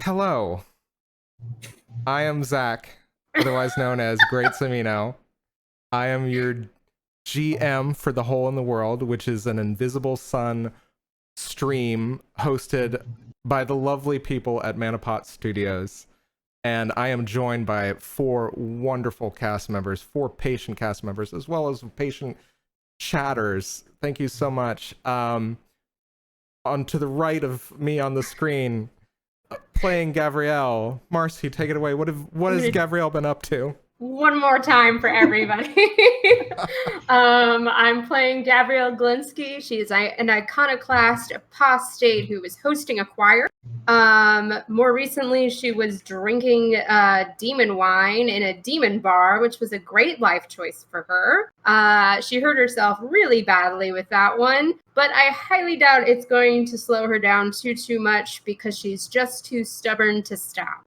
Hello, I am Zach, otherwise known as Great Samino. I am your GM for The Hole in the World, which is an Invisible Sun stream hosted by the lovely people at Manapot Studios. And I am joined by four wonderful cast members, four patient cast members, as well as patient chatters. Thank you so much. On to the right of me on the screen, playing Gavriel. Marcy, take it away. What has Gavriel been up to? One more time for everybody. I'm playing Gavriel Glinsky. She's an iconoclast apostate who was hosting a choir. More recently, she was drinking demon wine in a demon bar, which was a great life choice for her. She hurt herself really badly with that one, but I highly doubt it's going to slow her down too much because she's just too stubborn to stop.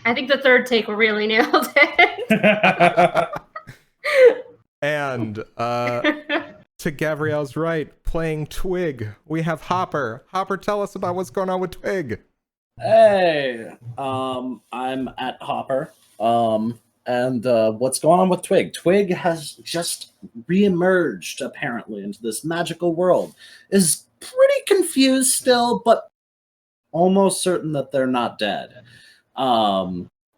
I think the third take really nailed it. And to Gavriel's right, playing Twigg, we have Hopper. Hopper, tell us about what's going on with Twigg. Hey, I'm at Hopper. And what's going on with Twigg? Twigg has just reemerged, apparently, into this magical world. Is pretty confused still, but almost certain that they're not dead.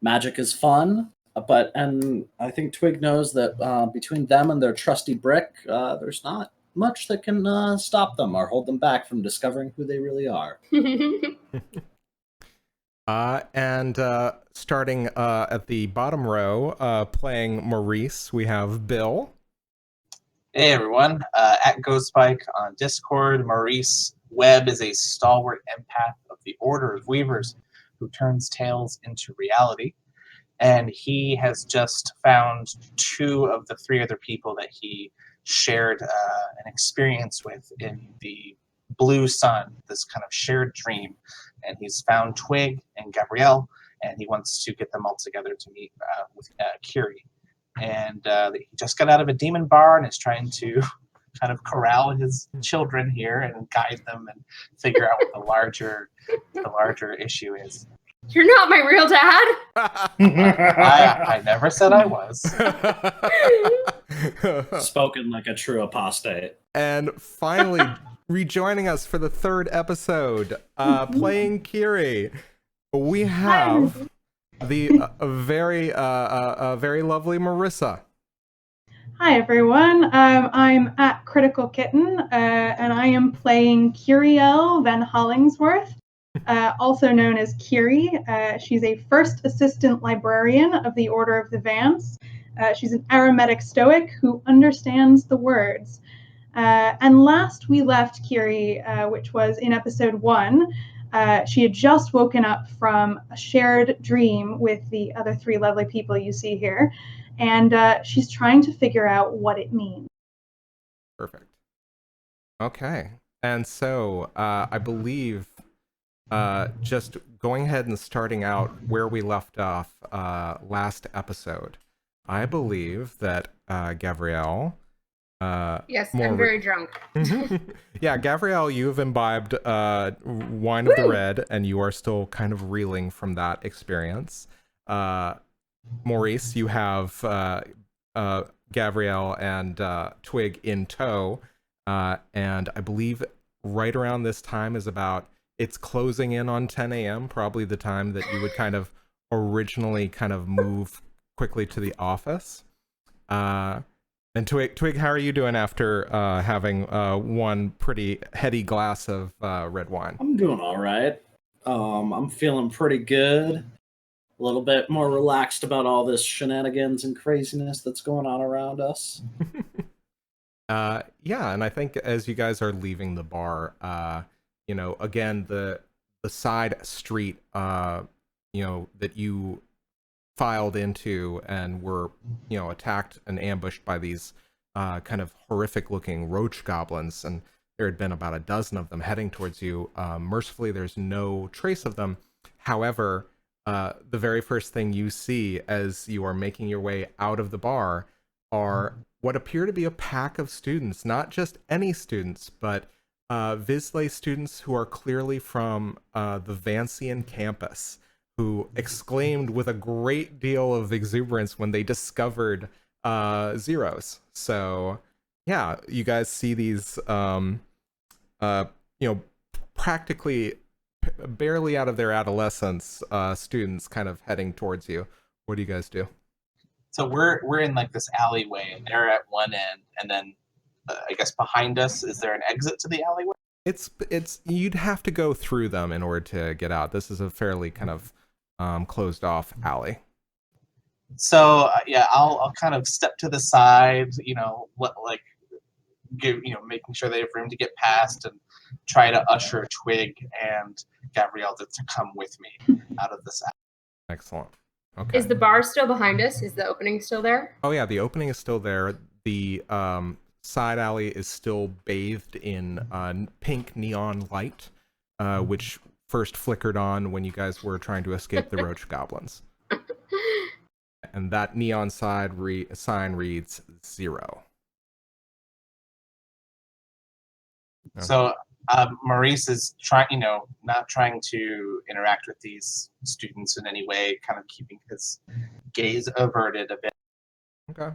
Magic is fun, and I think Twigg knows that between them and their trusty brick, there's not much that can stop them or hold them back from discovering who they really are. And starting at the bottom row, playing Maurice, we have Bill. Hey everyone, at GhostSpike on Discord, Maurice Webb is a stalwart empath of the Order of Weavers who turns tales into reality. And he has just found two of the three other people that he shared an experience with in the Blue Sun, this kind of shared dream. And he's found Twigg and Gavriel, and he wants to get them all together to meet with Kyrrie. And he just got out of a demon bar and is trying to kind of corral his children here and guide them and figure out what the larger issue is. You're not my real dad. I never said I was. Spoken like a true apostate. And finally, rejoining us for the third episode, playing Kyrrie, we have the very lovely Marissa. Hi everyone, I'm at Critical Kitten, and I am playing Kyriel Van Hollingsworth, also known as Kyrrie. She's a first assistant librarian of the Order of the Vance. She's an aromatic stoic who understands the words. And last we left Kyrrie, which was in episode 1, she had just woken up from a shared dream with the other three lovely people you see here. And she's trying to figure out what it means. Perfect. Okay. And so I believe just going ahead and starting out where we left off last episode, I believe that Gavriel... yes, I'm very drunk. Yeah, Gavriel, you've imbibed wine of the red, and you are still kind of reeling from that experience. Maurice, you have Gavriel and Twigg in tow, and I believe right around this time is about, it's closing in on 10 a.m., probably the time that you would kind of originally kind of move quickly to the office. And Twigg, how are you doing after having one pretty heady glass of red wine? I'm doing all right. I'm feeling pretty good. A little bit more relaxed about all this shenanigans and craziness that's going on around us. Yeah, and I think as you guys are leaving the bar, again, the side street, that you filed into and were, attacked and ambushed by these kind of horrific looking roach goblins, and there had been about a dozen of them heading towards you. Mercifully, there's no trace of them. However, the very first thing you see as you are making your way out of the bar are what appear to be a pack of students, not just any students, but Visley students who are clearly from the Vancian Campus, who exclaimed with a great deal of exuberance when they discovered zeros. So, yeah, you guys see these, practically barely out of their adolescence students kind of heading towards you. What do you guys do? So we're in like this alleyway, and they're at one end, and then I guess behind us, is there an exit to the alleyway? It's you'd have to go through them in order to get out. This is a fairly kind of closed off alley. So yeah, I'll kind of step to the side, making sure they have room to get past, and try to usher Twig and Gavriel to come with me out of this alley. Excellent. Okay. Is the bar still behind us? Is the opening still there? Oh yeah, the opening is still there. The side alley is still bathed in pink neon light, which first flickered on when you guys were trying to escape the roach goblins. And that neon sign reads 0. Okay. So Maurice is not trying to interact with these students in any way, kind of keeping his gaze averted a bit. Okay.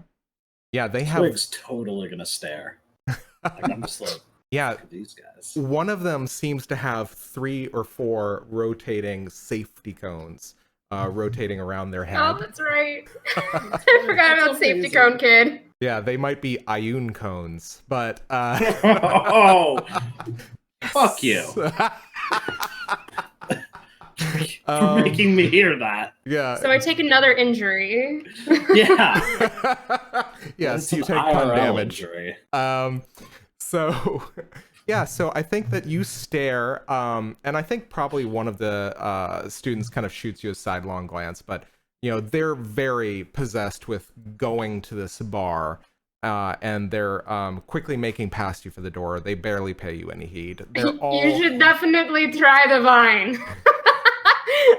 Yeah, they have. Twig's totally gonna stare. Like, I'm just like, yeah, look at these guys. One of them seems to have 3 or 4 rotating safety cones rotating around their head. Oh, that's right. I forgot about Safety Cone Kid. Yeah, they might be Ioun cones, but Oh, fuck you for making me hear that. Yeah. So I take another injury. Yeah. Yes, you take IRL pun damage. injury. So yeah, so I think that you stare, and I think probably one of the students kind of shoots you a sidelong glance, but they're very possessed with going to this bar, and they're quickly making past you for the door. They barely pay you any heed. They're all... You should definitely try the vine.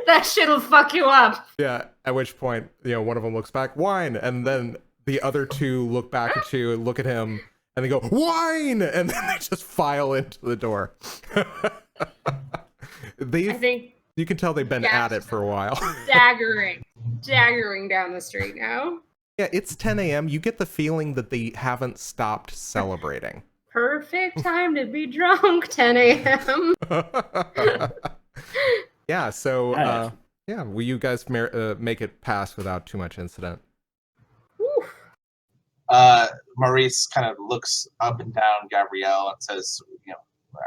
That shit'll fuck you up. Yeah, at which point, one of them looks back, wine, and then the other 2 look back at you, look at him, and they go, wine! And then they just file into the door. I think you can tell they've been at it for a while. Daggering down the street now. Yeah, it's 10 a.m. You get the feeling that they haven't stopped celebrating. Perfect time to be drunk, 10 a.m. Yeah, so, will you guys make it pass without too much incident? Maurice kind of looks up and down Gavriel and says,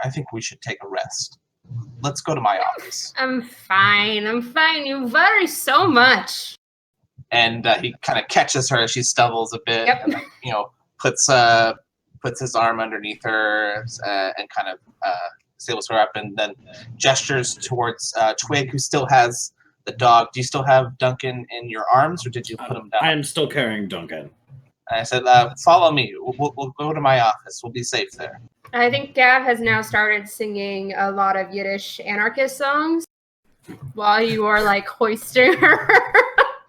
I think we should take a rest. Let's go to my office. I'm fine. You vary so much. And he kind of catches her as she stumbles a bit, Yep. and puts his arm underneath her and kind of stables her up, and then gestures towards Twig, who still has the dog. Do you still have Duncan in your arms, or did you put him down? I'm still carrying Duncan. And I said, follow me. We'll go to my office. We'll be safe there. I think Gav has now started singing a lot of Yiddish anarchist songs while you are like hoisting her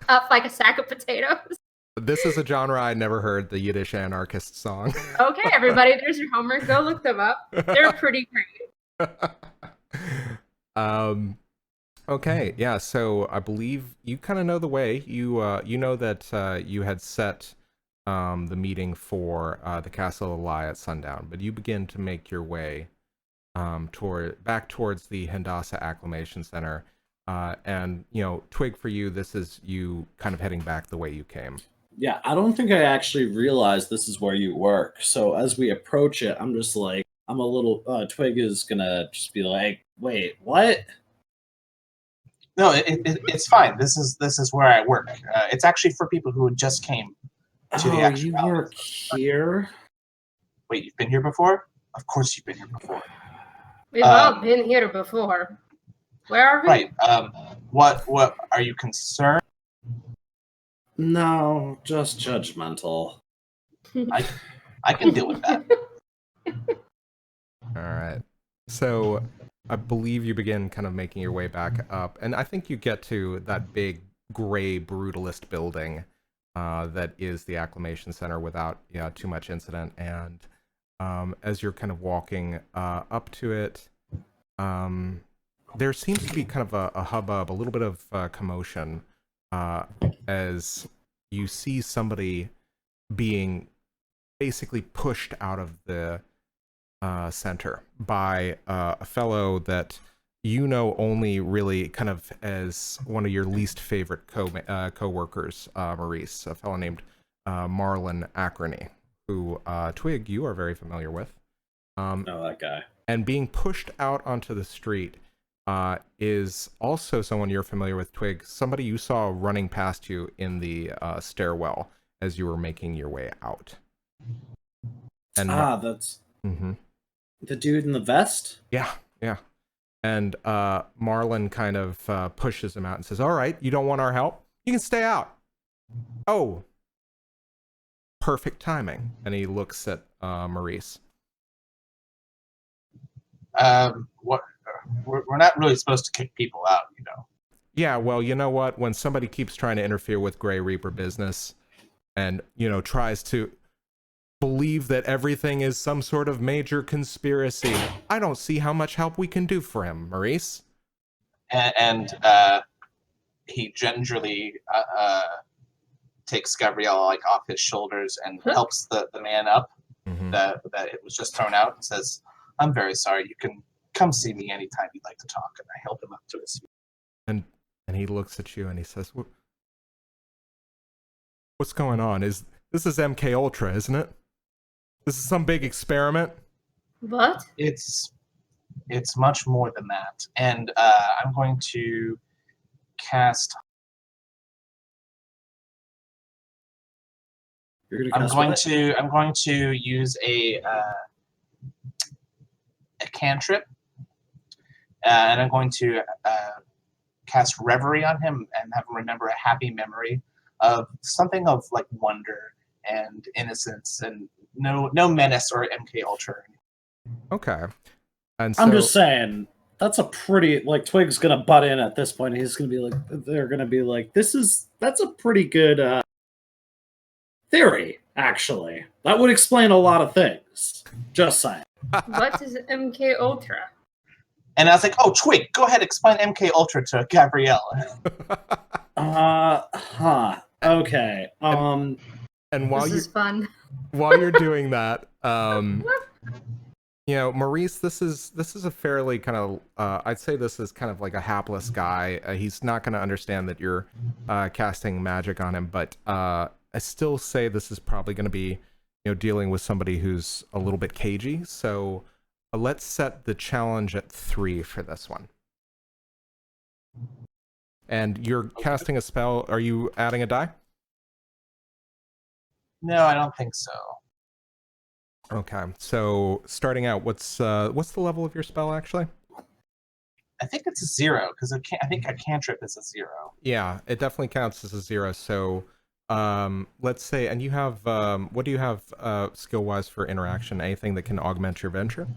up like a sack of potatoes. This is a genre I never heard, the Yiddish anarchist song. Okay, everybody, there's your homework. Go look them up. They're pretty great. Okay, yeah, so I believe you kind of know the way. You know that you had set the meeting for the Castle of Lie at sundown, but you begin to make your way back towards the Hindasa Acclimation Center, and Twig, for you, this is you kind of heading back the way you came. Yeah, I don't think I actually realized this is where you work. So as we approach it, I'm just like, I'm a little, Twig is gonna just be like, wait, what? No, it's fine. This is where I work. It's actually for people who just came to the actual you work here? Wait, you've been here before? Of course you've been here before. We've all been here before. Where are we? Right. What are you concerned? No, just judgmental. I can deal with that. All right. So I believe you begin kind of making your way back up, and I think you get to that big gray brutalist building that is the Acclimation Center without too much incident. And as you're kind of walking up to it, there seems to be kind of a hubbub, a little bit of commotion, as you see somebody being basically pushed out of the center by a fellow that you know only really kind of as one of your least favorite co-workers, Maurice, a fellow named Marlon Acrony, who Twigg, you are very familiar with. Oh, that guy. And being pushed out onto the street is also someone you're familiar with, Twigg, somebody you saw running past you in the stairwell as you were making your way out. And that's the dude in the vest? Yeah. And Marlon kind of pushes him out and says, all right, you don't want our help? You can stay out. Oh, perfect timing. And he looks at Maurice. What? We're not really supposed to kick people out, you know. Yeah, well, you know what? When somebody keeps trying to interfere with Grey Reaper business and, you know, tries to believe that everything is some sort of major conspiracy, I don't see how much help we can do for him, Maurice. And he gingerly takes Gavriel like off his shoulders and helps the man up that it was just thrown out and says, I'm very sorry, you can come see me anytime you'd like to talk. And I help him up to his feet. And he looks at you and he says, what's going on? This is MK Ultra, isn't it? This is some big experiment? What? It's much more than that. And I'm going to cast... I'm going to use a cantrip, and I'm going to cast Reverie on him and have him remember a happy memory of something of like wonder and innocence and no menace or MK Ultra. Okay. And so, I'm just saying, that's a pretty, like, Twigg's gonna butt in at this point. He's gonna be like, they're gonna be like, that's a pretty good theory, actually. That would explain a lot of things. Just saying. What is MK Ultra? And I was like, oh, Twigg, go ahead, explain MK Ultra to Gavriel. Okay. And while This is fun. While you're doing that, you know, Maurice, this is a fairly kind of I'd say this is kind of like a hapless guy. He's not going to understand that you're casting magic on him, but I still say this is probably going to be, you know, dealing with somebody who's a little bit cagey. So let's set the challenge at 3 for this one. And you're casting a spell. Are you adding a die? No, I don't think so. Okay, so starting out, what's the level of your spell actually? I think it's a 0 because I think a cantrip is a 0. Yeah, it definitely counts as a 0. So let's say, and you have what do you have skill wise for interaction? Anything that can augment your venture?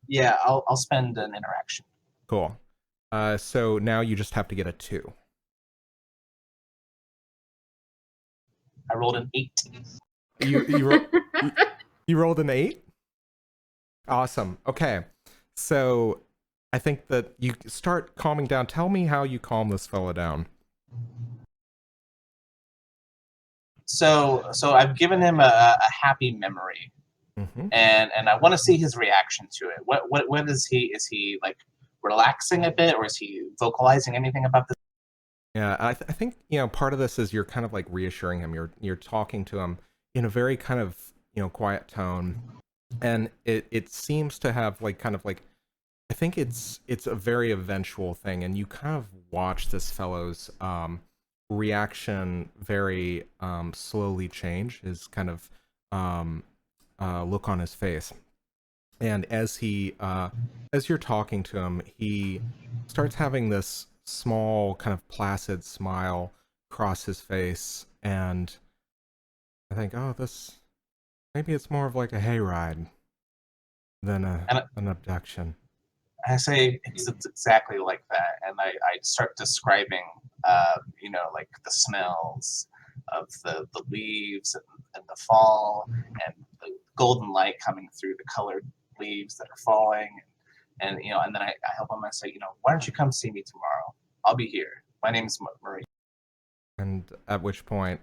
Yeah, I'll spend an interaction. Cool. So now you just have to get a 2. I rolled an 8. You rolled an 8? Awesome. Okay. So I think that you start calming down. Tell me how you calm this fella down. So I've given him a happy memory, and I want to see his reaction to it. What is he? Is he like relaxing a bit, or is he vocalizing anything about this? Yeah, I think, you know, part of this is you're kind of like reassuring him. You're talking to him in a very kind of, you know, quiet tone, and it seems to have like kind of like, I think it's a very eventual thing, and you kind of watch this fellow's reaction very slowly change, his kind of look on his face, and as you're talking to him, he starts having this small kind of placid smile across his face, and I think, oh, maybe it's more of like a hayride than an abduction. I say it's exactly like that, and I start describing, you know, like the smells of the leaves the fall and the golden light coming through the colored leaves that are falling. And and then I help him. I say, why don't you come see me tomorrow? I'll be here. My name's Maurice. And at which point,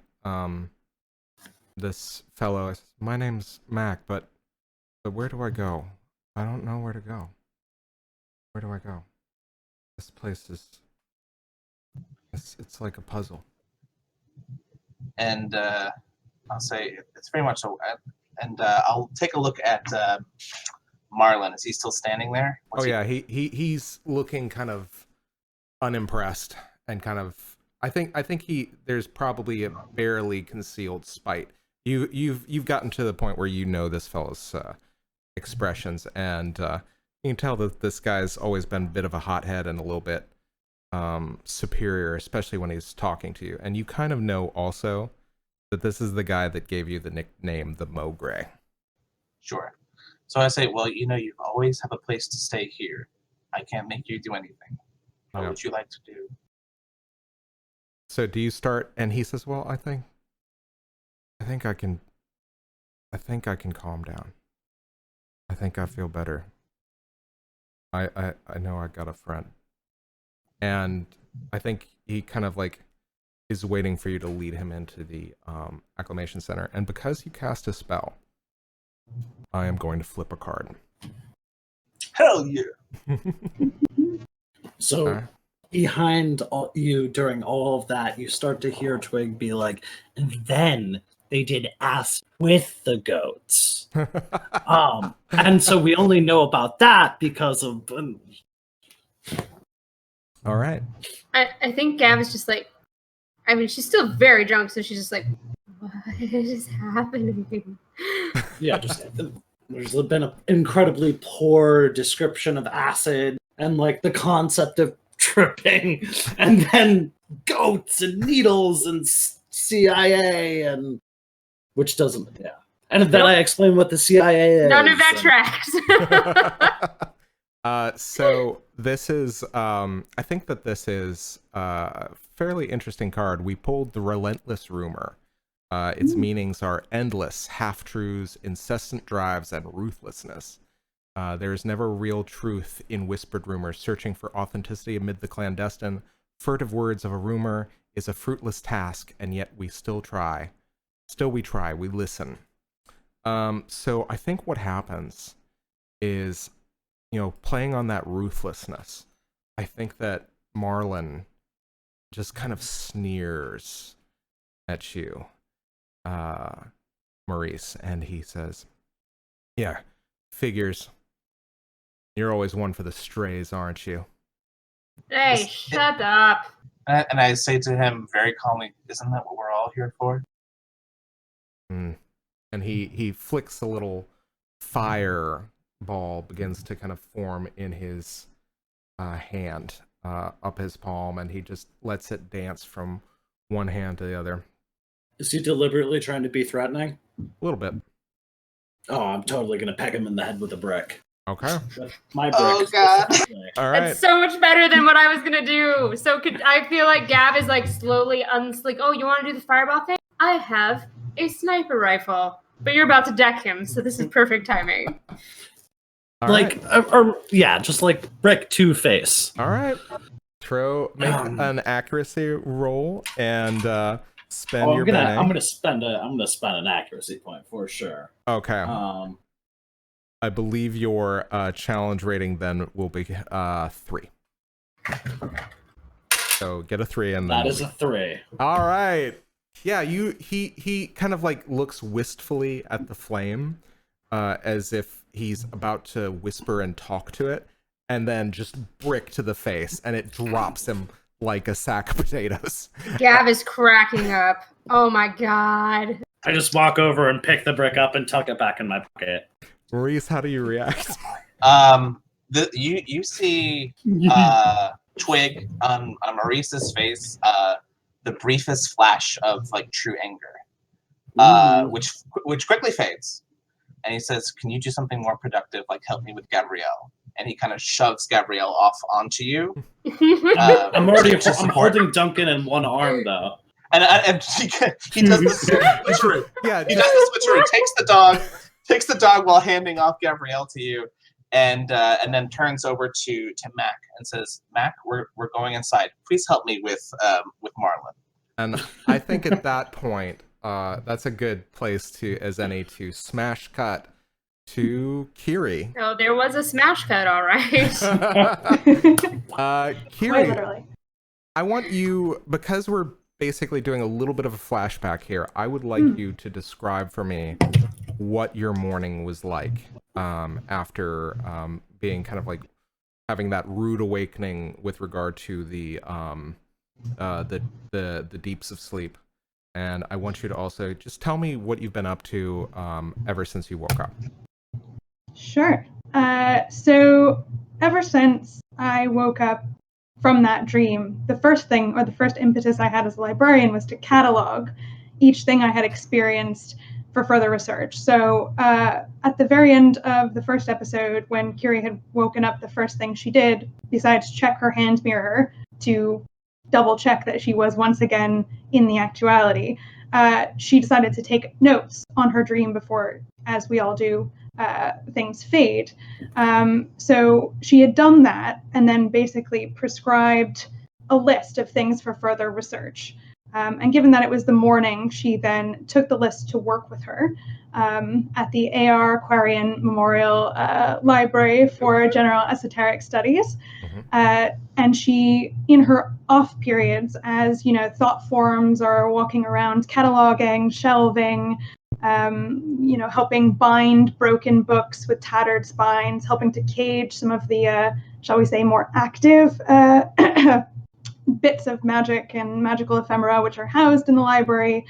this fellow says, my name's Mack, but where do I go? I don't know where to go. Where do I go? This place is... It's like a puzzle. And I'll say, it's very much so. And I'll take a look at Marlin. Is he still standing there? He's looking kind of unimpressed and kind of... I think there's probably a barely concealed spite. You've gotten to the point where you know this fellow's expressions, and you can tell that this guy's always been a bit of a hothead and a little bit superior, especially when he's talking to you. And you kind of know also that this is the guy that gave you the nickname the Mogre. Sure. So I say, well, you always have a place to stay here. I can't make you do anything. What would you like to do? So do you start? And he says, well, I think I can calm down. I think I feel better. I know I got a friend. And I think he kind of like is waiting for you to lead him into the Acclimation Center. And because you cast a spell, I am going to flip a card. Hell yeah! So behind you during all of that, you start to hear Twigg be like, and then they did ask with the goats. And so we only know about that because of... All right. I think Gav is just like, I mean, she's still very drunk, so she's just like, what is happening? Yeah, just there's been an incredibly poor description of acid and like the concept of tripping, and then goats and needles and CIA, and which doesn't, yeah. And then I explain what the CIA is. None of that tracks. So this is, I think that this is a fairly interesting card. We pulled the Relentless Rumor. Its meanings are endless, half-truths, incessant drives, and ruthlessness. There is never real truth in whispered rumors. Searching for authenticity amid the clandestine, furtive words of a rumor is a fruitless task, and yet we still try. Still we try, we listen. So I think what happens is, playing on that ruthlessness, I think that Marlin just kind of sneers at you, Maurice, and he says, yeah, figures. You're always one for the strays, aren't you? Hey, shut up. And I say to him very calmly, isn't that what we're all here for? And he flicks a little fire ball, begins to kind of form in his hand, up his palm, and he just lets it dance from one hand to the other. Is he deliberately trying to be threatening? A little bit. Oh, I'm totally going to peck him in the head with a brick. Okay. My brick. Oh, God. All right. It's so much better than what I was gonna do. So I feel like Gav is like slowly like, oh, you want to do the fireball thing? I have a sniper rifle, but you're about to deck him, so this is perfect timing. All like, right. yeah, just like brick two face. All right. Make an accuracy roll and spend your bene. I'm gonna spend an accuracy point for sure. Okay. I believe your challenge rating then will be 3. So get a 3 and then that is a 3. All right. Yeah, he kind of like looks wistfully at the flame, as if he's about to whisper and talk to it, and then just brick to the face, and it drops him like a sack of potatoes. Gav is cracking up. Oh my god. I just walk over and pick the brick up and tuck it back in my pocket. Maurice, how do you react? You see Twigg on Maurice's face, the briefest flash of like true anger, which quickly fades, and he says, "Can you do something more productive, like help me with Gavriel?" And he kind of shoves Gavriel off onto you. I'm holding Duncan in one arm though. And he does the switcheroo. Yeah, He does the switcheroo. Takes the dog while handing off Gavriel to you, and then turns over to Mack and says, "Mack, we're going inside. Please help me with Marlin." And I think at that point, that's a good place as any to smash cut to Kyrrie. Oh, there was a smash cut, all right. Quite Kyrrie, literally. I want you, because we're basically doing a little bit of a flashback here, I would like you to describe for me what your morning was like after being kind of like having that rude awakening with regard to the deeps of sleep. And I want you to also just tell me what you've been up to ever since you woke up. Sure. So ever since I woke up from that dream, the first thing, or the first impetus I had as a librarian, was to catalog each thing I had experienced for further research. So at the very end of the first episode, when Kyrrie had woken up, the first thing she did, besides check her hand mirror to double check that she was once again in the actuality, she decided to take notes on her dream before, as we all do, things fade. So she had done that and then basically prescribed a list of things for further research. And given that it was the morning, she then took the list to work with her at the AR Aquarian Memorial Library for General Esoteric Studies. And she, in her off periods, as thought forms are walking around, cataloging, shelving, helping bind broken books with tattered spines, helping to cage some of the, shall we say, more active bits of magic and magical ephemera which are housed in the library.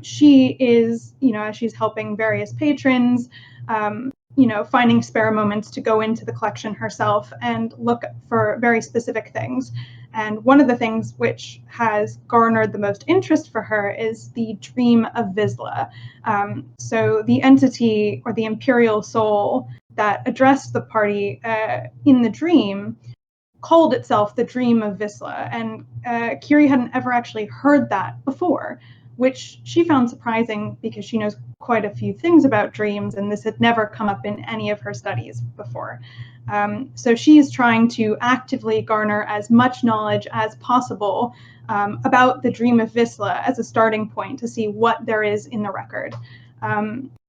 She is, as she's helping various patrons, finding spare moments to go into the collection herself and look for very specific things. And one of the things which has garnered the most interest for her is the dream of Vizsla. So the entity, or the imperial soul that addressed the party in the dream, called itself the Dream of Vizsla, and Kyrrie hadn't ever actually heard that before, which she found surprising because she knows quite a few things about dreams, and this had never come up in any of her studies before. So she's trying to actively garner as much knowledge as possible about the Dream of Vizsla as a starting point to see what there is in the record.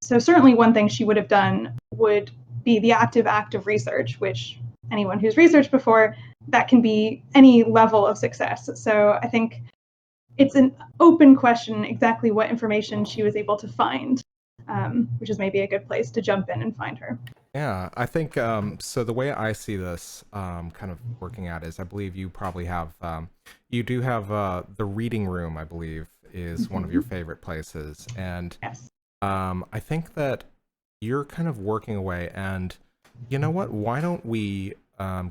So certainly one thing she would have done would be the active act of research, which anyone who's researched before, that can be any level of success. So I think it's an open question exactly what information she was able to find, which is maybe a good place to jump in and find her. Yeah, I think, so the way I see this kind of working out is I believe you probably have, you do have the reading room, I believe, is one of your favorite places. And Yes. I think that you're kind of working away, and you know what? Why don't we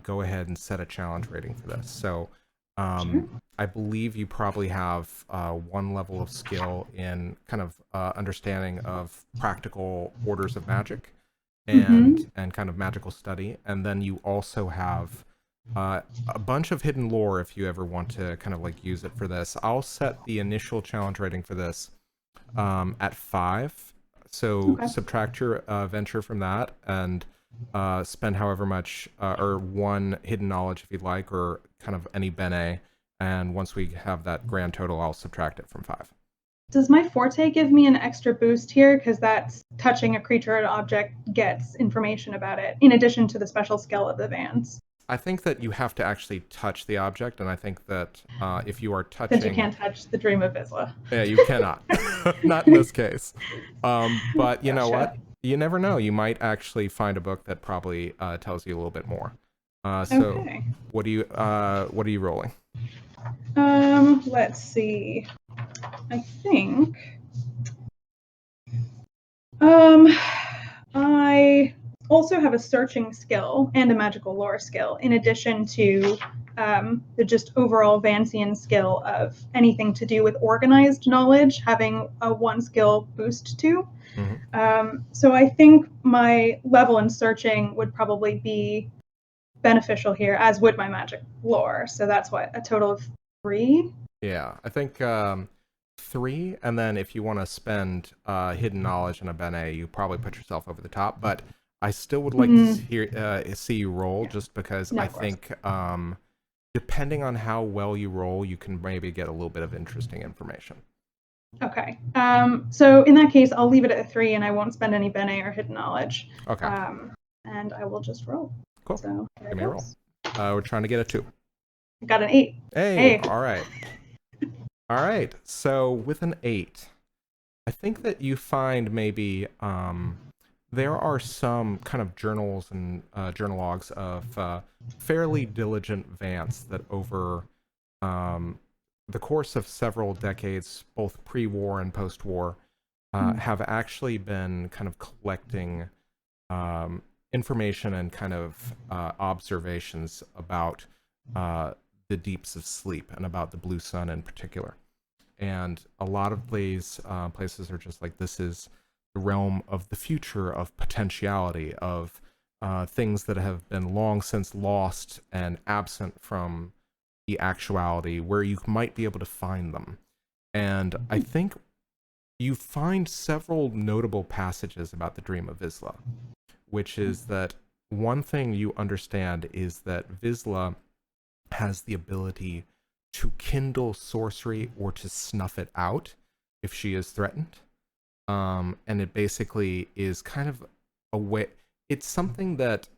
go ahead and set a challenge rating for this? So Sure. I believe you probably have one level of skill in kind of understanding of practical orders of magic and kind of magical study, and then you also have a bunch of hidden lore if you ever want to kind of like use it for this. I'll set the initial challenge rating for this at 5. So subtract your venture from that and spend however much, or 1 hidden knowledge if you'd like, or kind of any bene. And once we have that grand total, I'll subtract it from 5. Does my forte give me an extra boost here? Because that's touching a creature or object gets information about it, in addition to the special skill of the Vance. I think that you have to actually touch the object, and I think that if you are touching... Since you can't touch the Dream of Vizsla. Yeah, you cannot. Not in this case. But you know what? You never know. You might actually find a book that probably tells you a little bit more. So Okay. what are you rolling? Let's see. I think I also have a searching skill and a magical lore skill, in addition to the just overall Vancian skill of anything to do with organized knowledge, having a 1 skill boost to. So I think my level in searching would probably be beneficial here, as would my magic lore. So that's what, a total of 3? Yeah, I think 3, and then if you want to spend hidden knowledge and a bene, you probably put yourself over the top. But I still would like to see you roll, just because No, I of course. think depending on how well you roll, you can maybe get a little bit of interesting information. Okay. So in that case, I'll leave it at a 3, and I won't spend any bene or hidden knowledge. Okay. And I will just roll. Cool. So here Give it me a roll. goes. We're trying to get a 2. I got an 8. Hey. All right. All right. So with an 8, I think that you find maybe there are some kind of journals and journal logs of fairly diligent Vance that over the course of several decades, both pre-war and post-war, have actually been kind of collecting information and kind of observations about the deeps of sleep and about the blue sun in particular. And a lot of these places are just like, this is the realm of the future, of potentiality, of things that have been long since lost and absent from the actuality, where you might be able to find them. And I think you find several notable passages about the Dream of Vizsla, which is that one thing you understand is that Vizsla has the ability to kindle sorcery or to snuff it out if she is threatened. And it basically is kind of a way, it's something that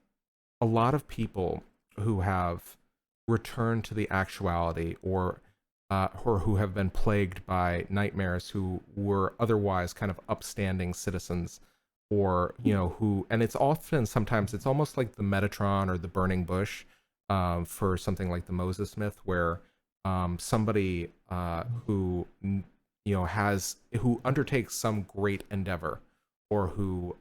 a lot of people who have returned to the actuality or who have been plagued by nightmares, who were otherwise kind of upstanding citizens, or, you know, who, and it's often, sometimes it's almost like the Metatron or the burning bush for something like the Moses myth, where somebody who, you know, who undertakes some great endeavor, or who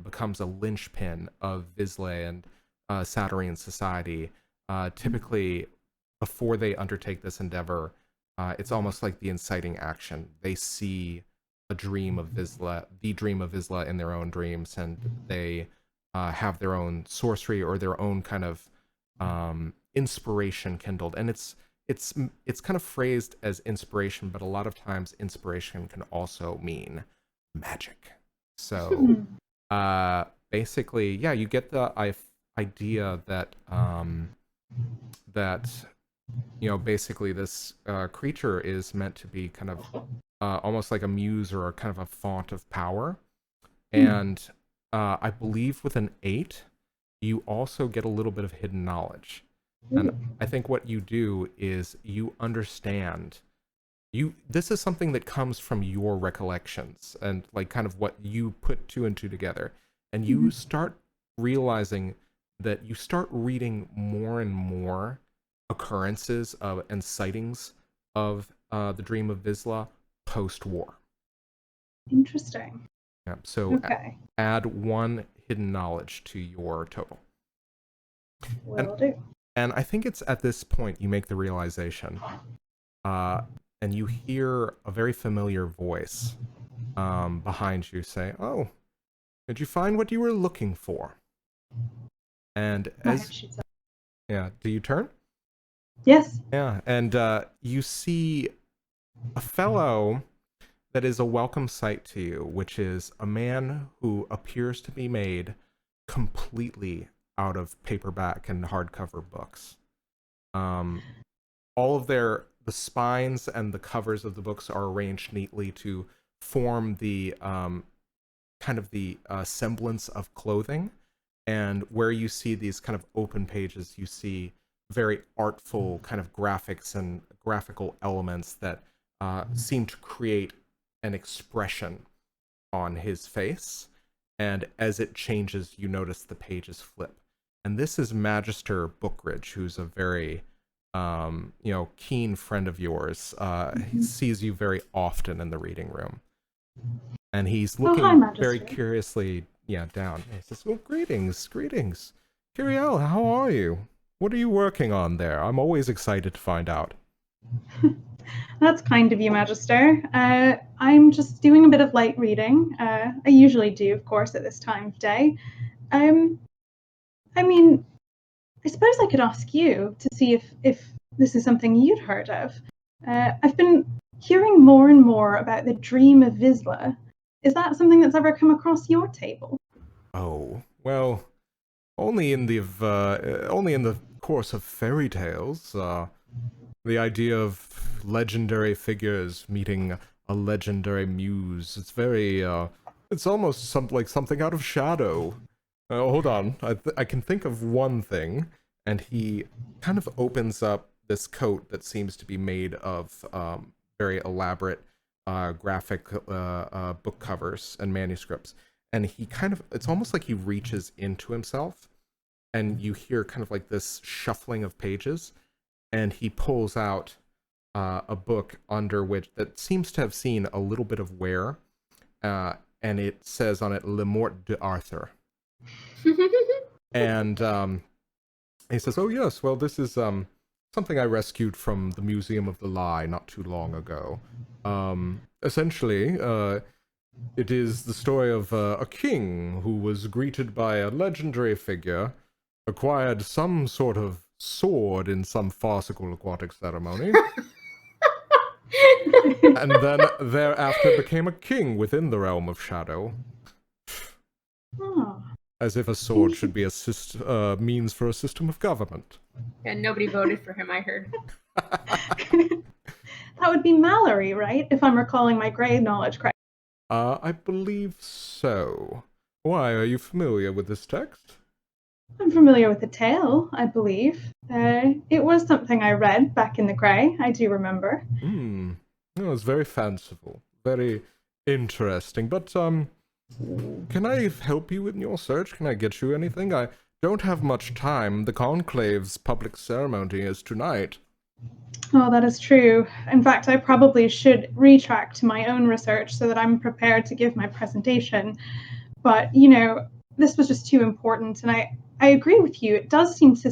becomes a linchpin of Vizsla and Saturnine society, typically before they undertake this endeavor, it's almost like the inciting action. They see a dream of Vizsla, the dream of Vizsla in their own dreams, and they have their own sorcery or their own kind of inspiration kindled. And it's kind of phrased as inspiration, but a lot of times inspiration can also mean magic. So basically, yeah, you get the idea that that, you know, basically this creature is meant to be kind of almost like a muse or a kind of a font of power. And I believe with an 8, you also get a little bit of hidden knowledge. And I think what you do is you understand, this is something that comes from your recollections and like kind of what you put 2 and 2 together. And you start realizing that you start reading more and more occurrences of and sightings of the Dream of Vizsla post-war. Interesting. Yeah, so Okay. add 1 hidden knowledge to your total. Will do. And I think it's at this point you make the realization, and you hear a very familiar voice behind you say, "Oh, did you find what you were looking for?" And yeah, do you turn? Yes. Yeah, and you see a fellow that is a welcome sight to you, which is a man who appears to be made completely out of paperback and hardcover books. All of the spines and the covers of the books are arranged neatly to form the kind of the semblance of clothing. And where you see these kind of open pages, you see very artful kind of graphics and graphical elements that seem to create an expression on his face. And as it changes, you notice the pages flip. And this is Magister Bookridge, who's a very you know, keen friend of yours. He sees you very often in the reading room. And he's looking very curiously down. He says, "Well, greetings. Gavriel, how are you? What are you working on there? I'm always excited to find out." That's kind of you, Magister. I'm just doing a bit of light reading. I usually do, of course, at this time of day. I mean, I suppose I could ask you to see if this is something you'd heard of. I've been hearing more and more about the dream of Vizsla. Is that something that's ever come across your table? Oh, well, only in the course of fairy tales. The idea of legendary figures meeting a legendary muse. It's very, it's almost like something out of Shadow. Hold on, I can think of one thing, and he kind of opens up this coat that seems to be made of very elaborate graphic book covers and manuscripts. And he kind of, it's almost like he reaches into himself, and you hear kind of like this shuffling of pages, and he pulls out a book under which that seems to have seen a little bit of wear, and it says on it "Le Mort d'Arthur," and he says, "Oh yes, well this is something I rescued from the Museum of the Lie not too long ago. Essentially, it is the story of a king who was greeted by a legendary figure, acquired some sort of sword in some farcical aquatic ceremony, and then thereafter became a king within the realm of Shadow. Oh. As if a sword should be a means for a system of government." And nobody voted for him, I heard. That would be Mallory, right? If I'm recalling my grade knowledge correctly. I believe so. Why, are you familiar with this text? I'm familiar with the tale, I believe. It was something I read back in the grey, I do remember. No, it's very fanciful, very interesting, but, can I help you in your search? Can I get you anything? I don't have much time. The Conclave's public ceremony is tonight. Oh, that is true. In fact, I probably should retract my own research so that I'm prepared to give my presentation. But, you know, this was just too important, and I agree with you. It does seem to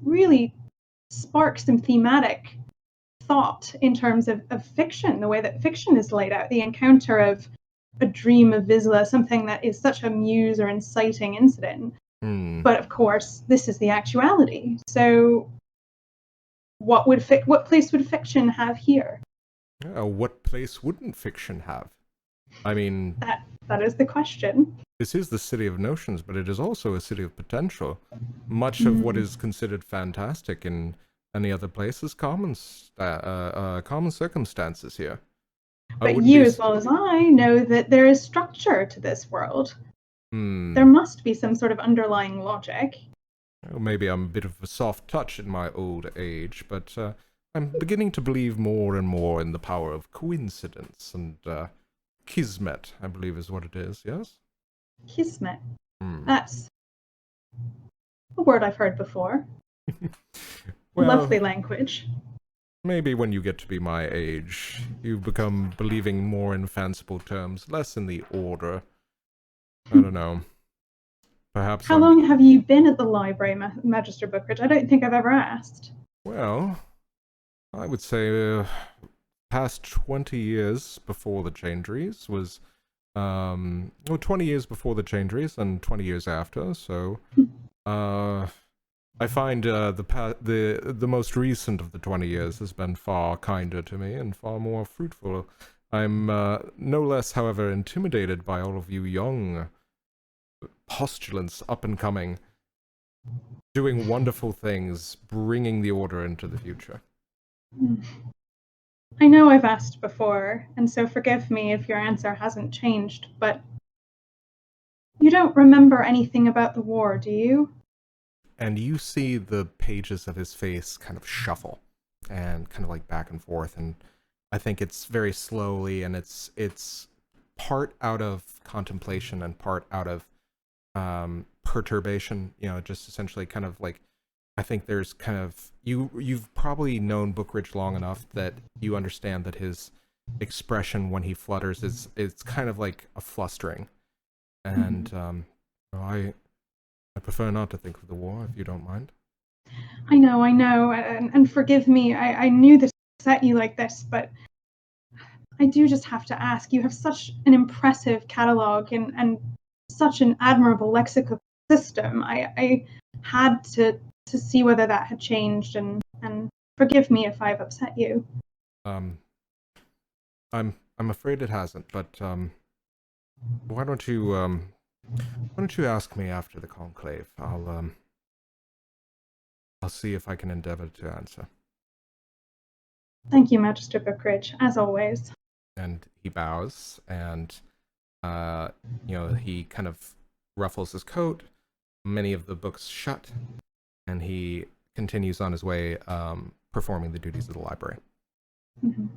really spark some thematic thought in terms of fiction, the way that fiction is laid out, the encounter of a dream of Vizsla, something that is such a muse or inciting incident. But of course, this is the actuality. So what place would fiction have here? What place wouldn't fiction have? I mean, That is the question. this is the city of notions, but it is also a city of potential. Much of what is considered fantastic in any other place is common circumstances here. But you, as well as I, know that there is structure to this world. There must be some sort of underlying logic. Well, maybe I'm a bit of a soft touch in my old age, but I'm beginning to believe more and more in the power of coincidence and kismet, I believe is what it is, yes? Kismet. That's a word I've heard before. Well, lovely language. Maybe when you get to be my age, you become believing more in fanciful terms, less in the order. I don't know. Perhaps. How long have you been at the library, Magister Bookridge? I don't think I've ever asked. Well, I would say past 20 years before the Changeries was, 20 years before the Changeries and 20 years after. So, I find the most recent of the 20 years has been far kinder to me and far more fruitful. I'm no less, however, intimidated by all of you young postulants up and coming, doing wonderful things, bringing the order into the future. I know I've asked before, and so forgive me if your answer hasn't changed, but you don't remember anything about the war, do you? And you see the pages of his face kind of shuffle and kind of like back and forth, and I think it's very slowly, and it's part out of contemplation and part out of perturbation, you know, just essentially kind of like, I think there's kind of, you've probably known Bookridge long enough that you understand that his expression when he flutters is it's kind of like a flustering, and I prefer not to think of the war, if you don't mind. I know, and forgive me, I knew this upset you like this, but I do just have to ask, you have such an impressive catalogue and such an admirable lexical system. I had to see whether that had changed, and forgive me if I've upset you. I'm afraid it hasn't, but why don't you ask me after the conclave? I'll see if I can endeavor to answer. Thank you, Magister Bookridge, as always. And he bows, and he kind of ruffles his coat. Many of the books shut, and he continues on his way, performing the duties of the library. Mm-hmm.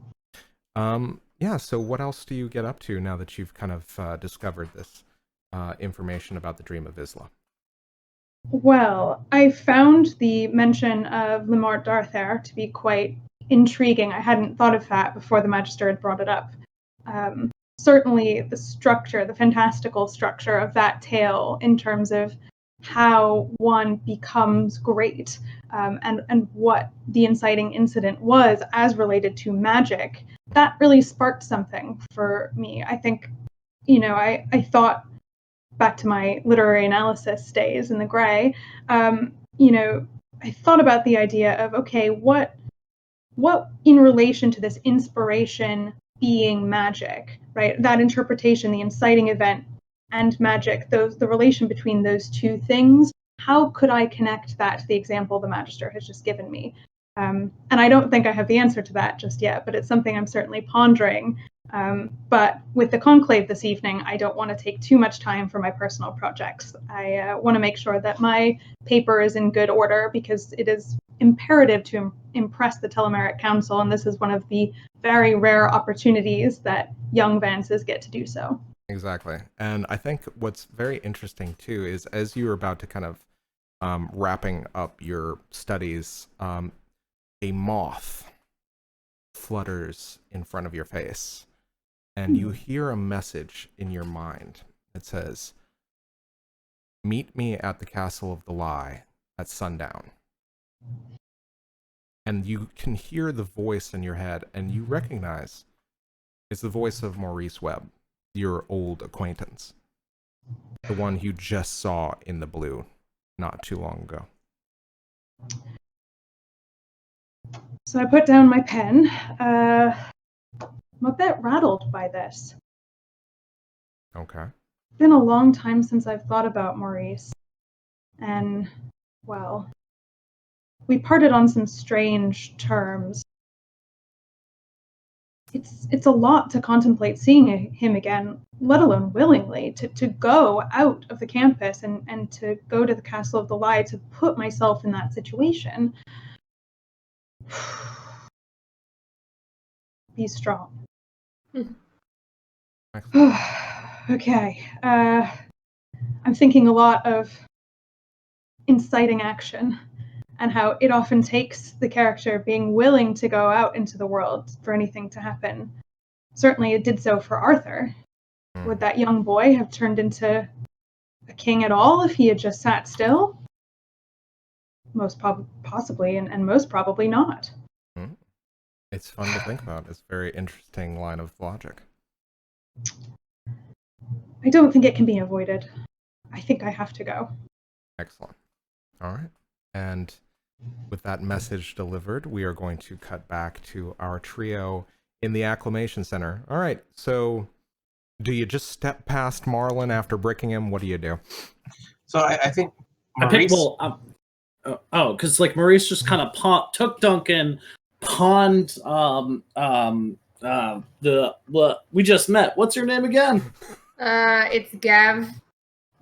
So what else do you get up to now that you've kind of discovered this information about the Dream of Isla? Well, I found the mention of Le Mort d'Arthur to be quite intriguing. I hadn't thought of that before the Magister had brought it up. Certainly the structure, the fantastical structure of that tale in terms of how one becomes great, and what the inciting incident was as related to magic, that really sparked something for me. I think, I thought back to my literary analysis days in the Grey, I thought about the idea of, okay, what in relation to this inspiration being magic, right? That interpretation, the inciting event and magic, the relation between those two things, how could I connect that to the example the Magister has just given me? And I don't think I have the answer to that just yet, but it's something I'm certainly pondering. But with the conclave this evening, I don't want to take too much time for my personal projects. I want to make sure that my paper is in good order, because it is imperative to impress the Telemeric Council, and this is one of the very rare opportunities that young Vances get to do so. Exactly. And I think what's very interesting too is, as you're about to kind of wrapping up your studies, a moth flutters in front of your face, and you hear a message in your mind that says, "Meet me at the Castle of the Lie at sundown." And you can hear the voice in your head, and you recognize it's the voice of Maurice Webb, your old acquaintance, the one you just saw in the blue not too long ago. So I put down my pen. I'm a bit rattled by this. Okay. It's been a long time since I've thought about Maurice. And, well, we parted on some strange terms. It's a lot to contemplate seeing him again, let alone willingly, to go out of the campus and to go to the Castle of the Lie, to put myself in that situation. Be strong. Okay. I'm thinking a lot of inciting action, and how it often takes the character being willing to go out into the world for anything to happen. Certainly it did so for Arthur. Would that young boy have turned into a king at all if he had just sat still? Possibly, and most probably not. It's fun to think about. It's a very interesting line of logic. I don't think it can be avoided. I think I have to go. Excellent. All right. And with that message delivered, we are going to cut back to our trio in the Acclimation Center. All right. So do you just step past Marlin after bricking him? What do you do? So I think Maurice... because like Maurice just kind of took Duncan, pawned what we just met. What's your name again? It's Gav.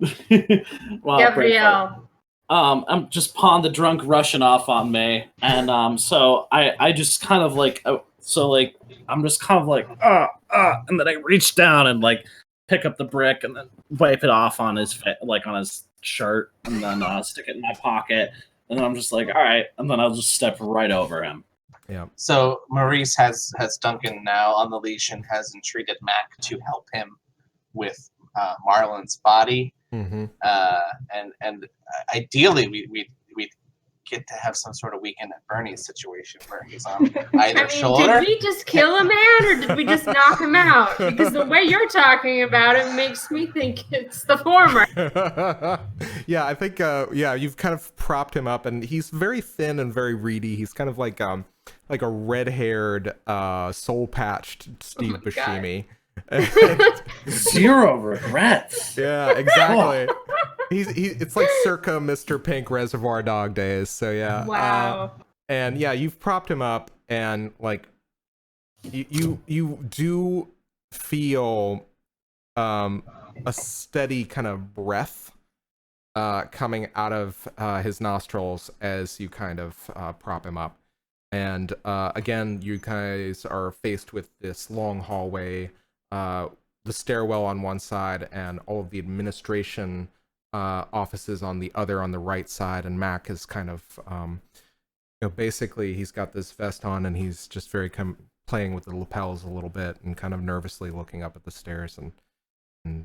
Wow, Gavriel. I'm just pawned the drunk Russian off on me, and so I just kind of like I'm just kind of like and then I reach down and like pick up the brick and then wipe it off on his on his shirt, and then stick it in my pocket, and then I'm just like, all right, and then I'll just step right over him. Yeah. So Maurice has Duncan now on the leash and has entreated Mack to help him with Marlin's body. Mm-hmm. And ideally we'd get to have some sort of Weekend at Bernie's situation where he's on either shoulder. Did we just kill a man, or did we just knock him out? Because the way you're talking about it makes me think it's the former. Yeah, I think you've kind of propped him up, and he's very thin and very reedy. He's kind of like like a red-haired, soul-patched Steve my God. Buscemi. Zero regrets. Yeah, exactly. It's like circa Mr. Pink Reservoir Dog days. So yeah. Wow. And yeah, you've propped him up, and like you do feel a steady kind of breath coming out of his nostrils as you kind of prop him up. And again, you guys are faced with this long hallway, the stairwell on one side, and all of the administration offices on the other, on the right side. And Mack is kind of, basically he's got this vest on, and he's just very playing with the lapels a little bit, and kind of nervously looking up at the stairs, and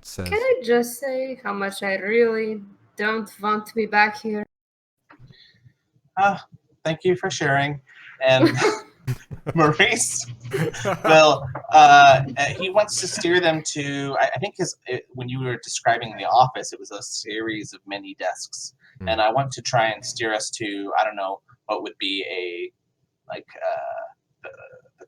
says, Can I just say how much I really don't want to be back here? Thank you for sharing. And Maurice, well, he wants to steer them to, I think when you were describing the office, it was a series of many desks. And I want to try and steer us to, I don't know, what would be the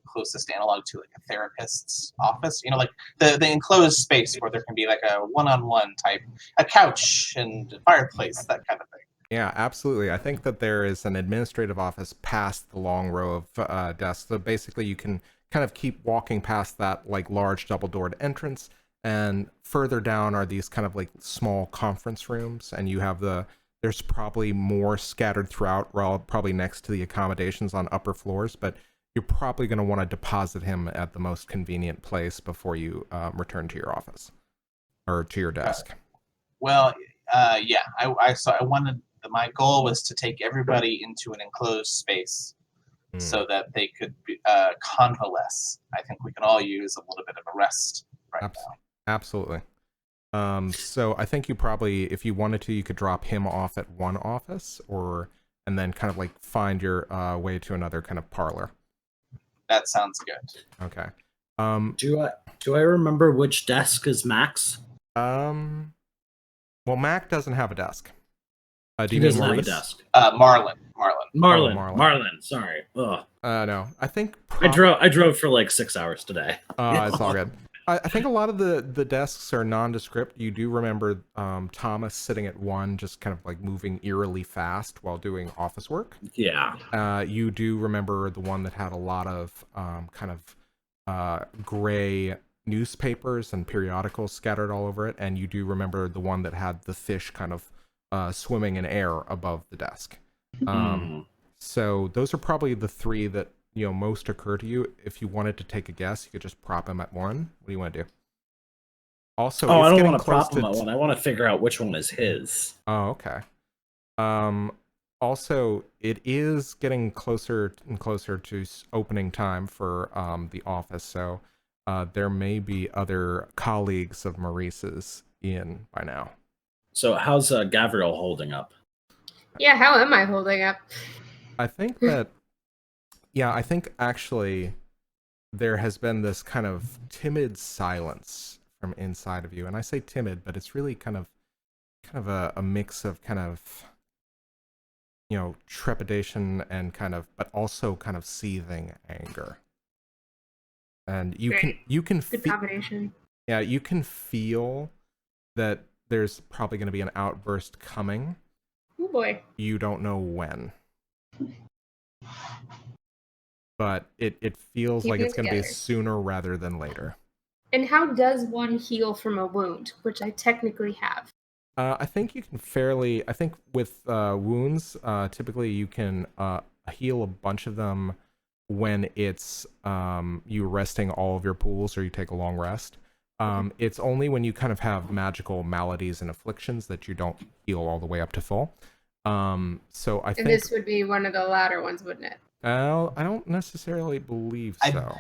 closest analog to like a therapist's office, like the enclosed space where there can be like a one-on-one type, a couch and a fireplace, that kind of thing. Yeah, absolutely. I think that there is an administrative office past the long row of desks. So basically you can kind of keep walking past that like large double-doored entrance, and further down are these kind of like small conference rooms, and you have there's probably more scattered throughout, probably next to the accommodations on upper floors, but you're probably going to want to deposit him at the most convenient place before you return to your office or to your desk. Well, yeah, I wanted, my goal was to take everybody into an enclosed space so that they could convalesce. I think we can all use a little bit of a rest right now. Absolutely. So I think you probably, if you wanted to, you could drop him off at one office, and then kind of like find your way to another kind of parlor. That sounds good. Okay. Do I remember which desk is Max? Well, Mack doesn't have a desk. Do He you mean doesn't have a Maurice? desk. Marlin. Marlin. Sorry. Ugh. No, I think I drove for like 6 hours today. It's all good. I think a lot of the desks are nondescript. You do remember Thomas sitting at one, just kind of like moving eerily fast while doing office work. Yeah. You do remember the one that had a lot of kind of gray newspapers and periodicals scattered all over it, and you do remember the one that had the fish kind of swimming in air above the desk. So those are probably the three that most occur to you. If you wanted to take a guess, you could just prop him at one. What do you want to do? Also, I don't want to prop him at one. I want to figure out which one is his. Oh, okay. Also, it is getting closer and closer to opening time for the office, so there may be other colleagues of Maurice's in by now. So how's Gavriel holding up? Yeah, how am I holding up? I think that, I think actually there has been this kind of timid silence from inside of you. And I say timid, but it's really kind of a mix of kind of, trepidation and but also kind of seething anger. And you can Good combination. Yeah, you can feel that there's probably going to be an outburst coming. Oh boy. You don't know when. But it feels like it's going to be sooner rather than later. And how does one heal from a wound, which I technically have? I think you can I think with wounds, typically you can heal a bunch of them when it's you resting all of your pools or you take a long rest. It's only when you kind of have magical maladies and afflictions that you don't heal all the way up to full. So I think this would be one of the latter ones, wouldn't it? I don't necessarily believe so.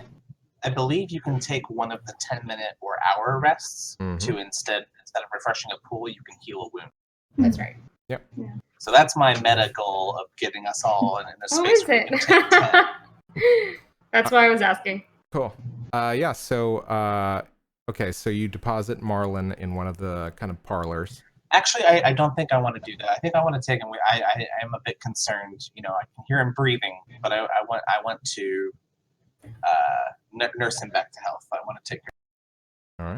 I believe you can take one of the 10-minute or hour rests to instead of refreshing a pool, you can heal a wound. That's right. Yep. Yeah. So that's my meta goal of getting us all in a space. Oh, is where it? we can take 10. That's why I was asking. Cool. Yeah. So okay. So you deposit Marlin in one of the kind of parlors. Actually, I don't think I want to do that. I think I want to take him. I am a bit concerned. You know, I can hear him breathing, but I want to nurse him back to health. I want to take care. All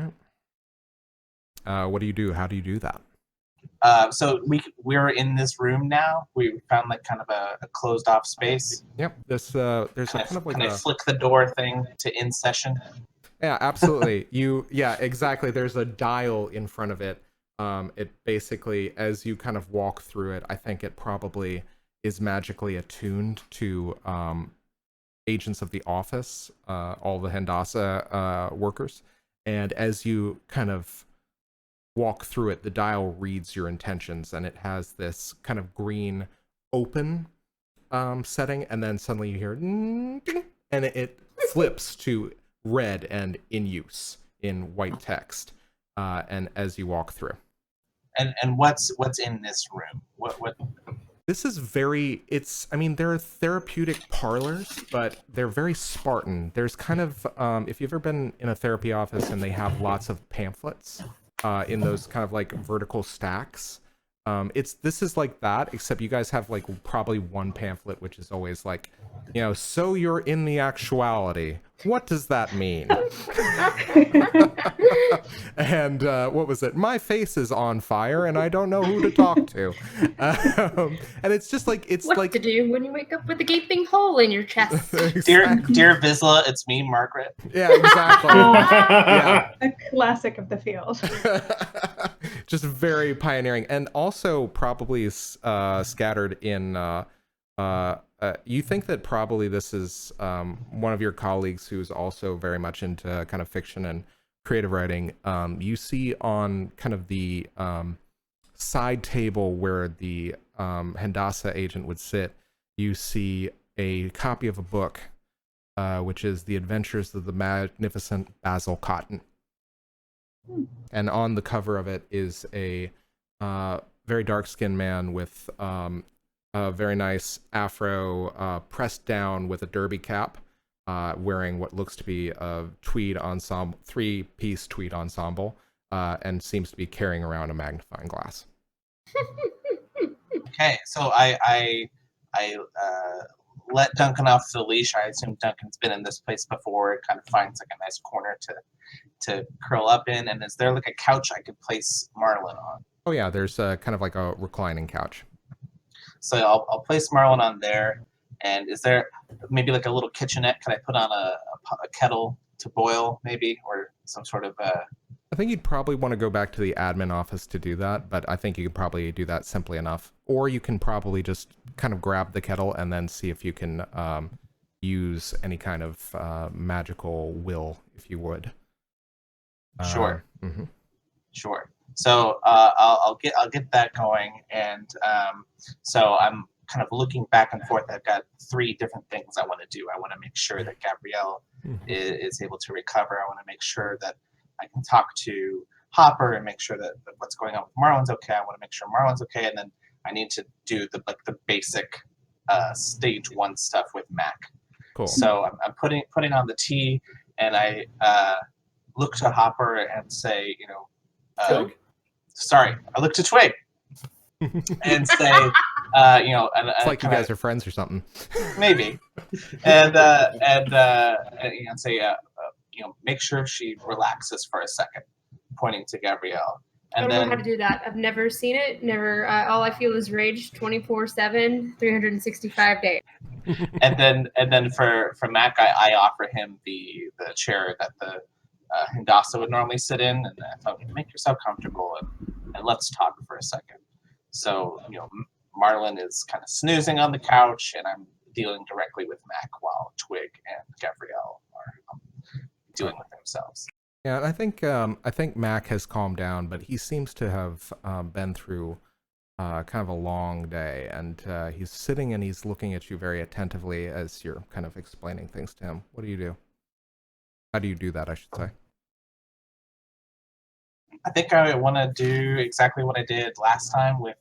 right. What do you do? How do you do that? So we're in this room now. We found like kind of a closed off space. Yep. This there's a kind of like can I flick the door thing to in session? Yeah, absolutely. Yeah, exactly. There's a dial in front of it. It basically, as you kind of walk through it, I think it probably is magically attuned to agents of the office, all the Hendasa workers. And as you kind of walk through it, the dial reads your intentions, and it has this kind of green open setting, and then suddenly you hear ding, and it flips to red and in use in white text, and as you walk through. And what's in this room? What? This is I mean, there are therapeutic parlors, but they're very Spartan. There's kind of, if you've ever been in a therapy office and they have lots of pamphlets in those kind of like vertical stacks, this is like that, except you guys have like probably one pamphlet, which is always like, you know, so you're in the actuality. What does that mean? And what was it? My face is on fire and I don't know who to talk to. And it's just like, it's what like to do when you wake up with a gaping hole in your chest. Exactly. Dear Vizsla, it's me, Margaret. Yeah, exactly. Yeah. A classic of the field. Just very pioneering, and also probably scattered in you think that probably this is one of your colleagues who's also very much into kind of fiction and creative writing. You see on kind of the side table where the Hendasa agent would sit, you see a copy of a book, which is The Adventures of the Magnificent Basil Cotton. And on the cover of it is a very dark-skinned man with a very nice afro pressed down with a derby cap, wearing what looks to be a tweed ensemble, three-piece tweed ensemble, and seems to be carrying around a magnifying glass. Okay, so I let Duncan off the leash. I assume Duncan's been in this place before. It kind of finds like a nice corner to curl up in. And is there like a couch I could place Marlin on? Oh yeah, there's kind of like a reclining couch. So I'll place Marlin on there. And is there maybe like a little kitchenette? Can I put on a kettle to boil maybe, or some sort of I think you'd probably want to go back to the admin office to do that, but I think you could probably do that simply enough. Or you can probably just kind of grab the kettle and then see if you can use any kind of magical will, if you would. Sure. Mm-hmm. Sure. So I'll get that going, and so I'm kind of looking back and forth. I've got 3 different things I want to do. I want to make sure that Gavriel is able to recover. I want to make sure that I can talk to Hopper and make sure that what's going on with Marlin's okay. I want to make sure Marlin's okay, and then I need to do the basic stage 1 stuff with Mack. Cool. So I'm putting on the tea, and I look to Hopper and say, you know, sorry, I look to Twigg and say, you know, and it's like you guys are friends or something. Maybe, and you know, say, you know, make sure she relaxes for a second, pointing to Gavriel. And I don't know how to do that. I've never seen it. Never. All I feel is rage 24/7, 365 days. and then for Mack, I offer him the chair that the Hendasa would normally sit in, and I thought, make yourself comfortable and let's talk for a second. So, you know, Marlin is kind of snoozing on the couch, and I'm dealing directly with Mack while Twigg and Gavriel are dealing with themselves. Yeah, and I think Mack has calmed down, but he seems to have been through kind of a long day, and he's sitting and he's looking at you very attentively as you're kind of explaining things to him. What do you do? How do you do that, I should say? I think I want to do exactly what I did last time with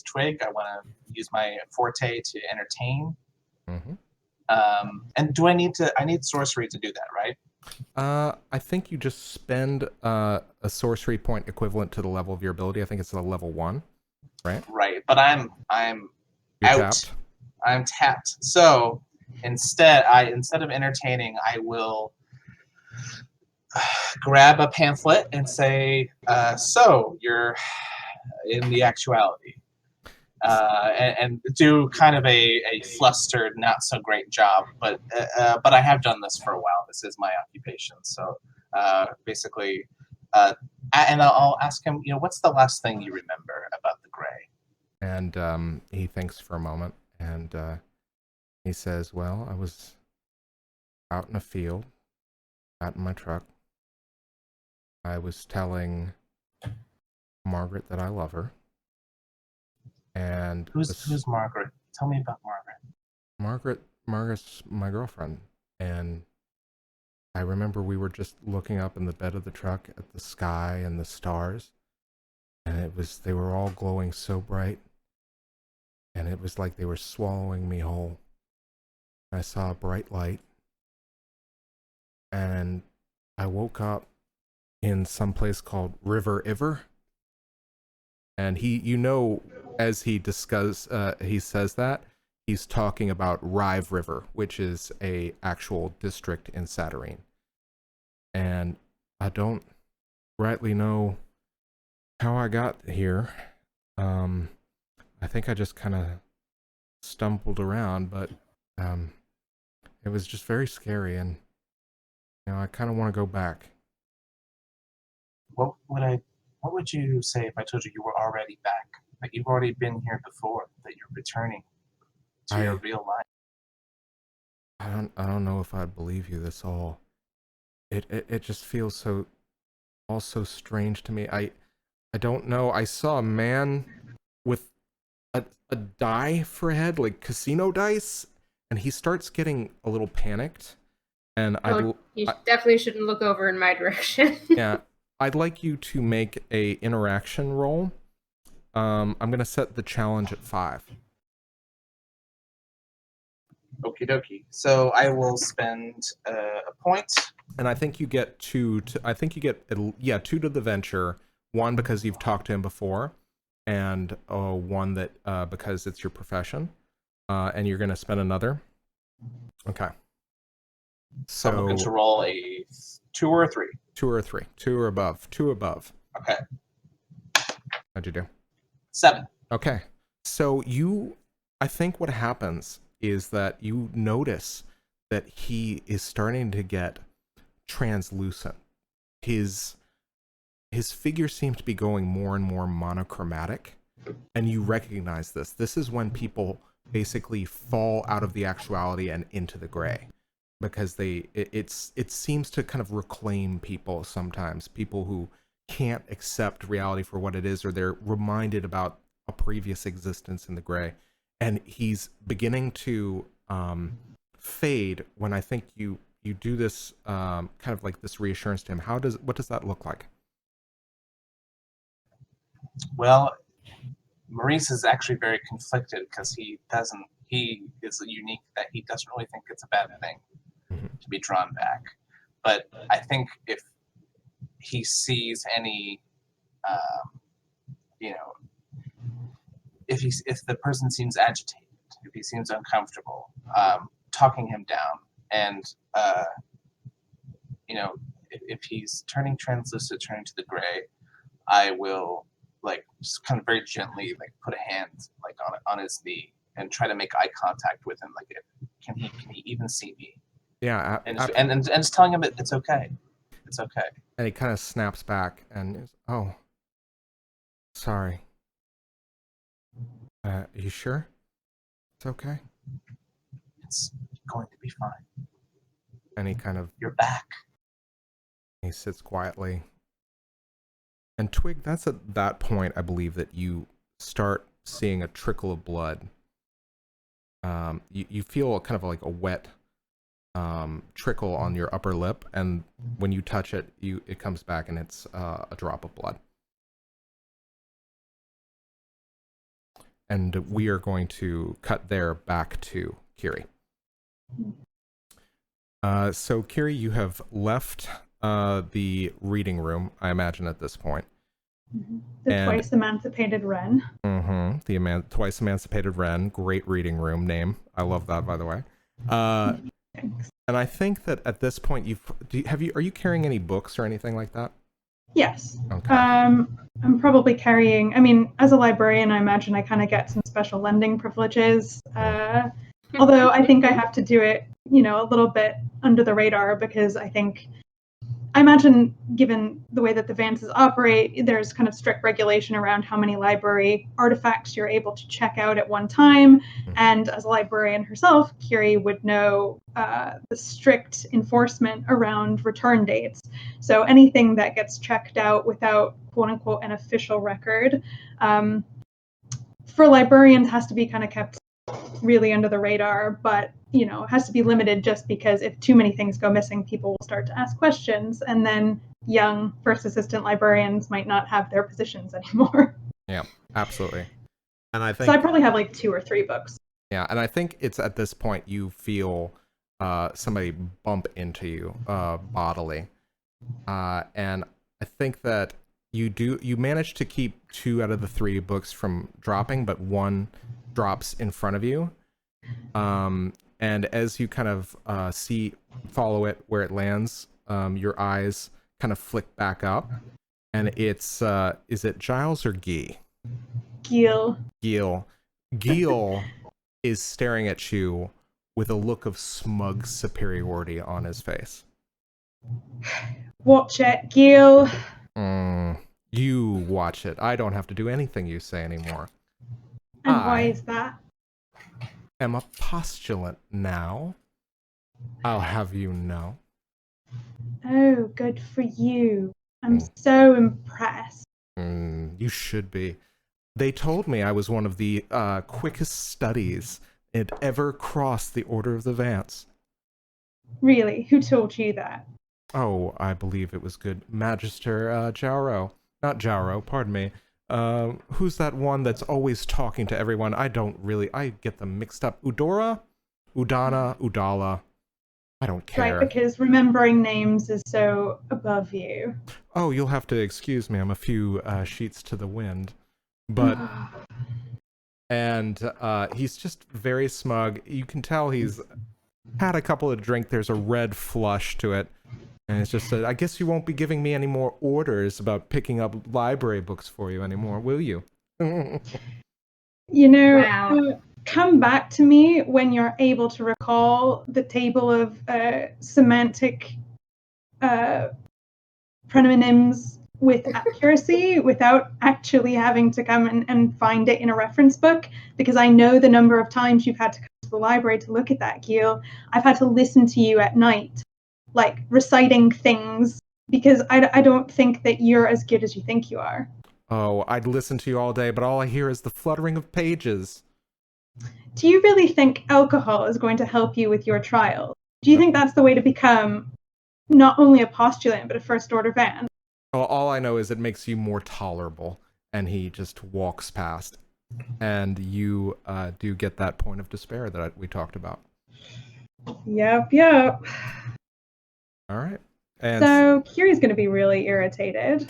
Twigg. I want to use my forte to entertain. Mm-hmm. And do I need to? I need sorcery to do that, right? I think you just spend a sorcery point equivalent to the level of your ability. I think it's a level 1, right? Right. But I'm You're out. tapped. I'm tapped. So instead of entertaining, I will grab a pamphlet and say, "So you're in the actuality." And do kind of a flustered, not so great job, but I have done this for a while. This is my occupation, so basically, and I'll ask him, what's the last thing you remember about the Gray? And he thinks for a moment, and he says, "Well, I was out in a field, out in my truck. I was telling Margaret that I love her, and Who's Margaret? Tell me about Margaret. Margaret's my girlfriend, and I remember we were just looking up in the bed of the truck at the sky and the stars, and they were all glowing so bright, and it was like they were swallowing me whole. I saw a bright light, and I woke up in some place called River Iver, and as he says that, he's talking about Rive River, which is a actual district in Saturnine. And I don't rightly know how I got here. I think I just kind of stumbled around, but it was just very scary, and I kind of want to go back." What would you say if I told you you were already back? That you've already been here before? That you're returning to your real life? I don't know if I'd believe you this all. It just feels so strange to me. I don't know. I saw a man with a die for a head, like casino dice, and he starts getting a little panicked. And you definitely shouldn't look over in my direction. Yeah, I'd like you to make a interaction roll. I'm gonna set the challenge at 5. Okie dokie. So I will spend a point. And I think you get 2 to. I think you get 2 to the venture. 1 because you've talked to him before, and 1 that because it's your profession. And you're gonna spend another. Okay. So I'm going to roll a 2 or a 3. 2 or 3. 2 or above. 2 above. Okay. How'd you do? 7. Okay. So I think what happens is that you notice that he is starting to get translucent. His figure seems to be going more and more monochromatic, and you recognize this. This is when people basically fall out of the actuality and into the gray, because it seems to kind of reclaim people sometimes, people who can't accept reality for what it is, or they're reminded about a previous existence in the gray. And he's beginning to fade when I think you do this kind of like this reassurance to him. What does that look like? Well, Maurice is actually very conflicted because he is unique, that he doesn't really think it's a bad thing to be drawn back. But I think if he sees any, if the person seems agitated, if he seems uncomfortable, talking him down, and if he's turning translucent, turning to the gray, I will just kind of very gently put a hand on his knee and try to make eye contact with him. Can he even see me? Yeah, and just telling him it's okay. It's okay. And he kind of snaps back and is, "Oh, sorry. You sure? It's okay? It's going to be fine." And he kind of... You're back. He sits quietly. And Twig, that's at that point, I believe, that you start seeing a trickle of blood. You feel kind of like a wet trickle on your upper lip, and when you touch it, it comes back, and it's a drop of blood. And we are going to cut there back to Kyrrie. So, Kyrrie, you have left the reading room, I imagine, at this point. The And- twice emancipated Wren. Mm-hmm. The twice emancipated Wren. Great reading room name. I love that, by the way. Thanks. And I think that at this point, are you carrying any books or anything like that? Yes. Okay. I'm probably carrying, I mean, as a librarian, I imagine I kind of get some special lending privileges. Although I think I have to do it, a little bit under the radar because I imagine given the way that the Vances operate, there's kind of strict regulation around how many library artifacts you're able to check out at one time. And as a librarian herself, Kyrrie would know the strict enforcement around return dates. So anything that gets checked out without, quote unquote, an official record, for librarians has to be kind of kept really under the radar, but has to be limited just because if too many things go missing, people will start to ask questions, and then young first assistant librarians might not have their positions anymore. Yeah, absolutely. And I think So I probably have like 2 or 3 books. Yeah, and I think it's at this point you feel somebody bump into you bodily, and I think that you manage to keep 2 out of the 3 books from dropping, but 1 drops in front of you. And as you kind of follow it where it lands, your eyes kind of flick back up, and it's is it Giles or Giel? Giel. Giel is staring at you with a look of smug superiority on his face. Watch it, Giel. You watch it. I don't have to do anything you say anymore. And why is that? I'm a postulant now. I'll have you know. Oh, good for you. I'm so impressed. You should be. They told me I was one of the quickest studies it ever crossed the Order of the Vance. Really? Who told you that? Oh, I believe it was good Magister Jauro. Not Jauro, pardon me. Who's that one that's always talking to everyone? I get them mixed up. Udora? Udana? Udala? I don't care. Right, because remembering names is so above you. Oh, you'll have to excuse me. I'm a few sheets to the wind. But and he's just very smug. You can tell he's had a couple of drinks. There's a red flush to it, and it's just I guess you won't be giving me any more orders about picking up library books for you anymore, will you? Wow. Come back to me when you're able to recall the table of semantic prononyms with accuracy without actually having to come and find it in a reference book, because I know the number of times you've had to come to the library to look at that, Giel. I've had to listen to you at night, like reciting things, because I don't think that you're as good as you think you are. Oh, I'd listen to you all day, but all I hear is the fluttering of pages. Do you really think alcohol is going to help you with your trial? Do you think that's the way to become not only a postulant, but a first order Van? Well, all I know is it makes you more tolerable, and he just walks past. And you do get that point of despair that we talked about. Yep. All right. And so Kyrie's going to be really irritated.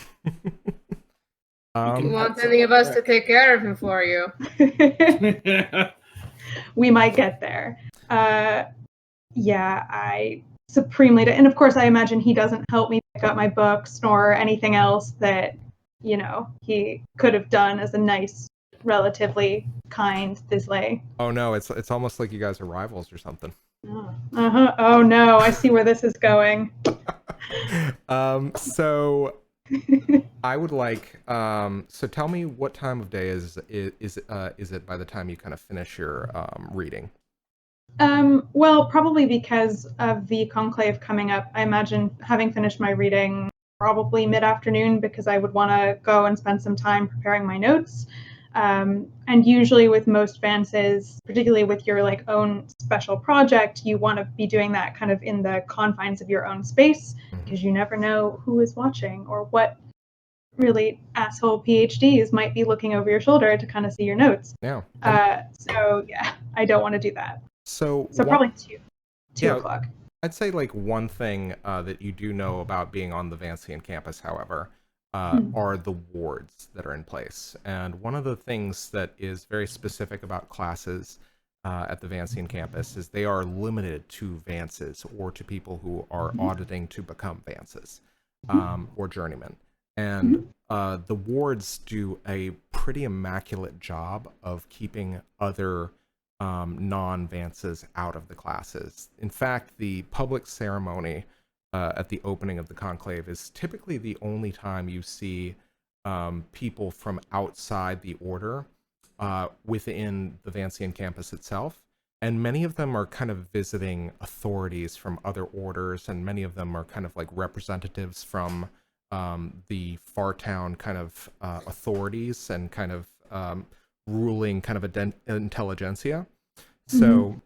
You want any of us to take care of him for you? We might get there. Yeah, I supremely do. And of course, I imagine he doesn't help me pick up my books nor anything else that, he could have done as a nice, relatively kind Thisley. Oh no, it's almost like you guys are rivals or something. Oh no, I see where this is going. So I would like so tell me what time of day is it by the time you kind of finish your reading? Well, probably because of the conclave coming up, I imagine having finished my reading probably mid-afternoon, because I would want to go and spend some time preparing my notes. And usually with most Vances, particularly with your own special project, you want to be doing that kind of in the confines of your own space, because you never know who is watching or what really asshole PhDs might be looking over your shoulder to kind of see your notes. Yeah. So yeah, I don't want to do that. So probably 2. 2 Yeah. o'clock. I'd say like one thing that you do know about being on the Vancian campus, however, are the wards that are in place. And one of the things that is very specific about classes at the Vancian campus is they are limited to Vances or to people who are auditing to become Vances or journeymen. And the wards do a pretty immaculate job of keeping other non-Vances out of the classes. In fact, the public ceremony at the opening of the conclave is typically the only time you see people from outside the order within the Vancian campus itself. And many of them are kind of visiting authorities from other orders, and many of them are kind of like representatives from the Fartown kind of authorities and kind of ruling kind of intelligentsia. So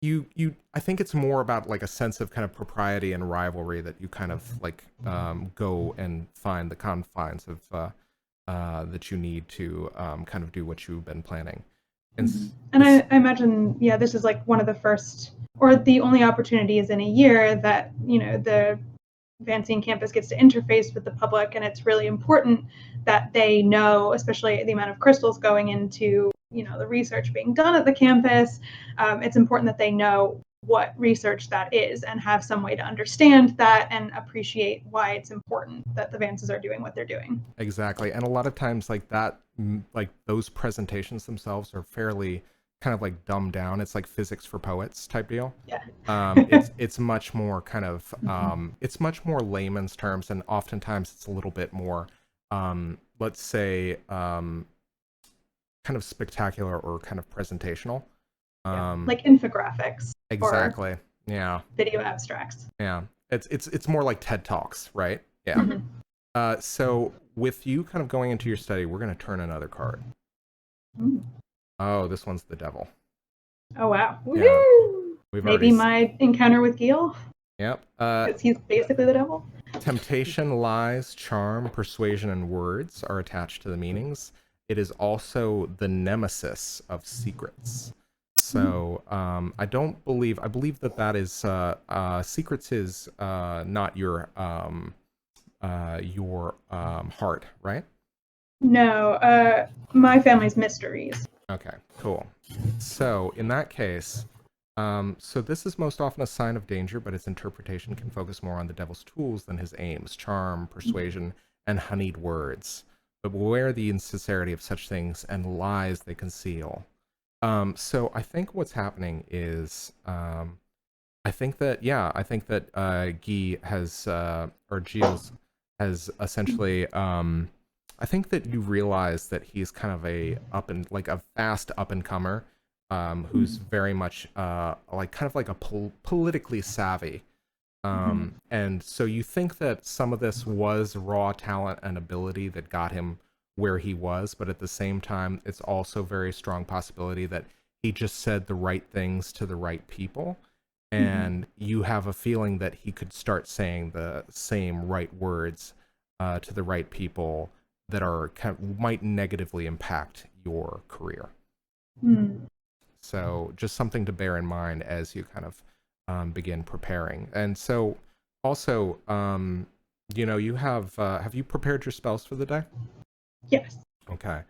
you I think it's more about like a sense of kind of propriety and rivalry that you kind of like go and find the confines of that you need to kind of do what you've been planning. And I imagine, yeah, this is like one of the first or the only opportunities in a year that, you know, the Vancian campus gets to interface with the public, and it's really important that they know, especially the amount of crystals going into, you know, the research being done at the campus. It's important that they know what research that is and have some way to understand that and appreciate why it's important that the Vances are doing what they're doing. Exactly. And a lot of times like that, like those presentations themselves are fairly kind of like dumbed down. It's like physics for poets type deal. Yeah. It's much more kind of it's much more layman's terms, and oftentimes it's a little bit more let's say kind of spectacular or kind of presentational. Like infographics. Exactly. Or yeah. video abstracts. Yeah. It's more like TED Talks, right? Yeah. So with you kind of going into your study, we're going to turn another card. Oh, this one's the devil. Oh, wow. Yeah. Maybe my encounter with Giel? Yep. Because he's basically the devil. Temptation, lies, charm, persuasion, and words are attached to the meanings. It is also the nemesis of secrets. So I believe that is secrets is not your heart, right? No, my family's mysteries. Okay, cool. So in that case, so this is most often a sign of danger, but its interpretation can focus more on the devil's tools than his aims: charm, persuasion, and honeyed words. But beware the insincerity of such things and lies they conceal. So I think what's happening is, I think that Guy has, or Giel has essentially, I think that you realize that he's kind of a fast up and comer, who's very much like kind of like a politically savvy. And so you think that some of this was raw talent and ability that got him where he was, but at the same time, it's also very strong possibility that he just said the right things to the right people. And you have a feeling that he could start saying the same right words to the right people that are might negatively impact your career. So just something to bear in mind as you kind of begin preparing. And so also, you know, you have you prepared your spells for the day? Yes. Okay.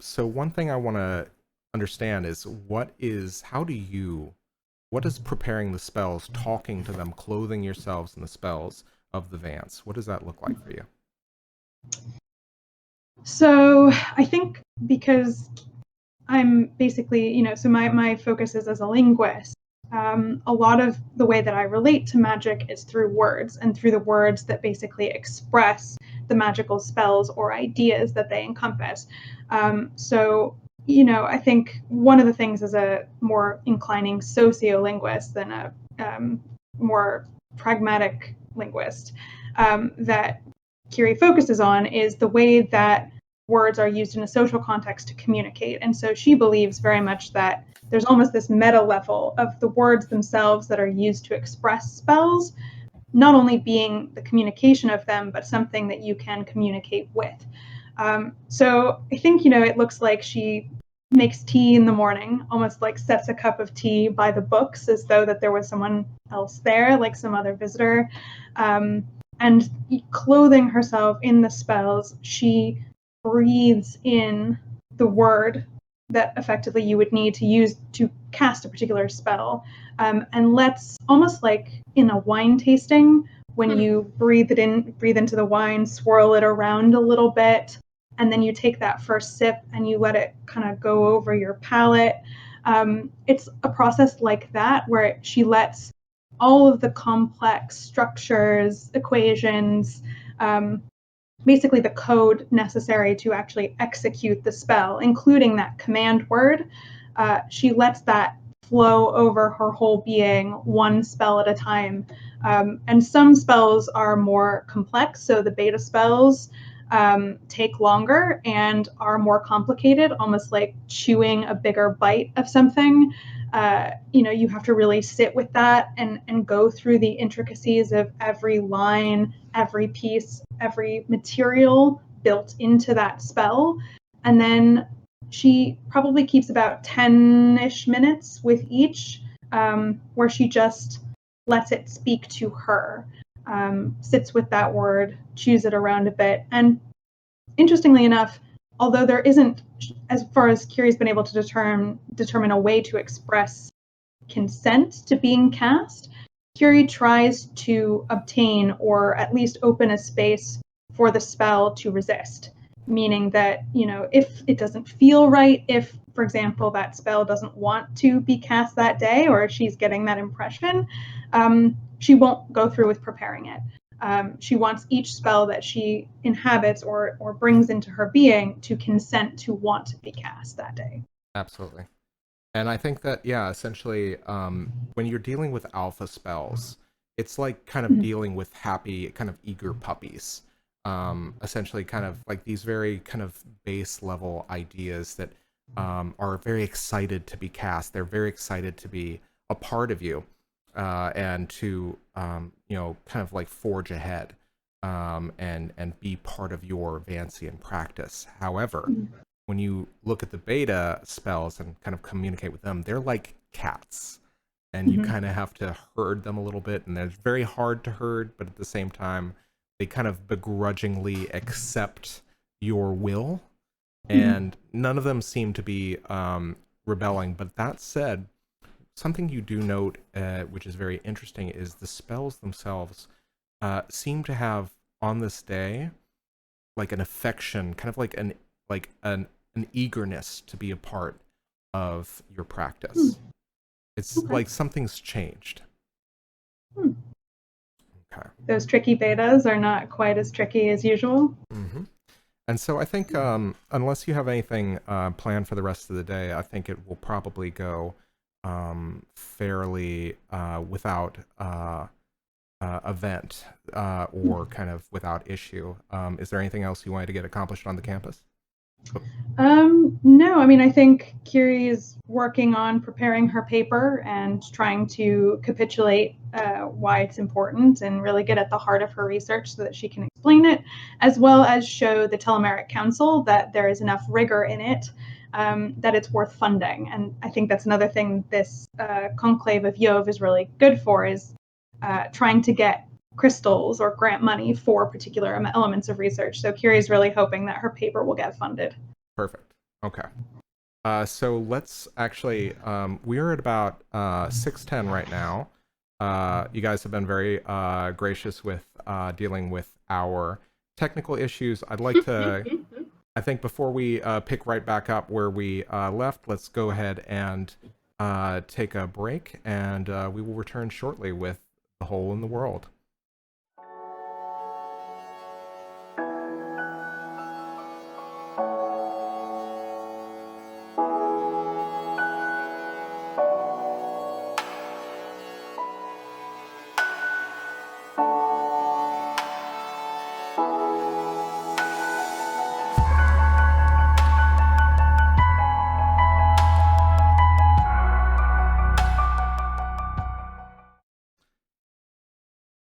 So one thing I want to understand is what does preparing the spells, talking to them, clothing yourselves in the spells of the Vance, what does that look like for you? So I think because I'm basically, you know, so my focus is as a linguist. A lot of the way that I relate to magic is through words, and through the words that basically express the magical spells or ideas that they encompass. So, you know, I think one of the things as a more inclining sociolinguist than a more pragmatic linguist that Kyrrie focuses on is the way that words are used in a social context to communicate. And so she believes very much that there's almost this meta level of the words themselves that are used to express spells, not only being the communication of them, but something that you can communicate with. So I think, you know, it looks like she makes tea in the morning, almost like sets a cup of tea by the books as though that there was someone else there, like some other visitor. And clothing herself in the spells, she breathes in the word that effectively you would need to use to cast a particular spell, and lets, almost like in a wine tasting, when you breathe into the wine, swirl it around a little bit, and then you take that first sip and you let it kind of go over your palate. It's a process like that where she lets all of the complex structures, equations, basically the code necessary to actually execute the spell, including that command word. She lets that flow over her whole being, one spell at a time. And some spells are more complex, so the beta spells take longer and are more complicated, almost like chewing a bigger bite of something. You have to really sit with that and go through the intricacies of every line, every piece, every material built into that spell. And then she probably keeps about 10-ish minutes with each, where she just lets it speak to her, sits with that word, chews it around a bit. And interestingly enough, although there isn't, as far as Kyrrie's been able to determine a way to express consent to being cast, Kyrrie tries to obtain or at least open a space for the spell to resist. Meaning that, if it doesn't feel right, if, for example, that spell doesn't want to be cast that day, or if she's getting that impression, she won't go through with preparing it. She wants each spell that she inhabits or brings into her being to consent to want to be cast that day. Absolutely. And I think that, yeah, essentially, when you're dealing with alpha spells, it's like kind of dealing with happy, kind of eager puppies. Essentially, kind of like these very kind of base level ideas that are very excited to be cast. They're very excited to be a part of you, and to kind of like forge ahead, and be part of your Vancian practice. However, when you look at the beta spells and kind of communicate with them, they're like cats, and you kind of have to herd them a little bit, and they're very hard to herd, but at the same time, they kind of begrudgingly accept your will, and none of them seem to be rebelling. But that said, something you do note, which is very interesting, is the spells themselves seem to have, on this day, like an affection, kind of like an eagerness to be a part of your practice. It's like something's changed. Okay. Those tricky betas are not quite as tricky as usual. And so I think, unless you have anything planned for the rest of the day, I think it will probably go fairly without event, or kind of without issue. Is there anything else you wanted to get accomplished on the campus? No, I mean, I think Kyrrie is working on preparing her paper and trying to capitulate why it's important and really get at the heart of her research so that she can explain it, as well as show the Telemeric Council that there is enough rigor in it, that it's worth funding. And I think that's another thing this Conclave of Iov is really good for, is trying to get crystals or grant money for particular elements of research. So Kyrrie is really hoping that her paper will get funded. Perfect. Okay. So let's actually, we're at about 6:10 right now. You guys have been very gracious with dealing with our technical issues. I'd like to, I think before we pick right back up where we left, let's go ahead and take a break, and we will return shortly with The Hole in the World.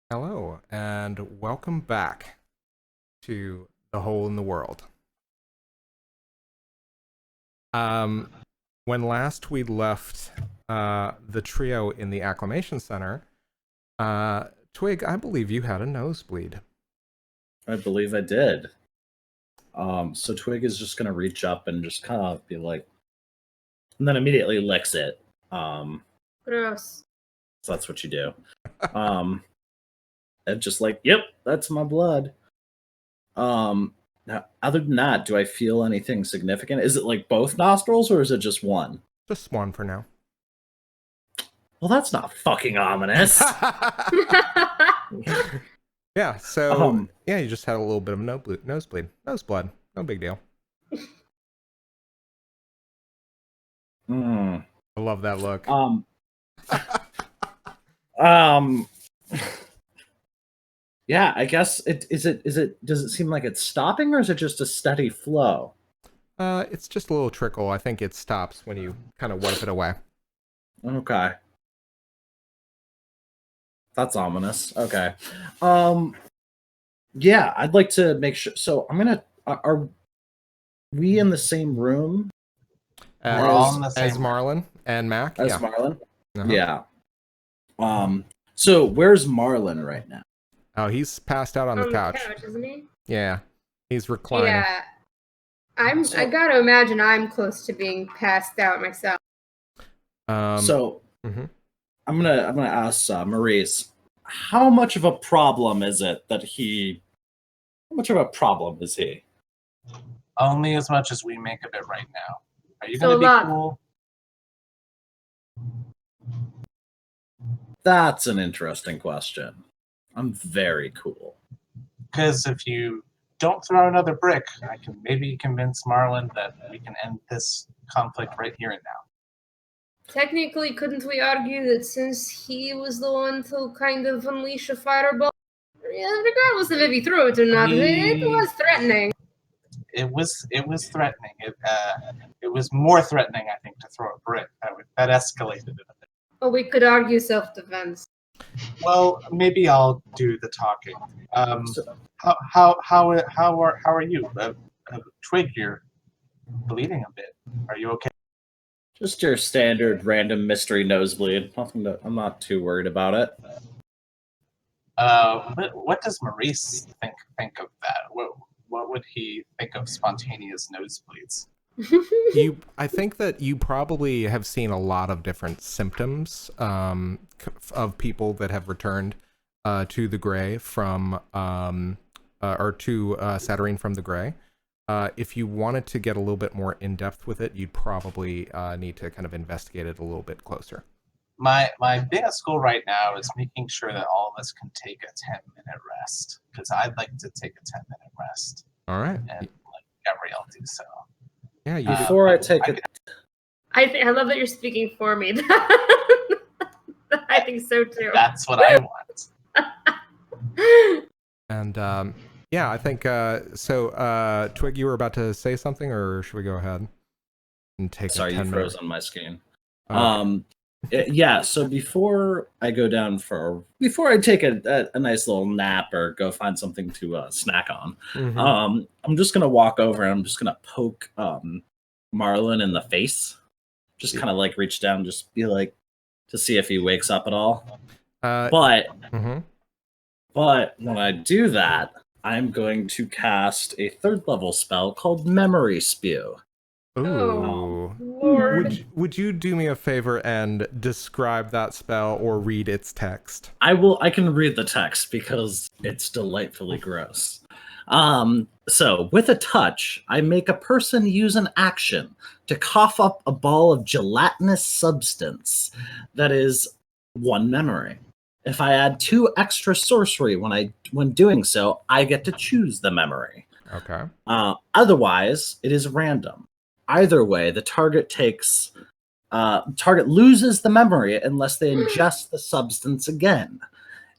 Hello, and welcome back to The Hole in the World. When last we left the trio in the Acclimation Center, Twig, I believe you had a nosebleed. I believe I did. So Twig is just gonna reach up and just kind of be like, and then immediately licks it. Gross. So that's what you do. And just like, yep, that's my blood. Now, other than that, do I feel anything significant? Is it like both nostrils or is it just one? Just one for now. Well, that's not fucking ominous. Yeah, so yeah, you just had a little bit of nosebleed. Noseblood. No big deal. Mm. I love that look. Yeah, I guess does it seem like it's stopping or is it just a steady flow? It's just a little trickle. I think it stops when you kind of wipe it away. Okay. That's ominous. Okay. Yeah, I'd like to make sure. So I'm gonna. Are we in the same room We're all in the same as Marlon and Mack? as Yeah. Marlon? Uh-huh. Yeah. So where's Marlon right now? Oh, he's passed out on the couch. Isn't he? Yeah, he's reclining. Yeah. I gotta imagine I'm close to being passed out myself. Mhm. I'm gonna ask Maurice, how much of a problem is it that he? How much of a problem is he? Only as much as we make of it right now. Are you So going to be cool? That's an interesting question. I'm very cool. Because if you don't throw another brick, I can maybe convince Marlon that we can end this conflict right here and now. Technically, couldn't we argue that since he was the one to kind of unleash a fireball, regardless of if he threw it or not, it was threatening. It was threatening. It was more threatening, I think, to throw a brick. That escalated it a bit. Or we could argue self-defense. Well, maybe I'll do the talking. How are you? Twig, you're bleeding a bit. Are you okay? Just your standard random mystery nosebleed. I'm not too worried about it. What does Maurice think of that? What would he think of spontaneous nosebleeds? I think that you probably have seen a lot of different symptoms of people that have returned to the Gray from or to Saturnine from the Gray. If you wanted to get a little bit more in depth with it, you'd probably need to kind of investigate it a little bit closer. My biggest goal right now is making sure that all of us can take a 10-minute rest, because I'd like to take a 10-minute rest. All right. And let Gavriel do so. Yeah, you Before I take it, I love that you're speaking for me. I think so too. That's what I want. And yeah, I think so. Twig, you were about to say something, or should we go ahead and take? Sorry, a you 10 froze minute... on my screen. Okay. Yeah. So before I go down before I take a nice little nap or go find something to snack on, Mhm. I'm just gonna walk over and I'm just gonna poke Marlon in the face. Just kind of like reach down, just be like, to see if he wakes up at all. But when I do that, I'm going to cast a 3rd level spell called Memory Spew. Ooh. Oh, Lord. Would you do me a favor and describe that spell or read its text? I can read the text because it's delightfully gross. So with a touch, I make a person use an action to cough up a ball of gelatinous substance that is 1 memory. If I add 2 extra sorcery when doing so, I get to choose the memory. Okay. Otherwise, it is random. Either way, the target loses the memory unless they ingest the substance again.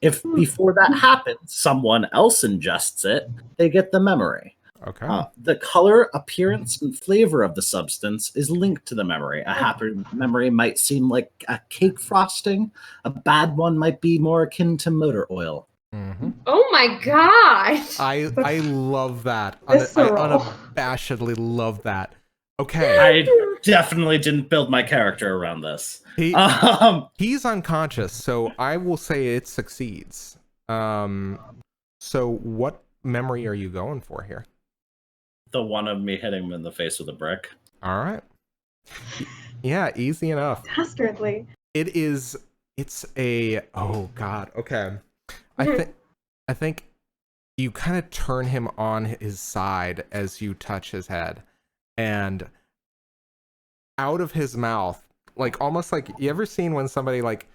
If before that happens, someone else ingests it, they get the memory. Okay. The color, appearance, and flavor of the substance is linked to the memory. A happy memory might seem like a cake frosting. A bad one might be more akin to motor oil. Mm-hmm. Oh my god! I love that. Visceral. I unabashedly love that. Okay. definitely didn't build my character around this. He's unconscious, so I will say it succeeds. So what memory are you going for here? The one of me hitting him in the face with a brick. All right. Yeah, easy enough. Dastardly. It's a, oh God. Okay. I think you kind of turn him on his side as you touch his head, and out of his mouth, like almost like, you ever seen when somebody like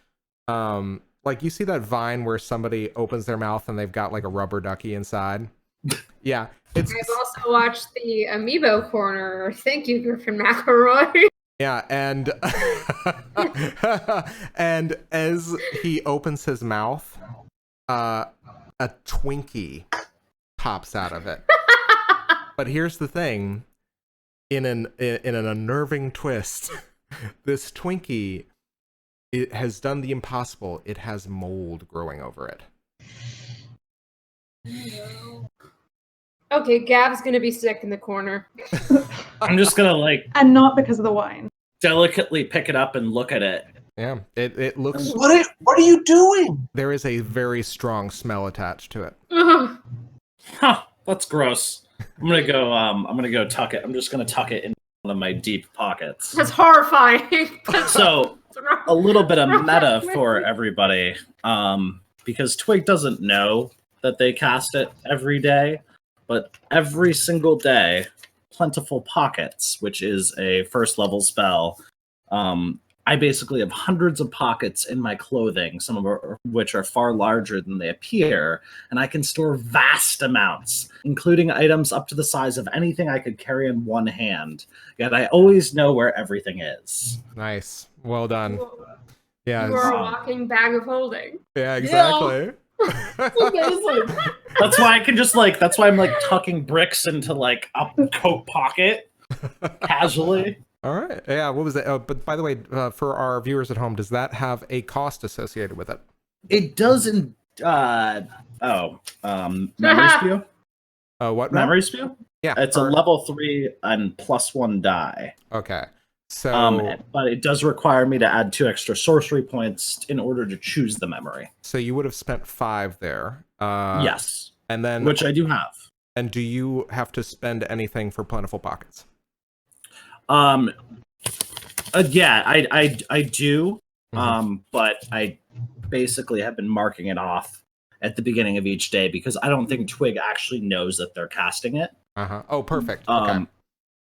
you see that Vine where somebody opens their mouth and they've got like a rubber ducky inside? Yeah. I've also watched the Amiibo Corner. Thank you, Griffin McElroy. Yeah, and and as he opens his mouth, a Twinkie pops out of it. But here's the thing: in an unnerving twist, this Twinkie, it has done the impossible. It has mold growing over it. Okay, Gav's gonna be sick in the corner. I'm just gonna like And not because of the wine. delicately pick it up and look at it. Yeah, it looks. What are you doing? There is a very strong smell attached to it. Ugh. Huh, that's gross. I'm gonna go tuck it. I'm just gonna tuck it in one of my deep pockets. That's horrifying. So a little bit of meta for everybody. Because Twig doesn't know that they cast it every day, but every single day, Plentiful Pockets, which is a first level spell, I basically have hundreds of pockets in my clothing, some of which are far larger than they appear, and I can store vast amounts, including items up to the size of anything I could carry in one hand. Yet I always know where everything is. Nice, well done. Yeah, You are a walking bag of holding. yeah, exactly. That's why I can just like. That's why I'm like tucking bricks into like a coat pocket casually. All right. Yeah. What was it? Oh, but by the way, for our viewers at home, does that have a cost associated with it? It doesn't. Memory spew. What? now? Memory spew. Yeah. It's a level 3 and +1 die. Okay. So. But it does require me to add 2 extra sorcery points in order to choose the memory. So you would have spent 5 there. Yes. And then. Which I do have. And do you have to spend anything for Plentiful Pockets? Yeah, I do. But I basically have been marking it off at the beginning of each day because I don't think Twig actually knows that they're casting it. Oh, perfect. Okay.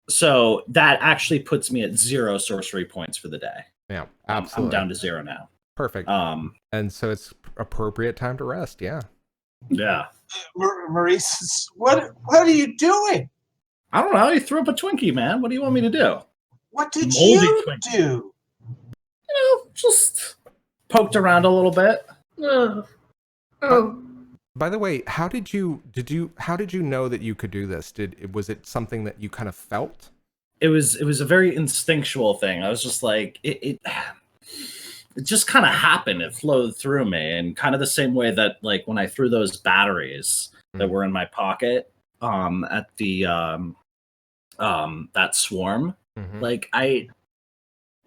So that actually puts me at 0 sorcery points for the day. Yeah, absolutely. I'm down to 0 now. Perfect. And so it's appropriate time to rest. Yeah. Yeah. Maurice, what are you doing? I don't know. You threw up a Twinkie, man. What do you want me to do? What did Moldy you Twinkie. do? Just poked around a little bit. Ugh. Oh. By the way, how did you know that you could do this? Was it something that you kind of felt? It was a very instinctual thing. I was just like it just kind of happened. It flowed through me, and kind of the same way that like when I threw those batteries that were in my pocket at the that swarm, like I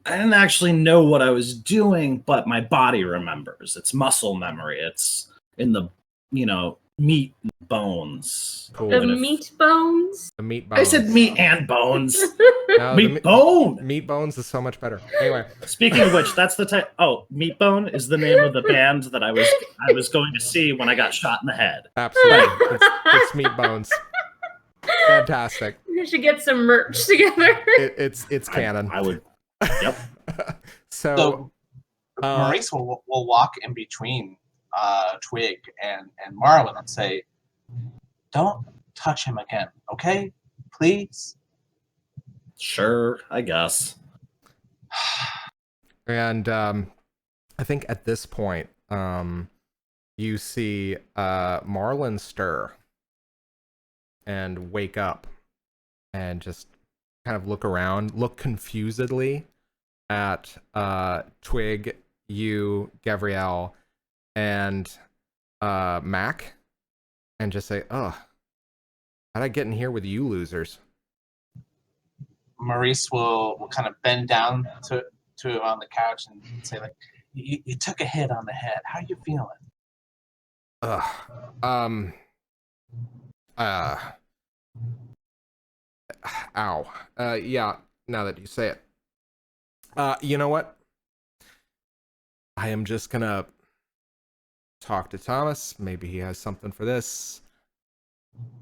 didn't actually know what I was doing, but my body remembers. It's muscle memory. It's in the meat and bones. Cool. The meat bones? The meat bones. I said meat and bones. No, Meat bone. Meat bones is so much better. Anyway. Speaking of which, that's the type. Oh, Meat Bone is the name of the band that I was going to see when I got shot in the head. Absolutely. It's Meat Bones. Fantastic. We should get some merch together. It's canon. I would. Yep. So Maurice will walk in between Twig and Marlin and say, "Don't touch him again, okay? Please." Sure, I guess. And I think at this point, you see Marlin stir and wake up and just kind of look around, look confusedly at Twig, you, Gavriel, and Mack, and just say, "Oh, how'd I get in here with you losers?" Maurice will kind of bend down to him on the couch and say, like, you took a hit on the head. How you feeling? Ow. Yeah, now that you say it. You know what? I am just gonna talk to Thomas. Maybe he has something for this.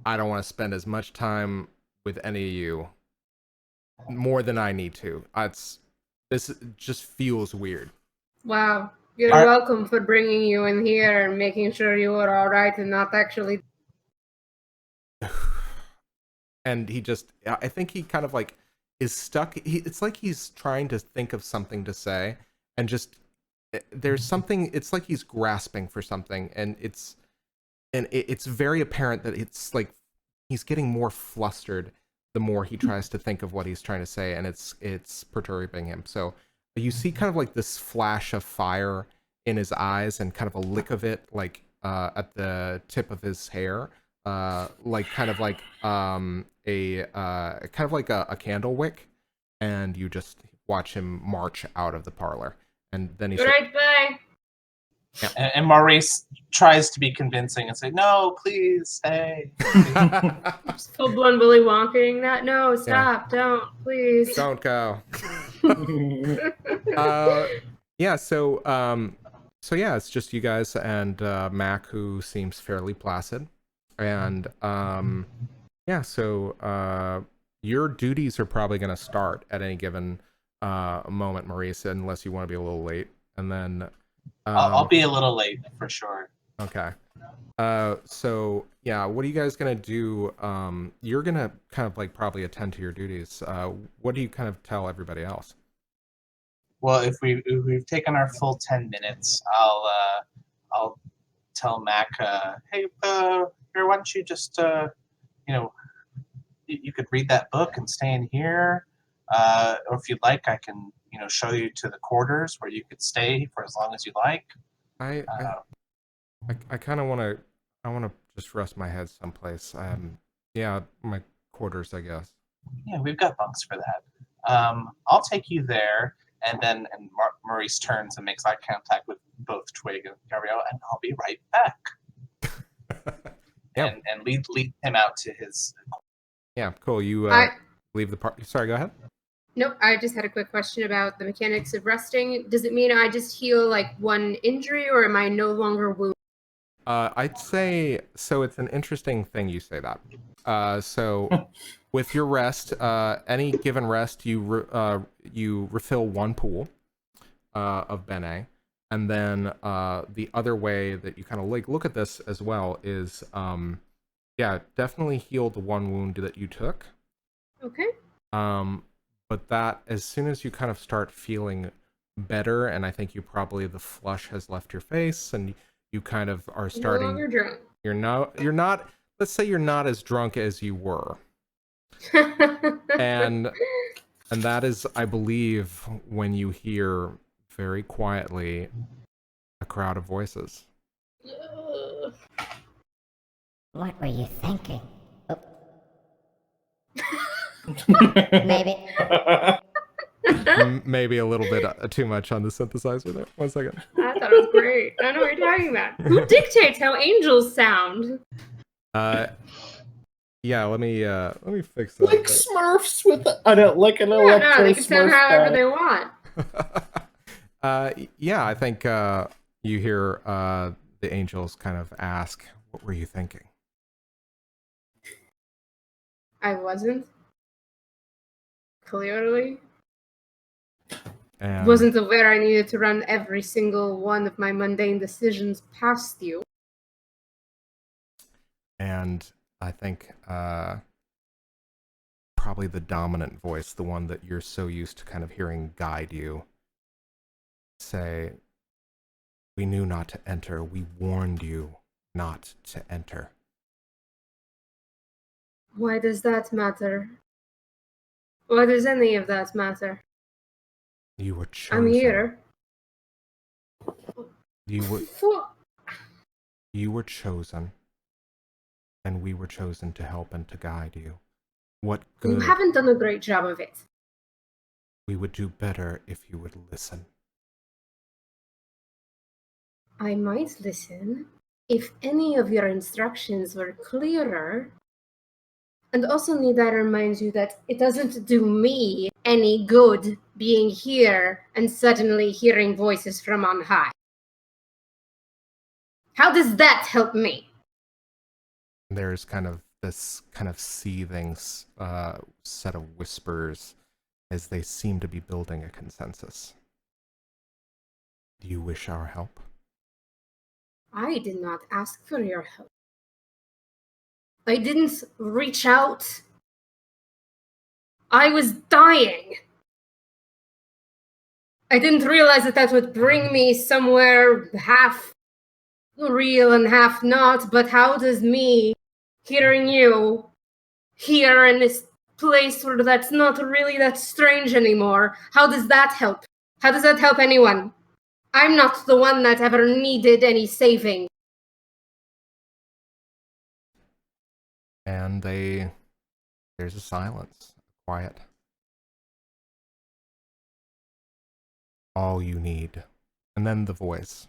I don't want to spend as much time with any of you more than I need to. This just feels weird. Wow. You're welcome for bringing you in here and making sure you were all right and not actually. And I think he kind of like is stuck. It's like he's trying to think of something to say, and just there's something. It's like he's grasping for something, and it's very apparent that it's like he's getting more flustered the more he tries to think of what he's trying to say, and it's perturbing him. So you see kind of like this flash of fire in his eyes and kind of a lick of it like at the tip of his hair, like kind of like a candle wick, and you just watch him march out of the parlor. And then he's Right, bye. Yeah. And Maurice tries to be convincing and say, "No, please stay." Just full blown Willy Wonking that. No, stop, don't, please. Don't go. Yeah, so yeah, it's just you guys and Mack, who seems fairly placid. And yeah, so your duties are probably going to start at any given moment, Maurice, unless you want to be a little late. And then I'll be a little late for sure. Okay. So yeah, what are you guys gonna do? You're gonna kind of like probably attend to your duties. What do you kind of tell everybody else? Well, if we've taken our full 10 minutes, I'll tell Mack, hey, here, why don't you just you could read that book and stay in here, or if you'd like, I can show you to the quarters where you could stay for as long as you like. I kind of want to. I want to just rest my head someplace. Yeah, my quarters, I guess. Yeah, we've got bunks for that. I'll take you there, and then Maurice turns and makes eye contact with both Twigg and Gavriel, and I'll be right back. Yeah. And lead him out to his. Yeah, cool. You leave the park. Sorry, go ahead. Nope, I just had a quick question about the mechanics of resting. Does it mean I just heal like one injury, or am I no longer wounded? I'd say so. It's an interesting thing you say that. So with your rest, any given rest, you refill one pool of Bene, and then the other way that you kind of like look at this as well is, yeah, definitely heal the one wound that you took. Okay. But that as soon as you kind of start feeling better, and I think the flush has left your face, and you kind of are starting. No longer drunk. You're not. Let's say you're not as drunk as you were. and that is, I believe, when you hear very quietly a crowd of voices. What were you thinking? Oh. Maybe. Maybe a little bit too much on the synthesizer there. 1 second. I thought it was great. I know what you're talking about. Who dictates how angels sound? Yeah, let me fix that. Like Smurfs with I don't like an electro No, they can sound Smurf however guy. they want. Yeah, I think you hear the angels kind of ask, "What were you thinking?" I wasn't. Clearly. And Wasn't aware I needed to run every single one of my mundane decisions past you. And I think probably the dominant voice, the one that you're so used to kind of hearing guide you, say, "We knew not to enter. We warned you not to enter." Why does that matter? Why does any of that matter? You were chosen. I'm here. You were chosen, and we were chosen to help and to guide you. What You good? haven't done a great job of it. We would do better if you would listen. I might listen if any of your instructions were clearer. And also need I remind you that it doesn't do me any good being here and suddenly hearing voices from on high. How does that help me? There's kind of this kind of seething set of whispers as they seem to be building a consensus. Do you wish our help? I did not ask for your help. I didn't reach out. I was dying. I didn't realize that would bring me somewhere half real and half not, but how does me hearing you here in this place where that's not really that strange anymore, how does that help? How does that help anyone? I'm not the one that ever needed any saving. And there's a silence, quiet. All you need. And then the voice.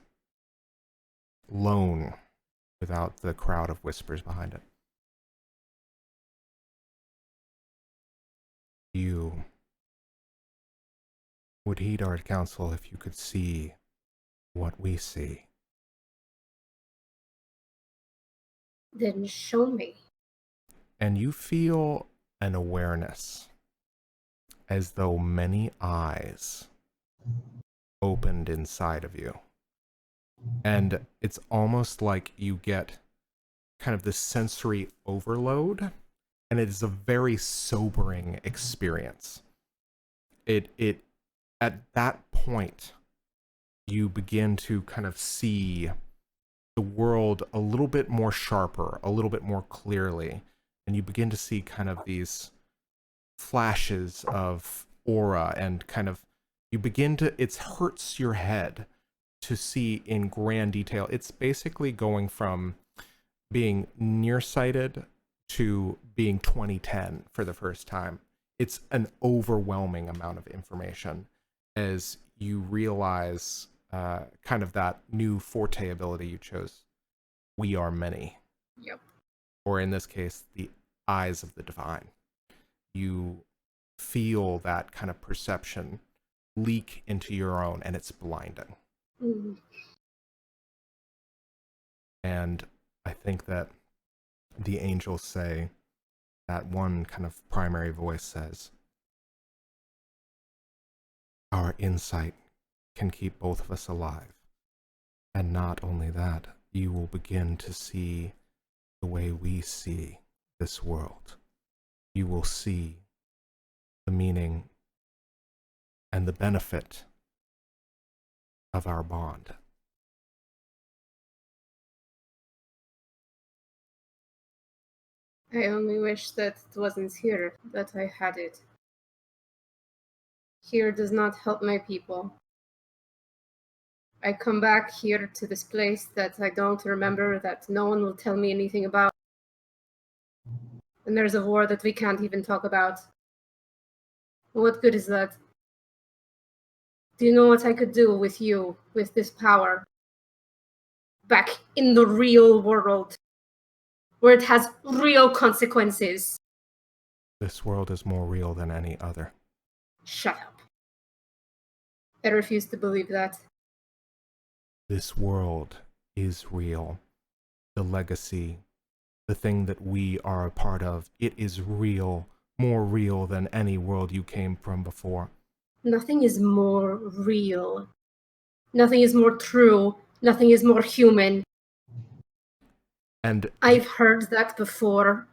Lone, without the crowd of whispers behind it. You would heed our counsel if you could see what we see. Then show me. And you feel an awareness, as though many eyes opened inside of you. And it's almost like you get kind of this sensory overload, and it is a very sobering experience. It at that point, you begin to kind of see the world a little bit more sharper, a little bit more clearly, and you begin to see kind of these flashes of aura, and kind of you begin to, it hurts your head to see in grand detail. It's basically going from being nearsighted to being 2010 for the first time. It's an overwhelming amount of information as you realize kind of that new forte ability you chose. We are many. Yep. Or in this case, the eyes of the divine. You feel that kind of perception leak into your own, and it's blinding. Mm. And I think that the angels say, that one kind of primary voice says, our insight can keep both of us alive. And not only that, you will begin to see the way we see this world. You will see the meaning and the benefit of our bond. I only wish that it wasn't here that I had it. Here does not help my people. I come back here to this place that I don't remember, that no one will tell me anything about. And there's a war that we can't even talk about. What good is that? Do you know what I could do with you, with this power? Back in the real world, where it has real consequences. This world is more real than any other. Shut up. I refuse to believe that. This world is real. The legacy, the thing that we are a part of, it is real, more real than any world you came from before. Nothing is more real. Nothing is more true. Nothing is more human. And I've heard that before,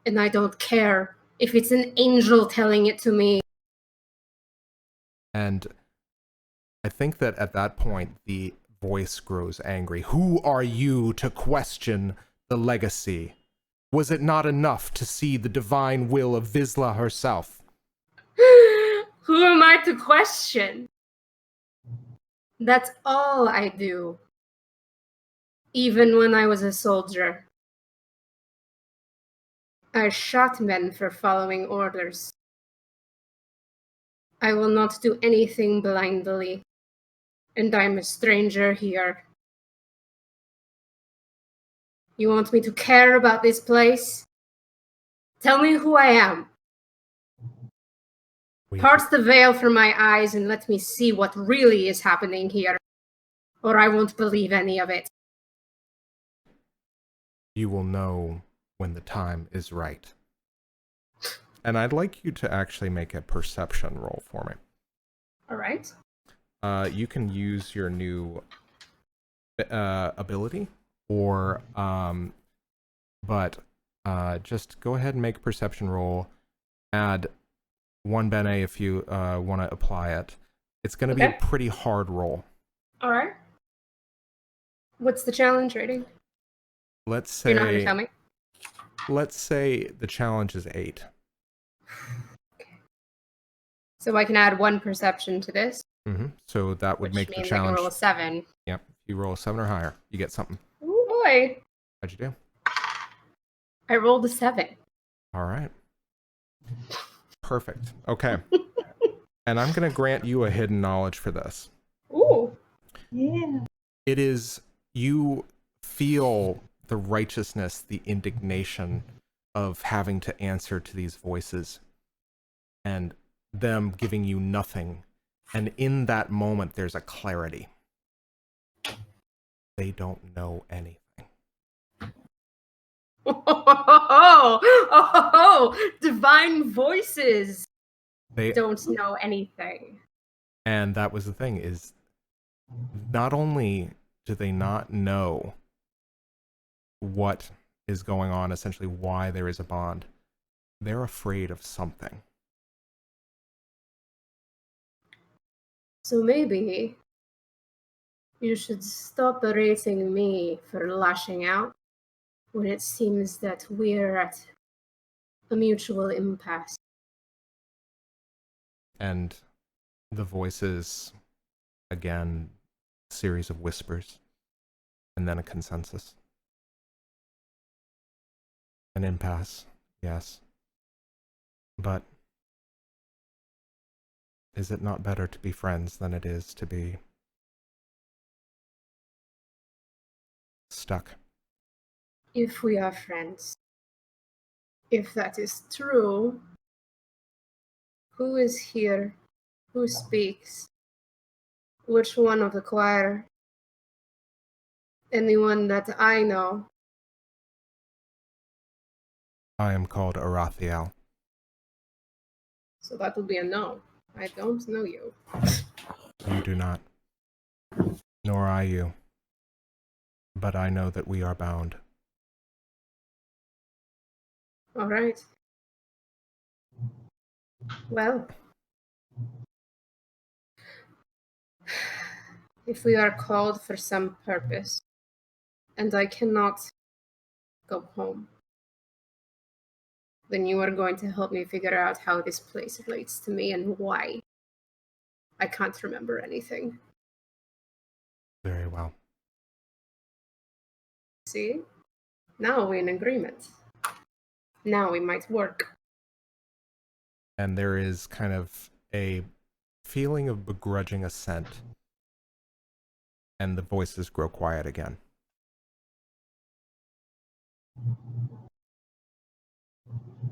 and I don't care if it's an angel telling it to me. And I think that at that point, the voice grows angry. Who are you to question the legacy? Was it not enough to see the divine will of Vizsla herself? Who am I to question? That's all I do. Even when I was a soldier. I shot men for following orders. I will not do anything blindly, and I'm a stranger here. You want me to care about this place? Tell me who I am. Part the veil from my eyes and let me see what really is happening here, or I won't believe any of it. You will know when the time is right. And I'd like you to actually make a perception roll for me. All right. You can use your new ability, or just go ahead and make a perception roll. Add 1 bene if you want to apply it. It's going to be a pretty hard roll. All right. What's the challenge rating? Let's say. You're not going to tell me. Let's say the challenge is 8. So I can add 1 perception to this. Mm-hmm. So that would make the challenge. I can roll a 7. Yep. If you roll a 7 or higher, you get something. Oh boy. How'd you do? I rolled a 7. All right. Perfect. Okay. And I'm going to grant you a hidden knowledge for this. Ooh. Yeah. It is, you feel the righteousness, the indignation of having to answer to these voices and them giving you nothing. And in that moment, there's a clarity. They don't know anything. Oh, divine voices. They don't know anything. And that was the thing, is not only do they not know what is going on, essentially why there is a bond, they're afraid of something. So maybe you should stop berating me for lashing out when it seems that we're at a mutual impasse. And the voices, again, a series of whispers, and then a consensus. An impasse, yes. But is it not better to be friends than it is to be stuck? If we are friends, if that is true, who is here? Who speaks? Which one of the choir? Anyone that I know? I am called Arathiel. So that would be a no. I don't know you. You do not. Nor I you. But I know that we are bound. All right. Well, if we are called for some purpose, and I cannot go home, then you are going to help me figure out how this place relates to me and why. I can't remember anything. Very well. See? Now we're in agreement. Now we might work. And there is kind of a feeling of begrudging assent. And the voices grow quiet again.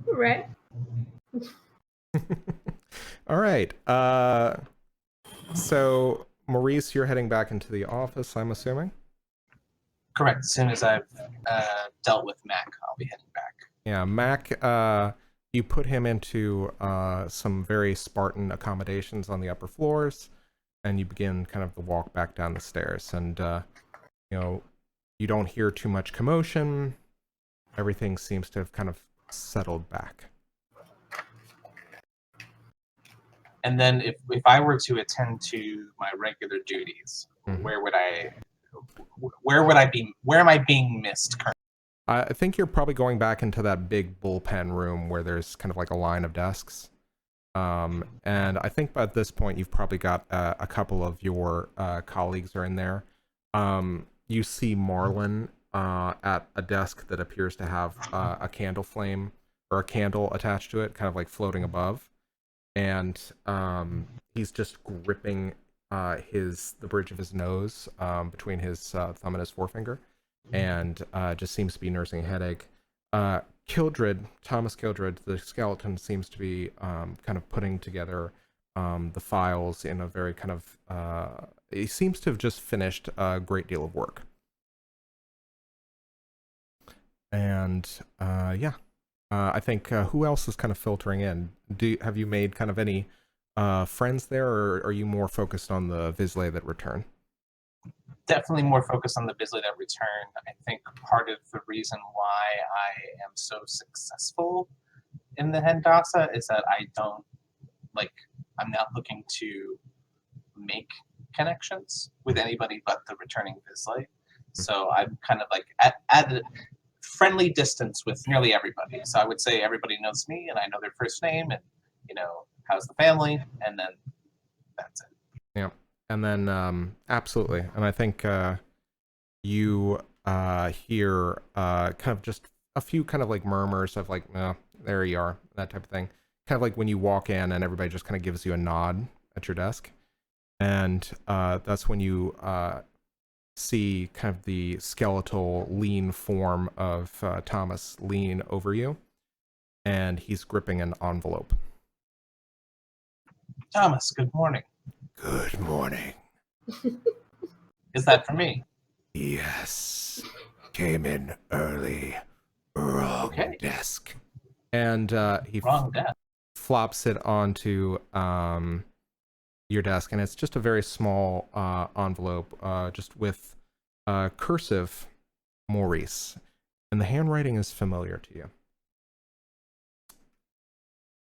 Right. All right. So, Maurice, you're heading back into the office, I'm assuming? Correct. As soon as I've dealt with Mack, I'll be heading back. Yeah, Mack, you put him into some very Spartan accommodations on the upper floors, and you begin kind of the walk back down the stairs. And, you don't hear too much commotion. Everything seems to have kind of settled back. And then if I were to attend to my regular duties, where am I being missed currently? I think you're probably going back into that big bullpen room where there's kind of like a line of desks. And I think at this point you've probably got a couple of your colleagues are in there. You see Marlin at a desk that appears to have a candle flame or a candle attached to it, kind of like floating above. And he's just gripping the bridge of his nose between his thumb and his forefinger, and just seems to be nursing a headache. Thomas Kildred, the skeleton, seems to be kind of putting together the files in a very kind of he seems to have just finished a great deal of work. And I think who else is kind of filtering in? Have you made kind of any friends there, or are you more focused on the Vizsla that return? Definitely more focused on the Bisley that return. I think part of the reason why I am so successful in the Hendasa is that I'm not looking to make connections with anybody but the returning Bisley. So I'm kind of like at a friendly distance with nearly everybody. So I would say everybody knows me and I know their first name and, how's the family, and then that's it. Yeah. And then, absolutely. And I think you hear kind of just a few kind of like murmurs of like, oh, there you are, that type of thing. Kind of like when you walk in and everybody just kind of gives you a nod at your desk. And that's when you see kind of the skeletal, lean form of Thomas lean over you. And he's gripping an envelope. Thomas, good morning. Good morning. Is that for me? Yes. Came in early. Wrong Okay. desk. And he Wrong desk. flops it onto your desk, and it's just a very small envelope, just with cursive Maurice. And the handwriting is familiar to you.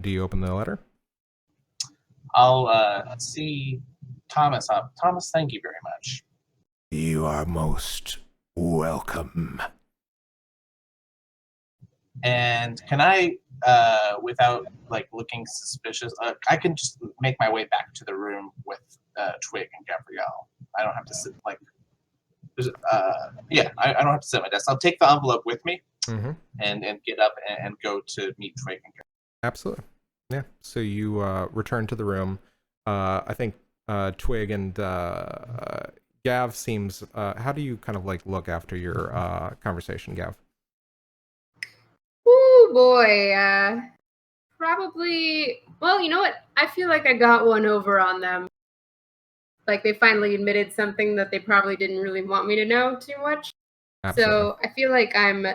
Do you open the letter? I'll see Thomas up. Thomas, thank you very much. You are most welcome. And can I, without like looking suspicious, I can just make my way back to the room with Twigg and Gavriel. I don't have to sit I don't have to sit at my desk. I'll take the envelope with me and get up and go to meet Twigg and Gavriel. Absolutely. Yeah. So you return to the room. I think Twigg and Gav seems. How do you kind of like look after your conversation, Gav? Oh boy, probably. Well, you know what? I feel like I got one over on them. Like they finally admitted something that they probably didn't really want me to know too much. Absolutely. So I feel like I'm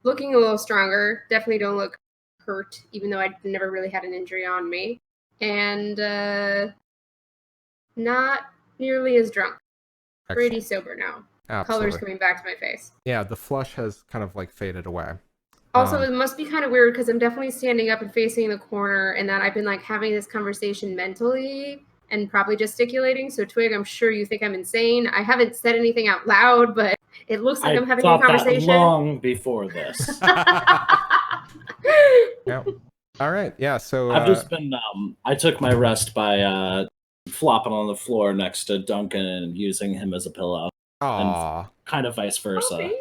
looking a little stronger. Definitely don't look hurt, even though I never really had an injury on me. And not nearly as drunk. Excellent. Pretty sober now. Absolutely. Color's coming back to my face. Yeah, the flush has kind of like faded away. Also, it must be kind of weird because I'm definitely standing up and facing the corner, and that I've been like having this conversation mentally and probably gesticulating. So Twig, I'm sure you think I'm insane. I haven't said anything out loud, but it looks like I'm having a conversation. That long before this. Yeah. All right. Yeah. So I've just been. I took my rest by flopping on the floor next to Duncan and using him as a pillow. Aww. And kind of vice versa. Okay.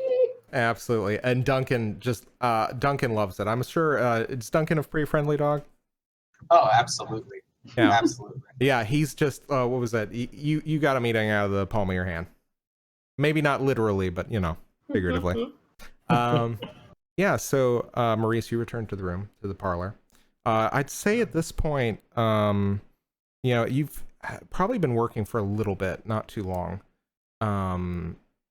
Absolutely. And Duncan Duncan loves it. I'm sure it's Duncan a pretty friendly dog. Oh, absolutely. Yeah. Absolutely. Yeah, he's just what was that? You got him eating out of the palm of your hand. Maybe not literally, but figuratively. Yeah, so Maurice, you return to the room, to the parlor. I'd say at this point, you've probably been working for a little bit, not too long.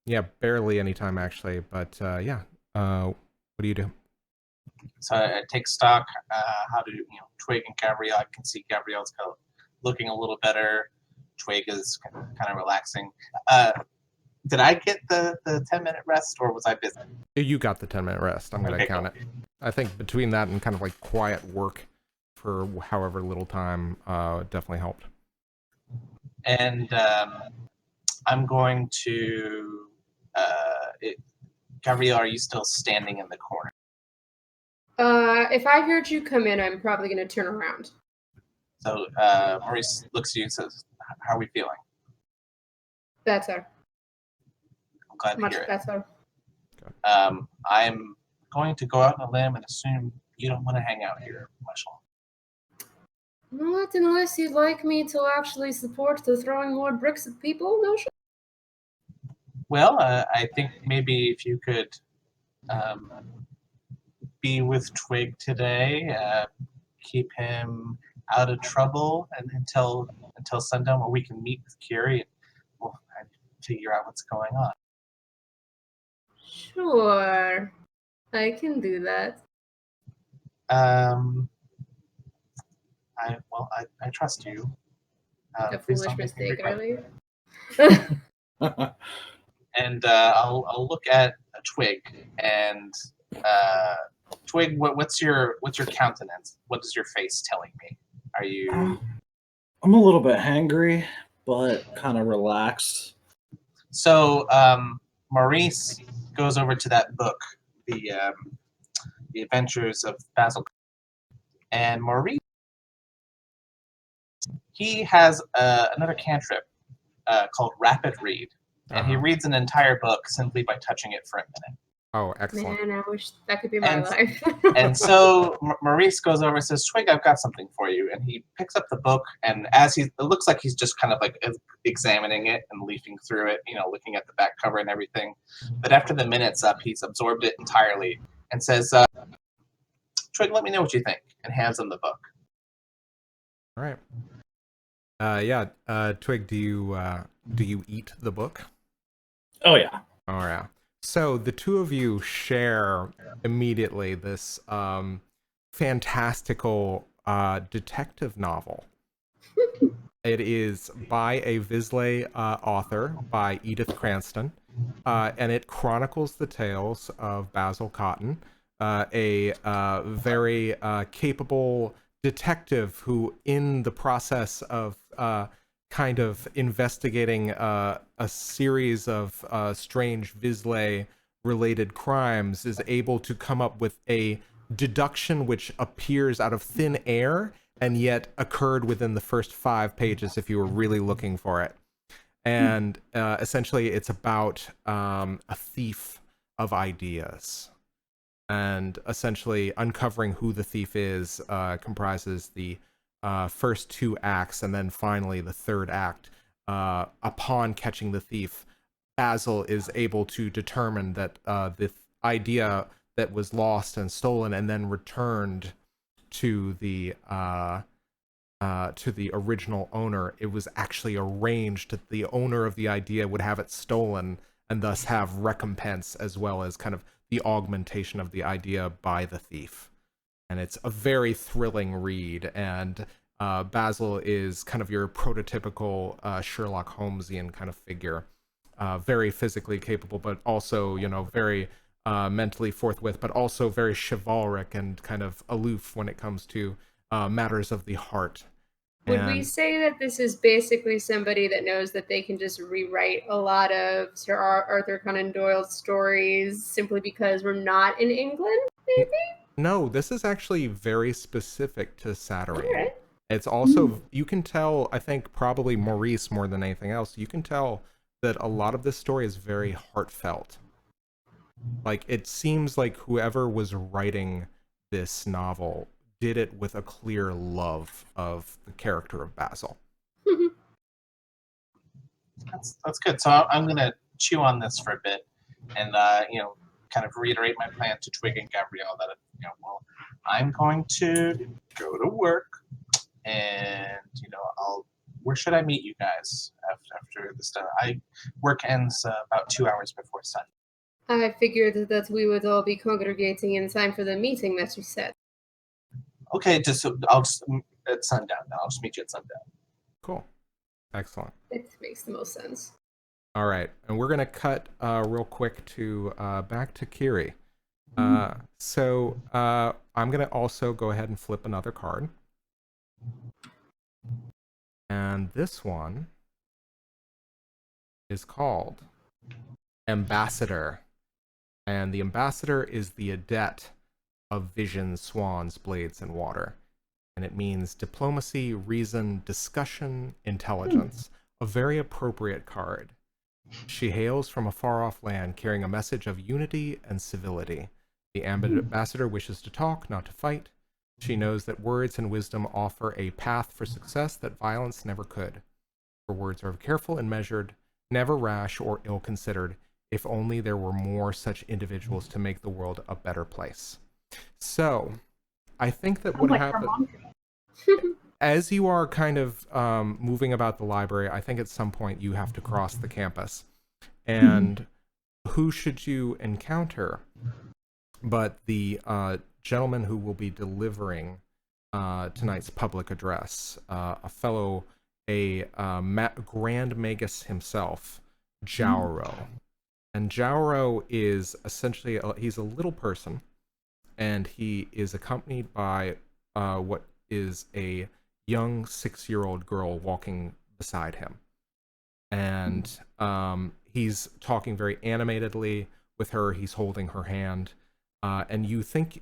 Yeah, barely any time actually, but yeah. What do you do? So I take stock. How do Twig and Gavriel? I can see Gavriel's kind of looking a little better. Twig is kind of relaxing. Did I get the 10-minute rest, or was I busy? You got the 10-minute rest. I'm gonna count it. I think between that and kind of like quiet work for however little time, definitely helped. And I'm going to. Gavriel, are you still standing in the corner? If I heard you come in, I'm probably going to turn around. So Maurice looks at you and says, "How are we feeling?" Better. I'm glad to Much hear it. better. I'm going to go out on a limb and assume you don't want to hang out here much longer. Not unless you'd like me to actually support the throwing more bricks at people notion. Well, I think maybe if you could be with Twig today, keep him out of trouble and until sundown, where we can meet with Kyrrie and we'll figure out what's going on. Sure, I can do that. I trust you. A Please foolish don't make me mistake regret earlier. it. And I'll look at a Twig and Twig. What's your countenance? What is your face telling me? Are you? I'm a little bit hangry, but kind of relaxed. So Maurice goes over to that book, the Adventures of Basil, and Maurice, he has another cantrip called Rapid Read, and he reads an entire book simply by touching it for a minute. Oh, excellent. Man, I wish that could be my life. And so Maurice goes over and says, Twig, I've got something for you. And he picks up the book, and it looks like he's just kind of like examining it and leafing through it, looking at the back cover and everything. But after the minute's up, he's absorbed it entirely and says, Twig, let me know what you think, and hands him the book. All right. Twig, do you eat the book? Oh, yeah. Oh, yeah. So the two of you share immediately this fantastical detective novel. It is by a Visley author, by Edith Cranston, and it chronicles the tales of Basil Cotton, a very capable detective who, in the process of kind of investigating a series of strange Visley-related crimes, is able to come up with a deduction which appears out of thin air and yet occurred within the first 5 pages if you were really looking for it. And essentially it's about a thief of ideas. And essentially uncovering who the thief is comprises the first 2 acts, and then finally the 3rd act. Upon catching the thief, Basil is able to determine that the idea that was lost and stolen and then returned to the original owner, it was actually arranged that the owner of the idea would have it stolen and thus have recompense as well as kind of the augmentation of the idea by the thief. And it's a very thrilling read, and Basil is kind of your prototypical Sherlock Holmesian kind of figure. Very physically capable, but also, very mentally forthwith, but also very chivalric and kind of aloof when it comes to matters of the heart. Would we say that this is basically somebody that knows that they can just rewrite a lot of Sir Arthur Conan Doyle's stories simply because we're not in England, maybe? No, this is actually very specific to Saturnine. Right. It's also, you can tell, I think probably Maurice more than anything else, you can tell that a lot of this story is very heartfelt. Like, it seems like whoever was writing this novel did it with a clear love of the character of Basil. That's good. So I'm going to chew on this for a bit and, kind of reiterate my plan to Twig and Gavriel that, I'm going to go to work and, where should I meet you guys after this done? Work ends about 2 hours before sun. I figured that we would all be congregating in time for the meeting that you said. Okay, I'll just at sundown now. I'll just meet you at sundown. Cool. Excellent. It makes the most sense. All right, and we're gonna cut real quick to back to Kyrrie. So I'm gonna also go ahead and flip another card, and this one is called Ambassador, and the ambassador is the adept of vision, swans, blades, and water. And it means diplomacy, reason, discussion, intelligence. A very appropriate card. She hails from a far-off land carrying a message of unity and civility. The ambassador wishes to talk, not to fight. She knows that words and wisdom offer a path for success that violence never could. Her words are careful and measured, never rash or ill-considered, if only there were more such individuals to make the world a better place. So, I think that what happened... As you are kind of moving about the library, I think at some point you have to cross the campus. And who should you encounter but the gentleman who will be delivering tonight's public address, a fellow, Grand Magus himself, Jauro. And Jauro is essentially, he's a little person, and he is accompanied by what is a young 6-year-old girl walking beside him. And he's talking very animatedly with her. He's holding her hand. And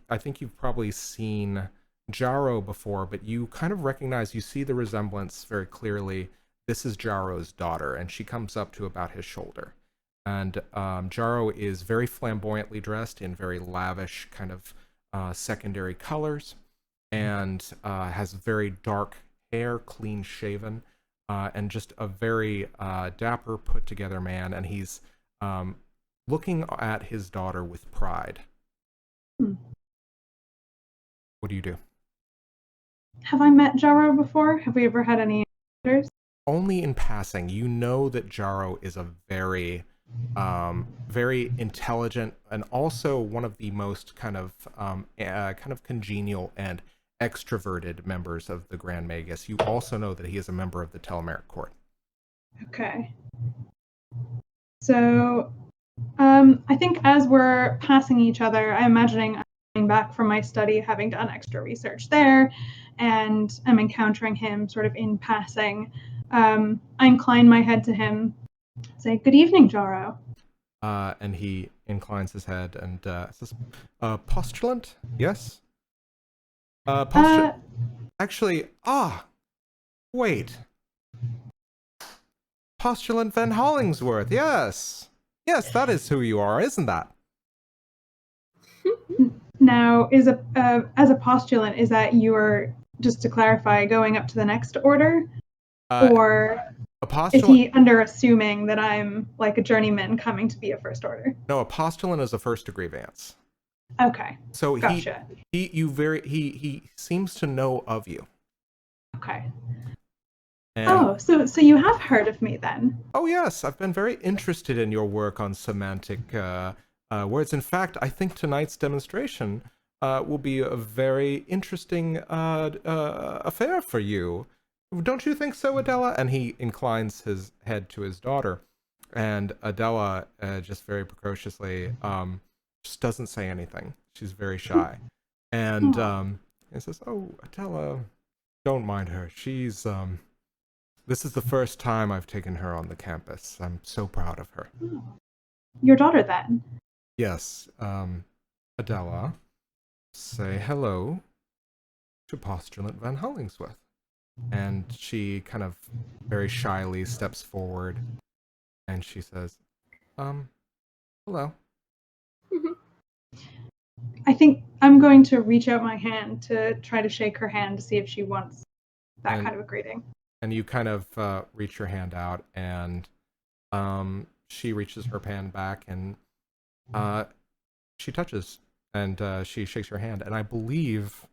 I think you've probably seen Jauro before, but you kind of recognize, you see the resemblance very clearly. This is Jauro's daughter, and she comes up to about his shoulder. And Jauro is very flamboyantly dressed in very lavish kind of secondary colors, and has very dark hair, clean shaven, and just a very dapper, put together man. And he's looking at his daughter with pride. What do you do? Have I met Jauro before? Have we ever had any encounters? Only in passing. You know that Jauro is a very, very intelligent, and also one of the most kind of congenial and extroverted members of the Grand Magus. You also know that he is a member of the Telemeric Court. Okay. So, I think as we're passing each other, I'm imagining I'm coming back from my study, having done extra research there, and I'm encountering him sort of in passing. I incline my head to him, say, "Good evening, Jauro." And he inclines his head and says, "Postulant? Yes? Actually, wait. Postulant Van Hollingsworth, yes. Yes, that is who you are, isn't that?" Now, as a postulant, is that you're, just to clarify, going up to the next order? Or is he under assuming that I'm like a journeyman coming to be a first order? No, a postulant is a first degree Vance. Okay. So gotcha. he seems to know of you. Okay. And, so you have heard of me then? Oh yes, I've been very interested in your work on semantic words. In fact, I think tonight's demonstration will be a very interesting affair for you. Don't you think so, Adela? And he inclines his head to his daughter, and Adela just very precociously just doesn't say anything. She's very shy, and he says, "Oh, Adela, don't mind her. She's this is the first time I've taken her on the campus. I'm so proud of her." Your daughter, then? Yes, Adela, say hello to Postulant Van Hollingsworth. And she kind of very shyly steps forward, and she says, hello. I think I'm going to reach out my hand to try to shake her hand to see if she wants that kind of a greeting. And you kind of reach your hand out, and she reaches her hand back, and she touches, and she shakes your hand. And I believe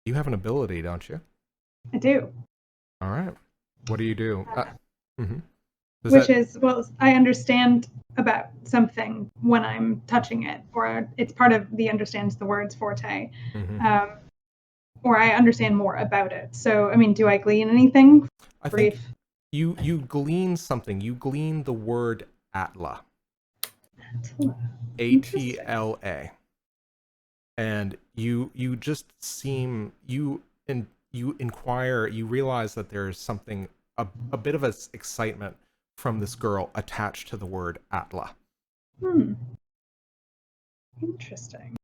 you have an ability, don't you? I do. All right. What do you do? I understand about something when I'm touching it, or it's part of the understands the words forte, or I understand more about it. So, I mean, do I glean anything? I think you glean something. You glean the word Atla. Atla. And you just seem, you inquire, you realize that there's something, a bit of excitement from this girl attached to the word Atla. Interesting.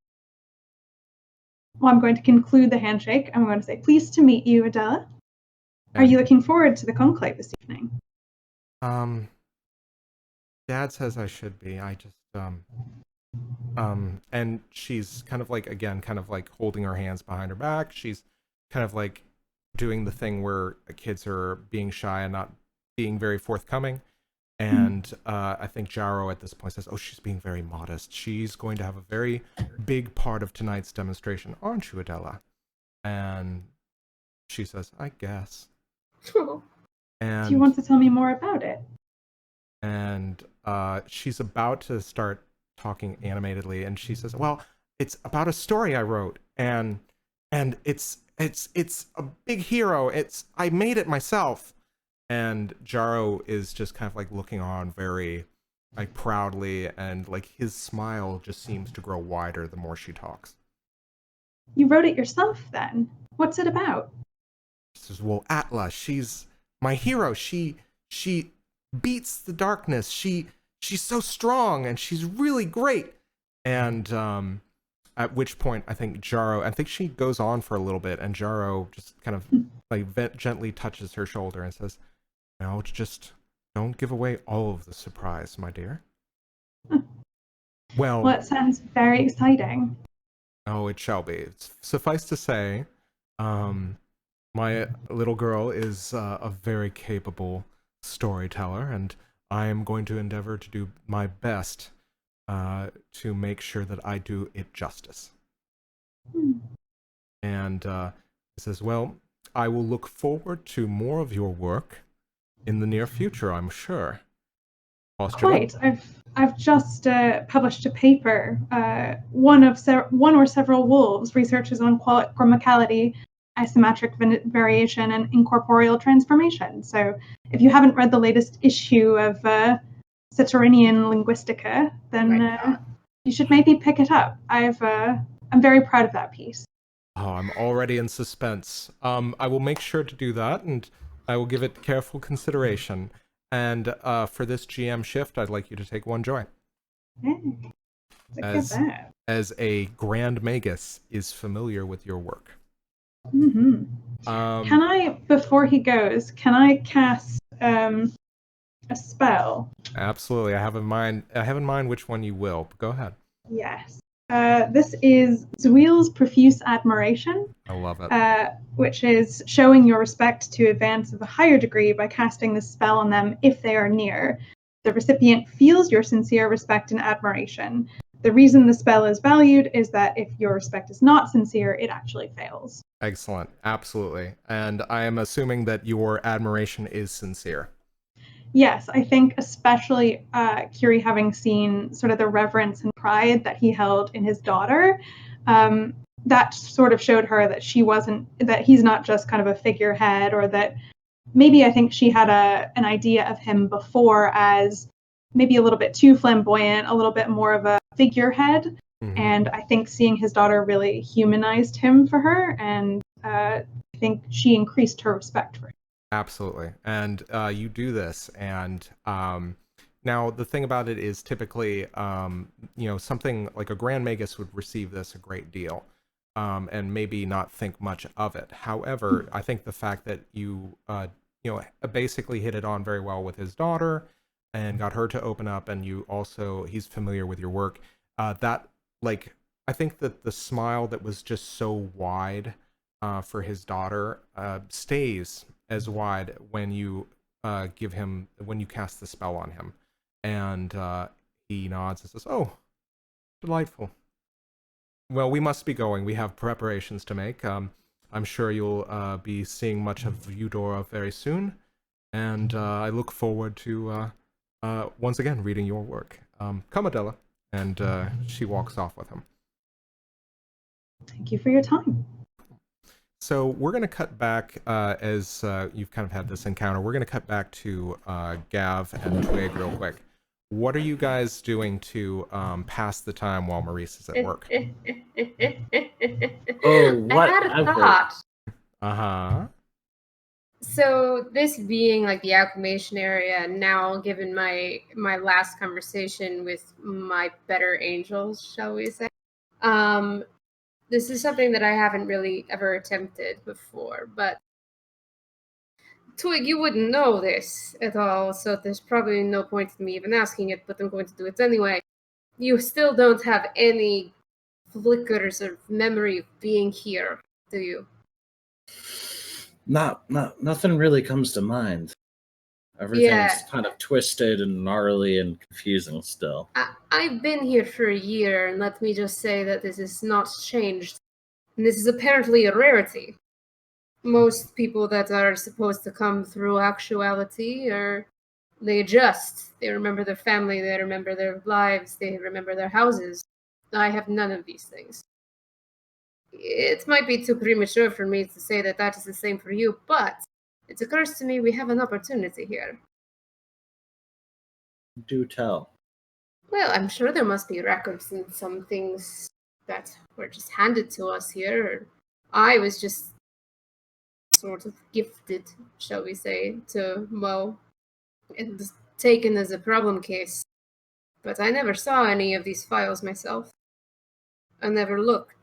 Well, I'm going to conclude the handshake. I'm going to say, "Pleased to meet you, Adela. Are you looking forward to the conclave this evening?" Dad says I should be. I just, And she's kind of like, again, kind of like holding her hands behind her back. She's kind of like doing the thing where kids are being shy and not being very forthcoming. And I think Jauro at this point says, oh, she's being very modest. She's going to have a very big part of tonight's demonstration, aren't you, Adela? And she says, I guess. And Do you want to tell me more about it? And she's about to start talking animatedly, and she says, well, it's about a story I wrote, and it's a big hero. I made it myself. And Jauro is just kind of like looking on very like proudly, and like his smile just seems to grow wider the more she talks. You wrote it yourself then? What's it about? She says, well, Atla, she's my hero. She beats the darkness. She's so strong, and she's really great. And at which point I think she goes on for a little bit, and Jauro just kind of like gently touches her shoulder and says, no, just don't give away all of the surprise, my dear. Well, Well, it sounds very exciting. oh, it shall be. Suffice to say, my little girl is a very capable storyteller, and I am going to endeavor to do my best to make sure that I do it justice. And he says, well, I will look forward to more of your work in the near future, I'm sure. Quite. I've just published a paper, one or several wolves, researches on chromicality, isometric variation, and incorporeal transformation. So if you haven't read the latest issue of Cicerinian Linguistica, then you should maybe pick it up. I'm very proud of that piece. Oh, I'm already in suspense. I will make sure to do that, and I will give it careful consideration. And for this GM shift, I'd like you to take one joy. Look at that. As a Grand Magus is familiar with your work. Mm-hmm. Can I, before he goes, can I cast a spell? Absolutely. I have in mind which one you will. But go ahead. Yes. This is Giel's Profuse Admiration. I love it. Which is showing your respect to advance of a higher degree by casting the spell on them if they are near. The recipient feels your sincere respect and admiration. The reason the spell is valued is that if your respect is not sincere, it actually fails. Excellent. Absolutely. And I am assuming that your admiration is sincere. Yes, I think especially Kyrrie, having seen sort of the reverence and pride that he held in his daughter, that sort of showed her that that he's not just kind of a figurehead, or that maybe I think she had an idea of him before as maybe a little bit too flamboyant, a little bit more of a figurehead. Mm-hmm. And I think seeing his daughter really humanized him for her, and I think she increased her respect for him. Absolutely. And you do this, and now the thing about it is typically, something like a Grand Magus would receive this a great deal, and maybe not think much of it. However, I think the fact that you basically hit it on very well with his daughter and got her to open up, and he's familiar with your work, I think that the smile that was just so wide for his daughter stays as wide when you cast the spell on him. And he nods and says, oh, delightful. Well, we must be going. We have preparations to make. I'm sure you'll be seeing much of Eudora very soon, and I look forward to once again reading your work. Come, Adela. And she walks off with him. Thank you for your time. So we're going to cut back as you've kind of had this encounter. We're going to cut back to Gav and Twigg real quick. What are you guys doing to pass the time while Maurice is at work? What? I had a thought. Uh-huh. So this being like the Acclimation area, now given my last conversation with my better angels, shall we say, this is something that I haven't really ever attempted before, but Twigg, you wouldn't know this at all, so there's probably no point in me even asking it, but I'm going to do it anyway. You still don't have any flickers of memory of being here, do you? Nothing really comes to mind. Everything's Yeah. kind of twisted and gnarly and confusing still. I've been here for a year, and let me just say that this is not changed. And this is apparently a rarity. Most people that are supposed to come through actuality they adjust. They remember their family, they remember their lives, they remember their houses. I have none of these things. It might be too premature for me to say that is the same for you, but it occurs to me we have an opportunity here. Do tell. Well, I'm sure there must be records and some things that were just handed to us here. I was just sort of gifted, shall we say, to Mo, and taken as a problem case. But I never saw any of these files myself. I never looked.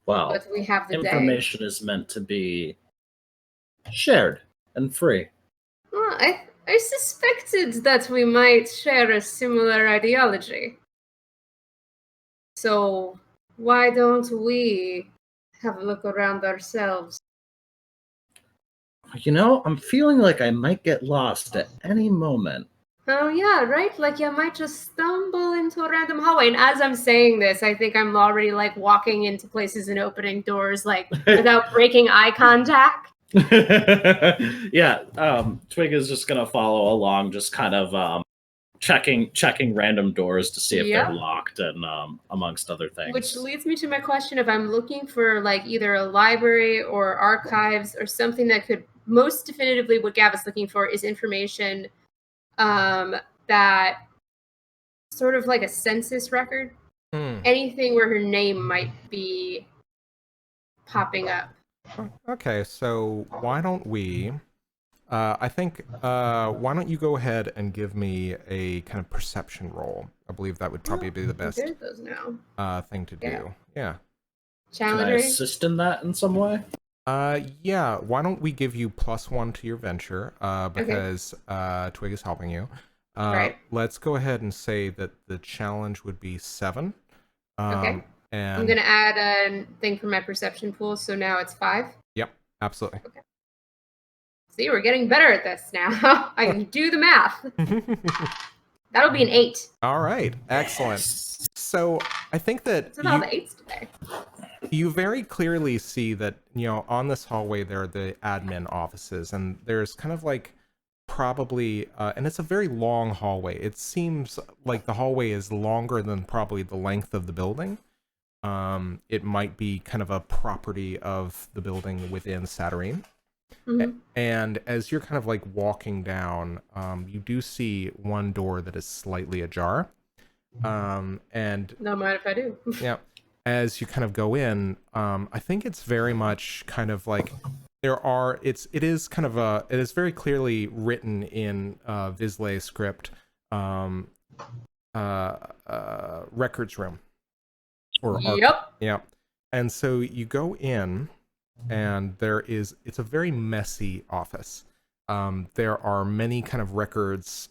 Well, But we have the information is meant to be shared and free. Well, I suspected that we might share a similar ideology. So why don't we have a look around ourselves? You know, I'm feeling like I might get lost at any moment. Oh yeah, right? Like you might just stumble into a random hallway. And as I'm saying this, I think I'm already like walking into places and opening doors like without breaking eye contact. Yeah, Twigg is just gonna follow along, just kind of checking random doors to see if they're locked and amongst other things. Which leads me to my question: if I'm looking for like either a library or archives or something that could most definitively, what Gav is looking for is information that sort of like a census record, anything where her name might be popping up. Okay, so why don't we? I think why don't you go ahead and give me a kind of perception roll? I believe that would probably be the best Those now. thing to do. Yeah. Can I assist in that in some way? Yeah. Why don't we give you +1 to your venture? Because Twigg is helping you. Right. Let's go ahead and say that the challenge would be 7. Okay. And I'm gonna add a thing for my perception pool, so now it's 5. Yep, absolutely. Okay. See, we're getting better at this now. I can do the math. That'll be an 8. All right, excellent. So I think that What's with all the 8s today? You very clearly see that, you know, on this hallway there are the admin offices, and there's kind of like probably, and it's a very long hallway. It seems like the hallway is longer than probably the length of the building. It might be kind of a property of the building within Saturnine. Mm-hmm. And as you're kind of like walking down, you do see one door that is slightly ajar. And no mind if I do. Yeah. As you kind of go in, I think it's very much kind of like it is kind of it is very clearly written in Visley script, records room. Yep. And so you go in, and it's a very messy office. There are many kind of records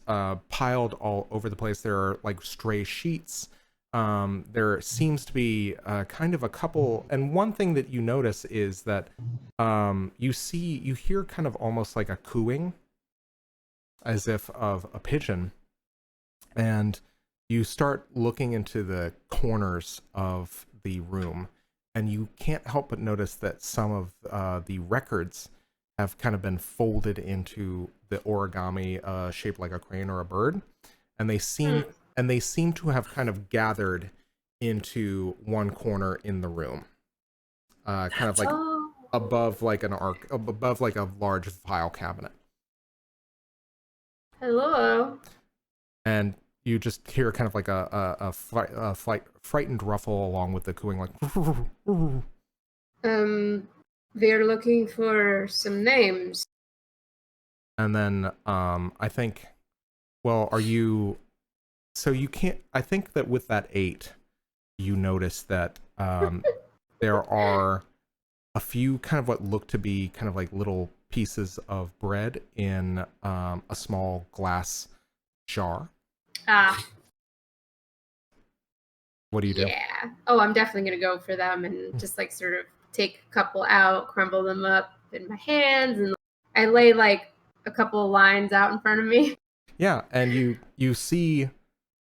piled all over the place. There are like stray sheets. There seems to be kind of a couple, and one thing that you notice is that you hear kind of almost like a cooing, as if of a pigeon, and you start looking into the corners of the room, and you can't help but notice that some of the records have kind of been folded into the origami shaped like a crane or a bird, and they seem to have kind of gathered into one corner in the room, kind of like above like above like a large file cabinet. Hello. And you just hear kind of like a frightened ruffle along with the cooing, like. They're looking for some names. And then I think, well, are you? So you can't. I think that with that 8, you notice that there are a few kind of what look to be kind of like little pieces of bread in a small glass jar. What do you do? Yeah. Oh, I'm definitely gonna go for them and just like sort of take a couple out, crumble them up in my hands, and I lay like a couple of lines out in front of me. Yeah, and you see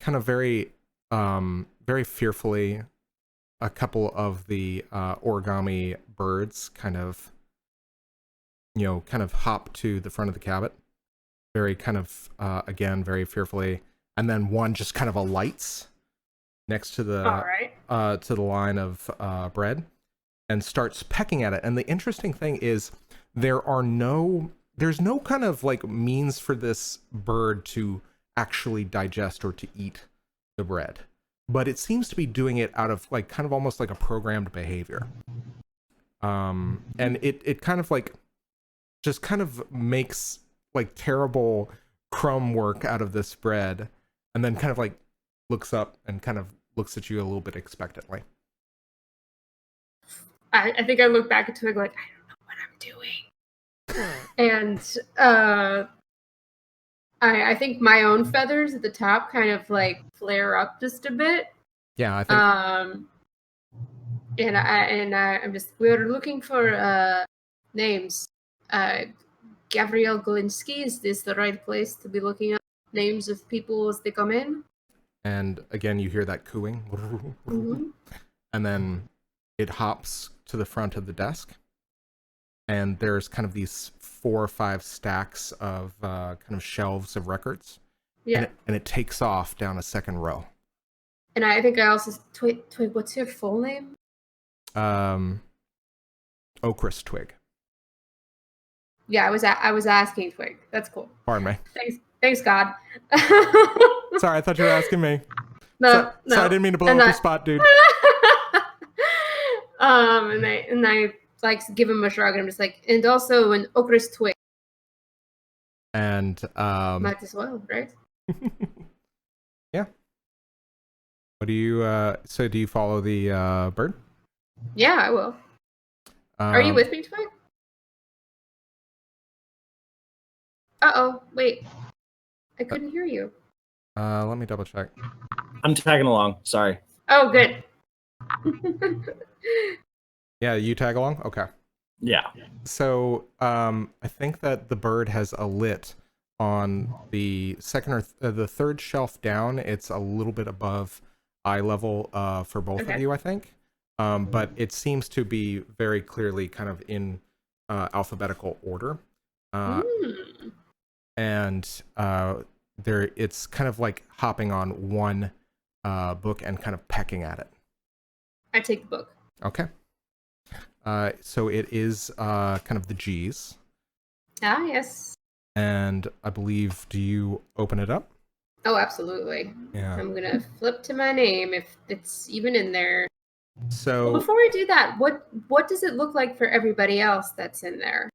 kind of very very fearfully a couple of the origami birds kind of hop to the front of the cabin, very kind of again very fearfully, and then one just kind of alights next to All the right. line of bread and starts pecking at it. And the interesting thing is there's no kind of like means for this bird to actually digest or to eat the bread, but it seems to be doing it out of like kind of almost like a programmed behavior. And it kind of like just kind of makes like terrible crumb work out of this bread, and then kind of like looks up and kind of looks at you a little bit expectantly. I think I look back at Twig like, I don't know what I'm doing. And I think my own feathers at the top kind of like flare up just a bit. Yeah, I think I'm just, we're looking for names. Gavriel Galinsky, is this the right place to be looking up names of people as they come in? and again you hear that cooing. Mhm. And then it hops to the front of the desk, and there's kind of these 4 or 5 stacks of kind of shelves of records. Yeah. And it takes off down a second row. And I think I also, Twig, what's your full name? Ochris Twig. Yeah, I was asking Twig. That's cool. Pardon me. Thanks, God. Sorry, I thought you were asking me. No, So I didn't mean to blow up your spot, dude. And I like give him a shrug, and I'm just like, and also an Ochris Twig. And Might as well, right? yeah. What do you so do you follow the bird? Yeah, I will. Are you with me, Twig? Uh-oh, wait. I couldn't hear you. Let me double check. I'm tagging along. Sorry. Oh, good. Yeah, you tag along? Okay. Yeah. So I think that the bird has a lit on the second or the third shelf down. It's a little bit above eye level for both of you, I think. But it seems to be very clearly kind of in alphabetical order. And there it's kind of like hopping on one book and kind of pecking at it. I take the book. Okay. So it is kind of the G's. Ah, yes. And I believe, do you open it up? Oh, absolutely. Yeah. I'm gonna flip to my name if it's even in there. So Well, before I do that, what does it look like for everybody else that's in there?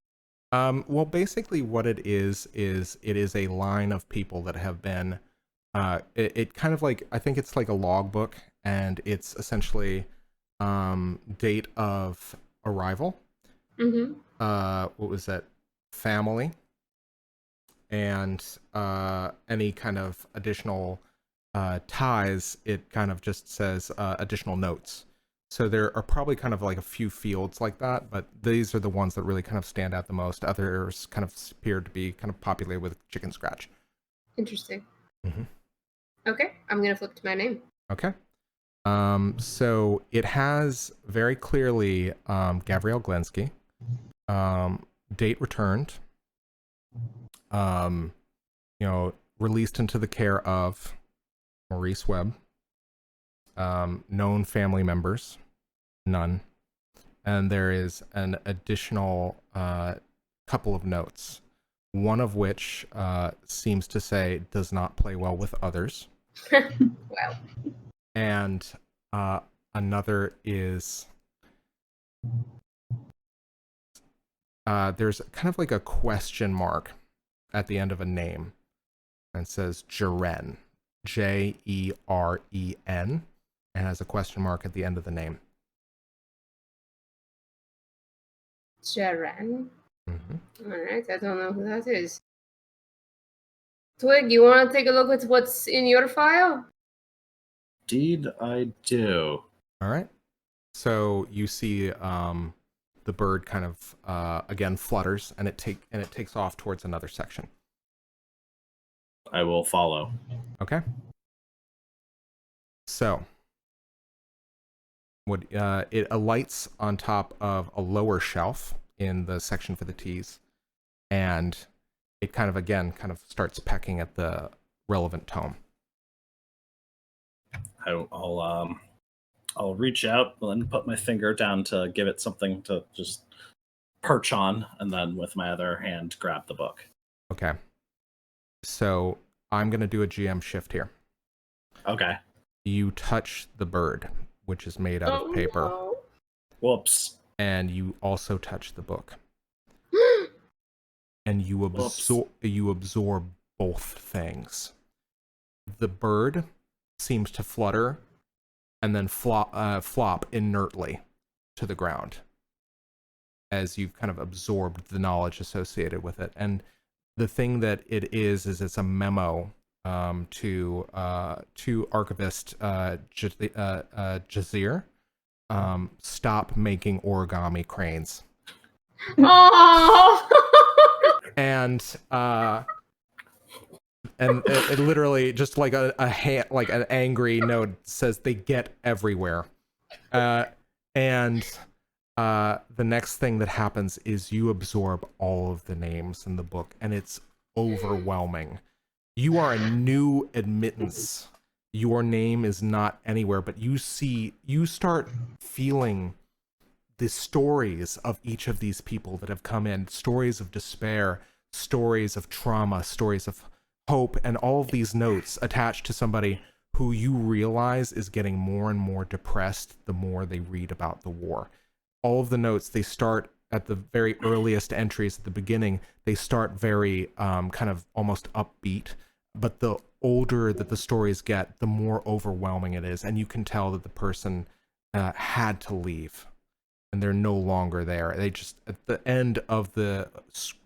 well, basically what it is it is a line of people that have been it kind of like, I think it's like a logbook, and it's essentially date of arrival, what was that, family, and any kind of additional ties. It kind of just says additional notes. So there are probably kind of like a few fields like that, but these are the ones that really kind of stand out the most. Others kind of appear to be kind of populated with chicken scratch. Interesting. Mhm. Okay, I'm gonna flip to my name. Okay. So it has very clearly Gavriel Glensky, date returned, released into the care of Maurice Webb, known family members, none, and there is an additional couple of notes, one of which seems to say does not play well with others. Wow. And another is there's kind of like a question mark at the end of a name, and it says Jeren, Jeren, and has a question mark at the end of the name. Jaren. Mm-hmm. All right, I don't know who that is. Twig, you want to take a look at what's in your file? Indeed, I do. All right. So you see the bird kind of again flutters, and it takes off towards another section. I will follow. Okay. So it alights on top of a lower shelf in the section for the teas, and it kind of starts pecking at the relevant tome. I'll reach out and then put my finger down to give it something to just perch on, and then with my other hand grab the book. Okay. So I'm going to do a GM shift here. Okay. You touch the bird, which is made out of paper. No. Whoops. And you also touch the book. And you Whoops. absorb both things. The bird seems to flutter and then flop inertly to the ground as you've kind of absorbed the knowledge associated with it. And the thing that it is it's a memo to archivist Jazir. Stop making origami cranes. Oh. And it literally just like a hand, like an angry note says they get everywhere. And the next thing that happens is you absorb all of the names in the book, and it's overwhelming. You are a new admittance. Your name is not anywhere, but you start feeling the stories of each of these people that have come in, stories of despair, stories of trauma, stories of hope, and all of these notes attached to somebody who you realize is getting more and more depressed the more they read about the war. All of the notes, they start at the very earliest entries at the beginning, they start very kind of almost upbeat, but the older that the stories get, the more overwhelming it is, and you can tell that the person had to leave, and they're no longer there. They just, at the end of the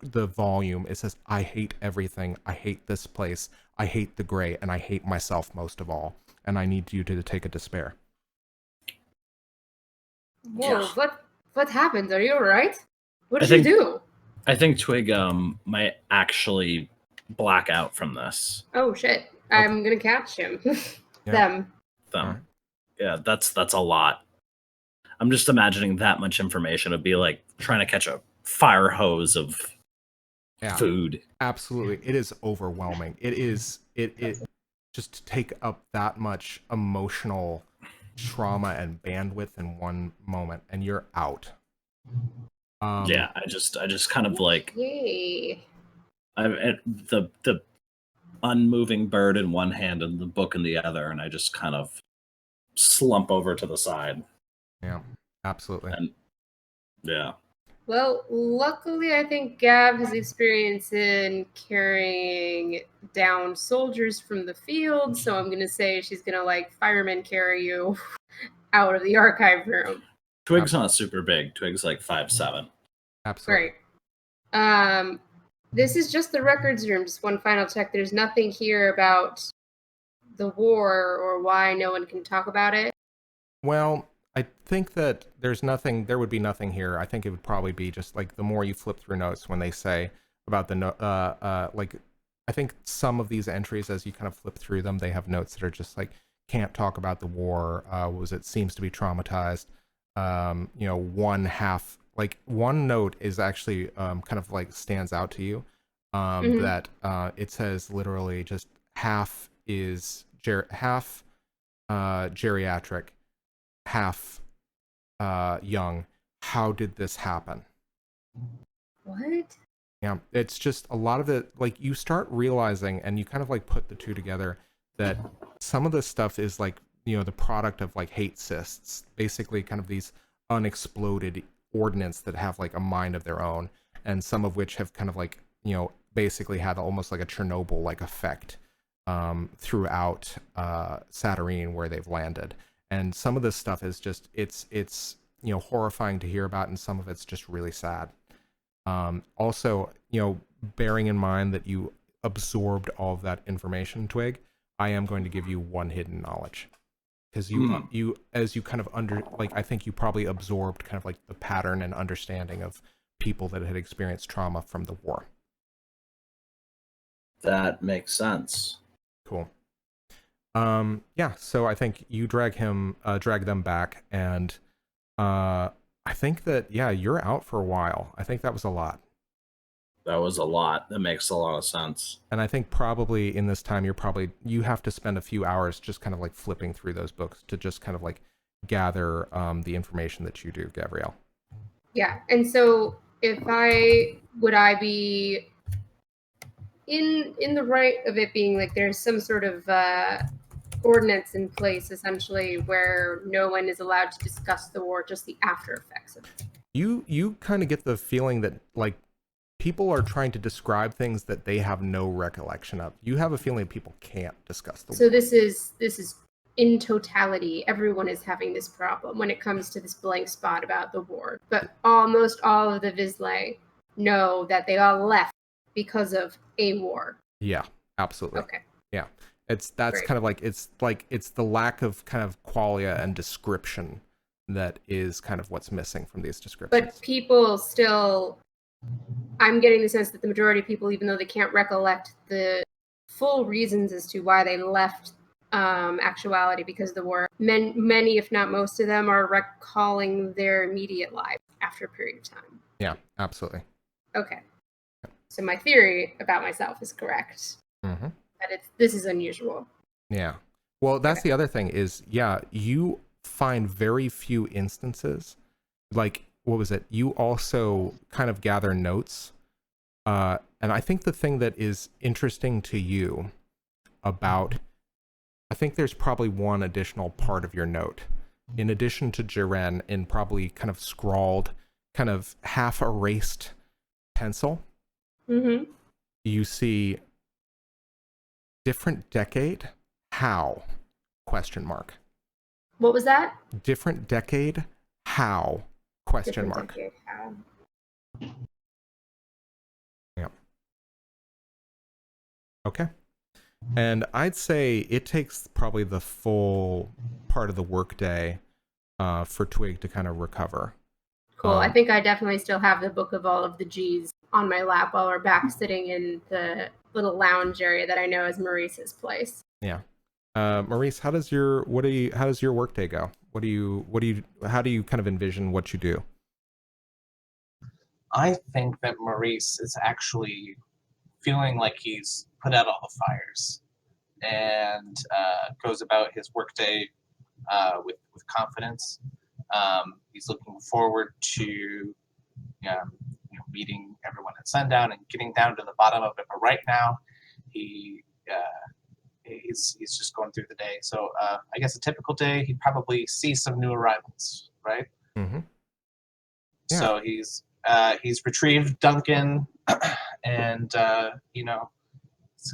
volume, it says, "I hate everything. I hate this place. I hate the gray, and I hate myself most of all. And I need you to take a despair." Whoa, what happened? Are you alright? What did I you think- do? I think Twig might actually black out from this. Oh shit. I'm gonna catch him. Them. Alright. Yeah, that's a lot. I'm just imagining that much information would be like trying to catch a fire hose of food. Absolutely. It is overwhelming. It just to take up that much emotional trauma and bandwidth in one moment, and you're out. Yeah, I just kind of like Yay. the unmoving bird in one hand and the book in the other, and I just kind of slump over to the side. Yeah, absolutely. And yeah. Well, luckily, I think Gav has experience in carrying down soldiers from the field, so I'm going to say she's going to, like, fireman carry you out of the archive room. Twig's not super big. Twig's like 5'7". Absolutely. Great. This is just the records room. Just one final check. There's nothing here about the war or why no one can talk about it. Well, I think that there would be nothing here. I think it would probably be just like the more you flip through notes when they say about the like, I think some of these entries, as you kind of flip through them, they have notes that are just like, can't talk about the war, seems to be traumatized. One note is actually kind of like stands out to you, that it says literally just half is half geriatric, half young. How did this happen? What? Yeah, it's just a lot of it, like you start realizing, and you kind of like put the two together, that some of this stuff is like, the product of like hate cysts, basically kind of these unexploded ordnance that have like a mind of their own, and some of which have kind of like, basically had almost like a Chernobyl like effect throughout Saturnine where they've landed. And some of this stuff is just, it's horrifying to hear about, and some of it's just really sad. Also, bearing in mind that you absorbed all of that information, Twig, I am going to give you one hidden knowledge. because you as you kind of I think you probably absorbed kind of like the pattern and understanding of people that had experienced trauma from the war. That makes sense. Cool. Yeah, so I think you drag them back, and I think that, yeah, you're out for a while. I think that was a lot. That was a lot. That makes a lot of sense. And I think probably in this time, you have to spend a few hours just kind of like flipping through those books to just kind of like gather the information that you do, Gavriel. Yeah, and so would I be in the right of it being like there's some sort of ordinance in place essentially where no one is allowed to discuss the war, just the after effects of it? You kind of get the feeling that like people are trying to describe things that they have no recollection of. You have a feeling people can't discuss the war. So this is in totality, everyone is having this problem when it comes to this blank spot about the war. But almost all of the Vizsla know that they all left because of a war. Yeah, absolutely. Okay. Yeah. That's Great. Kind of like it's the lack of kind of qualia and description that is kind of what's missing from these descriptions. But people still, I'm getting the sense that the majority of people, even though they can't recollect the full reasons as to why they left actuality because of the war, many, if not most of them, are recalling their immediate lives after a period of time. Yeah, absolutely. Okay. So my theory about myself is correct. Mm-hmm. That this is unusual. Yeah. Well, that's the other thing is, yeah, you find very few instances. Like, what was it? You also kind of gather notes. And I think the thing that is interesting to you about, I think there's probably one additional part of your note. In addition to Jiren, in probably kind of scrawled, kind of half erased pencil, you see different decade, how? Question mark. What was that? Different decade, how? Question Different mark. Decade, how? Yeah. Okay. And I'd say it takes probably the full part of the workday for Twigg to kind of recover. Cool. I think I definitely still have the book of all of the G's on my lap while we're back sitting in the little lounge area that I know is Maurice's place. Yeah. Maurice, how does your workday go? How do you kind of envision what you do? I think that Maurice is actually feeling like he's put out all the fires and goes about his workday with confidence. He's looking forward to meeting everyone at sundown and getting down to the bottom of it. But right now, he's just going through the day. So I guess a typical day, he'd probably see some new arrivals, right? Mm-hmm. Yeah. So he's retrieved Duncan, and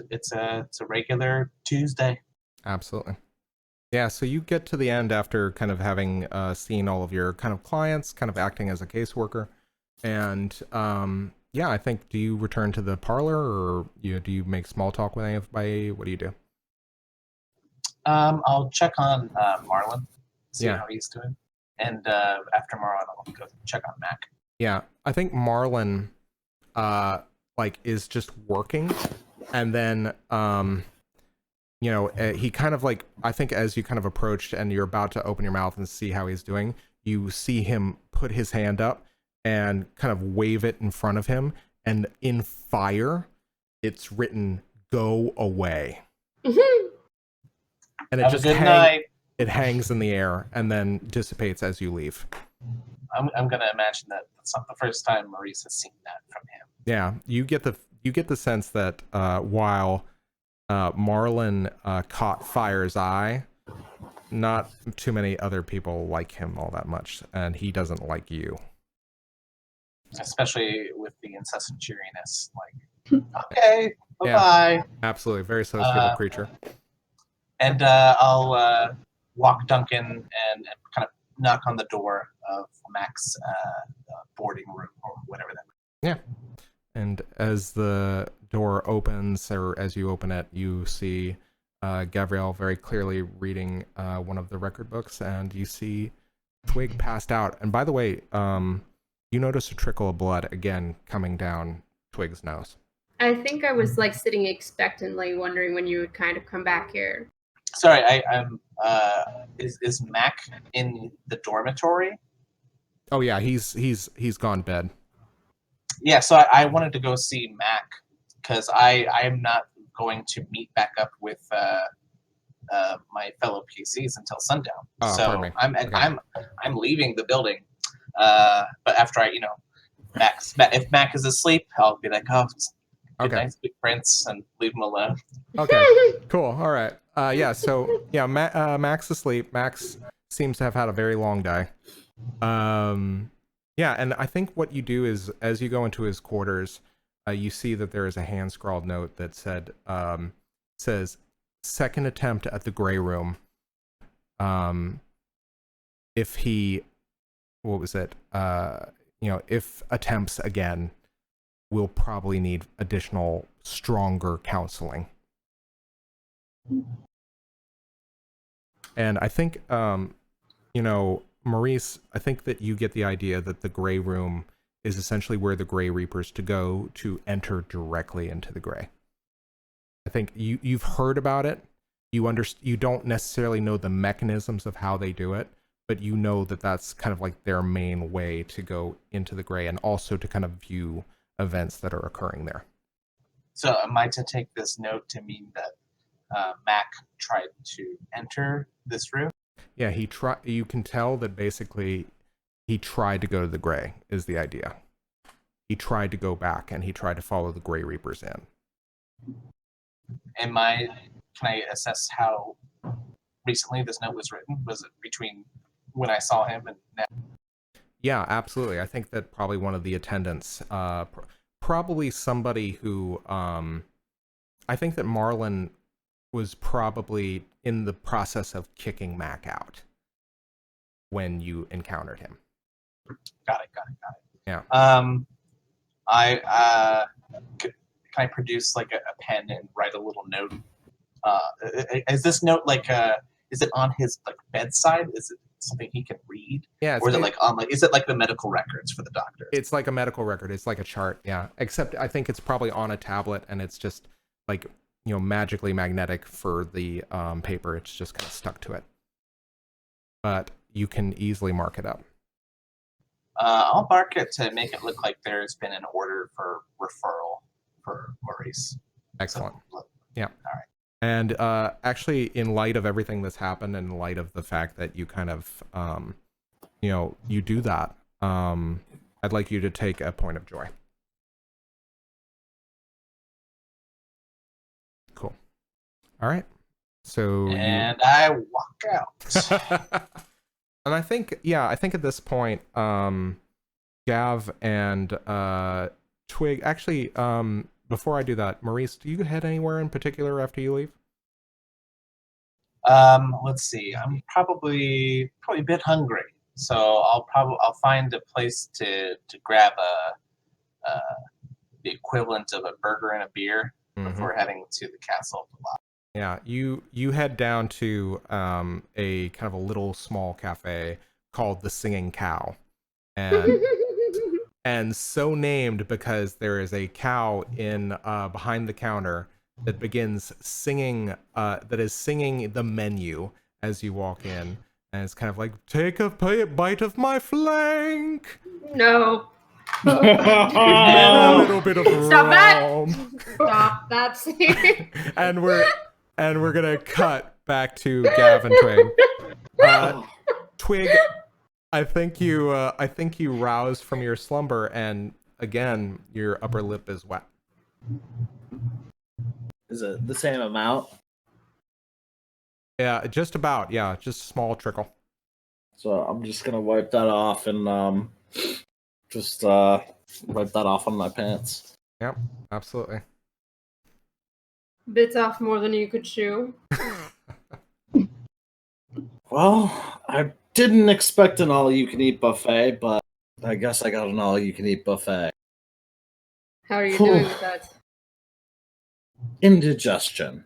it's a regular Tuesday. Absolutely. Yeah, so you get to the end after kind of having seen all of your kind of clients, kind of acting as a caseworker, and yeah, I think, do you return to the parlor, or do you make small talk with anybody? What do you do? I'll check on Marlon, see Yeah. how he's doing, and after Marlon, I'll go check on Mack. Yeah, I think Marlon is just working, and then he kind of I think as you kind of approached and you're about to open your mouth and see how he's doing, you see him put his hand up and kind of wave it in front of him, and in fire it's written "Go away." And it just hangs in the air and then dissipates as you leave. I'm gonna imagine that that's not the first time Maurice has seen that from him. Yeah, you get the sense that while Marlon caught Fire's eye, not too many other people like him all that much, and he doesn't like you. Especially with the incessant cheeriness, okay, bye-bye. Yeah, absolutely, very sociable creature. And I'll walk Duncan and kind of knock on the door of Mack's boarding room or whatever that is. Yeah. And as the door opens, or as you open it, you see Gavriel very clearly reading one of the record books, and you see Twigg passed out. And by the way, you notice a trickle of blood again coming down Twigg's nose. I think I was like sitting expectantly, wondering when you would kind of come back here. Sorry, I'm. Is Mack in the dormitory? Oh yeah, he's gone to bed. Yeah, so I wanted to go see Mack because I am not going to meet back up with my fellow PCs until sundown. Oh, so pardon me. I'm Okay. I'm leaving the building. But after if Mack is asleep, I'll be like, oh, good Okay. night, sweet prince, and leave him alone. Okay. Cool. All right. Yeah. So yeah, Max asleep. Max seems to have had a very long day. Yeah, and I think what you do is, as you go into his quarters, you see that there is a hand scrawled note that says second attempt at the gray room. If he, what was it? If attempts again, we'll probably need additional, stronger counseling. And I think, Maurice, I think that you get the idea that the Grey Room is essentially where the Grey Reapers to go to enter directly into the Grey. I think you've heard about it. You don't necessarily know the mechanisms of how they do it, but you know that that's kind of like their main way to go into the Grey and also to kind of view events that are occurring there. So am I to take this note to mean that Mack tried to enter this room? Yeah, you can tell that basically he tried to go to the Grey is the idea. He tried to go back and he tried to follow the Grey Reapers in. Can I assess how recently this note was written? Was it between when I saw him and now? Yeah, absolutely. I think that probably one of the attendants, probably somebody who, I think that Marlon was probably in the process of kicking Mack out when you encountered him. Got it. Yeah. Can I produce like a pen and write a little note? Is this note is it on his like bedside? Is it something he can read? Yeah. Or is is it like the medical records for the doctor? It's like a medical record. It's like a chart. Yeah. Except I think it's probably on a tablet and it's just like, magically magnetic for the paper. It's just kind of stuck to it. But you can easily mark it up. I'll mark it to make it look like there's been an order for referral for Maurice. Excellent. So, yeah. All right. And actually, in light of everything that's happened, in light of the fact that you kind of, you do that, I'd like you to take a point of joy. Cool. All right. So I walk out. And I think at this point, Gav and Twig, actually, before I do that, Maurice, do you head anywhere in particular after you leave? Let's see. I'm probably a bit hungry, so I'll find a place to grab the equivalent of a burger and a beer before heading to the castle. Yeah, you head down to a kind of a little small cafe called the Singing Cow, and so named because there is a cow in behind the counter that begins singing that is singing the menu as you walk in, and it's kind of like, take a bite of my flank. No. A little bit of Stop that! rum. Stop that scene. And we're gonna cut back to Gav and Twig. Twig, I think you roused from your slumber, and again your upper lip is wet. Is it the same amount? Yeah, just about. Yeah, just a small trickle. So I'm just gonna wipe that off and just wipe that off on my pants. Yep, absolutely. Bits off more than you could chew. Well, I didn't expect an all-you-can-eat buffet, but I guess I got an all-you-can-eat buffet. How are you doing with that? Indigestion.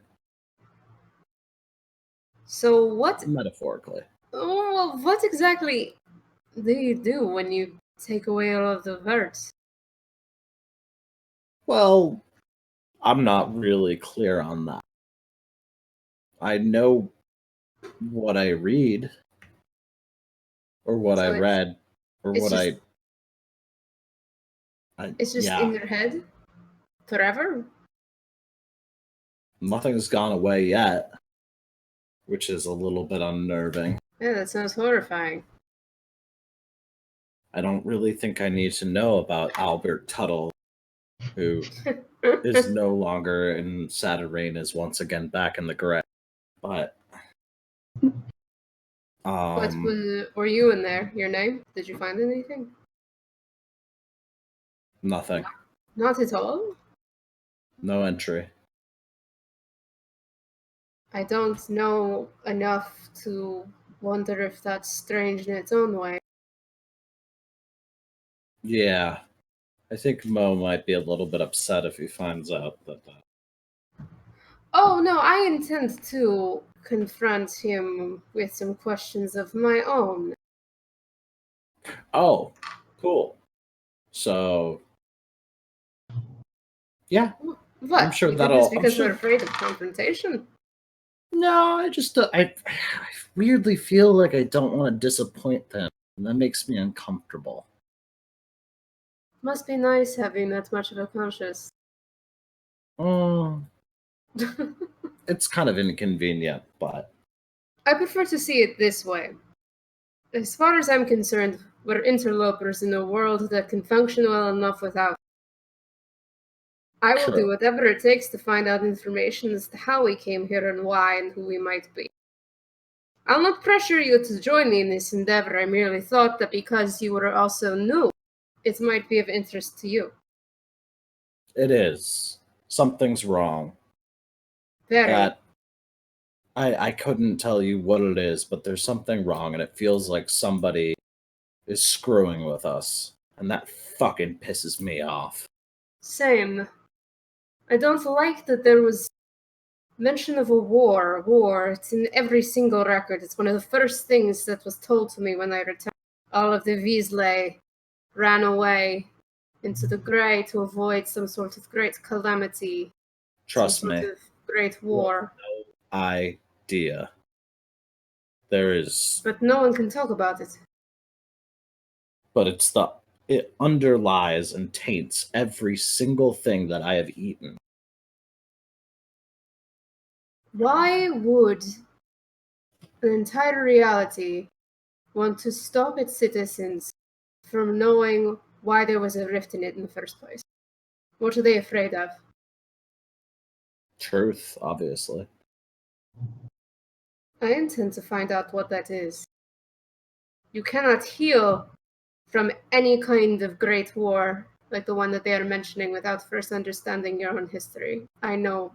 So what? Metaphorically. Oh, what exactly do you do when you take away all of the words? Well, I'm not really clear on that. I know what I read, or what I So read, or it's what just- It's just yeah, in your head forever. nothing's gone away yet, which is a little bit unnerving. Yeah, that sounds horrifying. I don't really think I need to know about Albert Tuttle, who is no longer in Saturn, is once again back in the grave. But What were you in there? Your name? Did you find anything? nothing. Not at all. No entry. I don't know enough to wonder if that's strange in its own way. Yeah. I think Mo might be a little bit upset if he finds out that Oh no, I intend to confront him with some questions of my own. Oh, cool. So yeah, What? I'm sure You did this I'm because sure. you're afraid of confrontation? No, I just I weirdly feel like I don't want to disappoint them, and that makes me uncomfortable. Must be nice having that much of a conscience. Oh, it's kind of inconvenient, but I prefer to see it this way. As far as I'm concerned, we're interlopers in a world that can function well enough without. I will do True. whatever it takes to find out information as to how we came here and why and who we might be. I'll not pressure you to join me in this endeavor. I merely thought that because you were also new, it might be of interest to you. It is. Something's wrong. Very. That I couldn't tell you what it is, but there's something wrong, and it feels like somebody is screwing with us, and that fucking pisses me off. Same. I don't like that there was mention of a war. It's in every single record. It's one of the first things that was told to me when I returned. All of the Weasley ran away into the grey to avoid some sort of great calamity. Trust some me. sort of great war. Idea. There is, But no one can talk about it. but it underlies and taints every single thing that I have eaten. Why would an entire reality want to stop its citizens from knowing why there was a rift in it in the first place? What are they afraid of? Truth, obviously. I intend to find out what that is. You cannot heal from any kind of great war like the one that they are mentioning without first understanding your own history. I know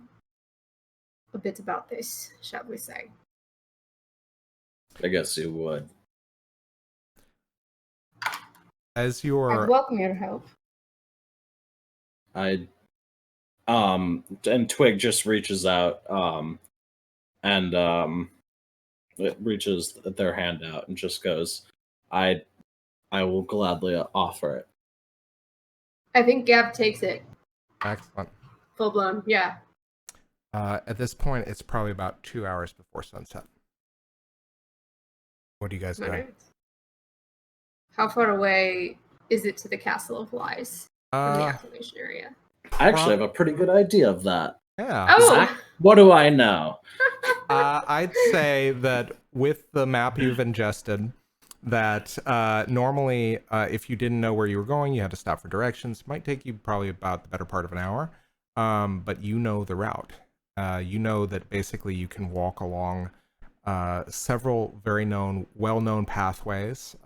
a bit about this, shall we say. I guess you would. As I you're welcome your help. And Twig just reaches out, and it reaches their hand out and just goes, I will gladly offer it. I think Gav takes it. excellent. Full blown, yeah. At this point, it's probably about 2 hours before sunset. What are you guys doing? Alright. How far away is it to the Castle of Lies from the Acclimation area? I actually have a pretty good idea of that. Yeah. Oh! Zach, what do I know? I'd say that with the map you've ingested, that normally if you didn't know where you were going, you had to stop for directions. It might take you probably about the better part of an hour, but you know the route. You know that basically you can walk along several very well-known pathways.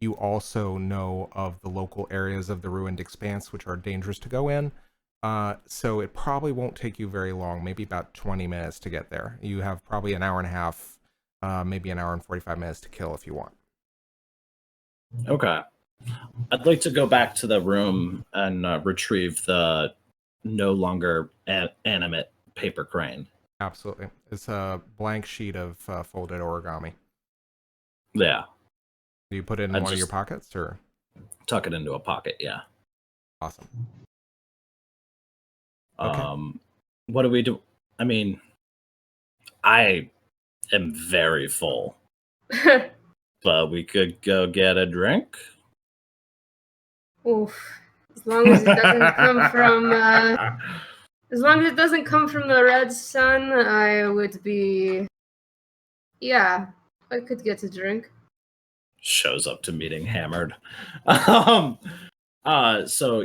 You also know of the local areas of the ruined expanse which are dangerous to go in. So it probably won't take you very long, maybe about 20 minutes to get there. You have probably an hour and a half, maybe an hour and 45 minutes to kill if you want. Okay. I'd like to go back to the room and retrieve the no longer animate paper crane. Absolutely. It's a blank sheet of folded origami. Yeah. Do you put it in one of your pockets, or tuck it into a pocket? Yeah. awesome? Okay. What do we do? I mean, I am very full, but we could go get a drink. Oof. As long as it doesn't come from as long as it doesn't come from the red sun, I would be yeah, I could get a drink. Shows up to meeting hammered. So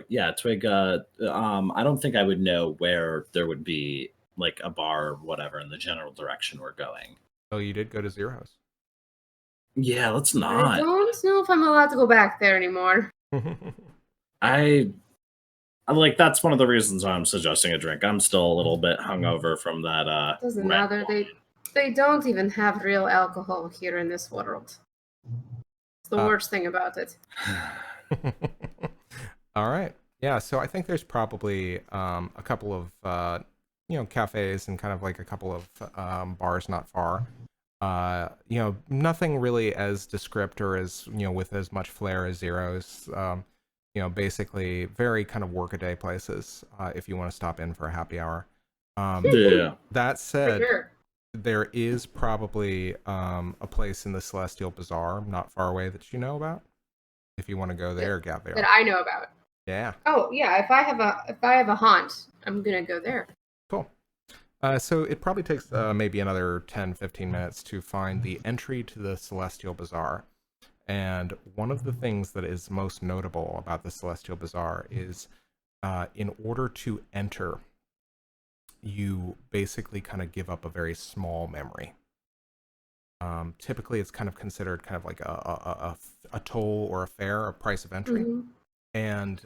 yeah, Twig, I don't think I would know where there would be like a bar or whatever in the general direction we're going. Oh, you did go to Zero's. Yeah, let's I not. don't know if I'm allowed to go back there anymore. I like that's one of the reasons why I'm suggesting a drink. I'm still a little bit hungover from that Doesn't red matter. wine. They don't even have real alcohol here in this world. It's the worst thing about it. All right. Yeah, so I think there's probably a couple of cafes and kind of like a couple of bars not far. Nothing really as descript or as with as much flair as Zero's. Basically very kind of workaday places if you want to stop in for a happy hour. Yeah. That said, Sure. there is probably a place in the Celestial Bazaar not far away that you know about. If you want to go there, Gavriel. That I know about. Yeah. Oh yeah, if I have a haunt, I'm gonna go there. Cool. So it probably takes maybe another 10-15 minutes to find the entry to the Celestial Bazaar. And one of the things that is most notable about the Celestial Bazaar is in order to enter, you basically kind of give up a very small memory. Typically, it's kind of considered kind of like a toll or a fare, a price of entry. Mm-hmm. And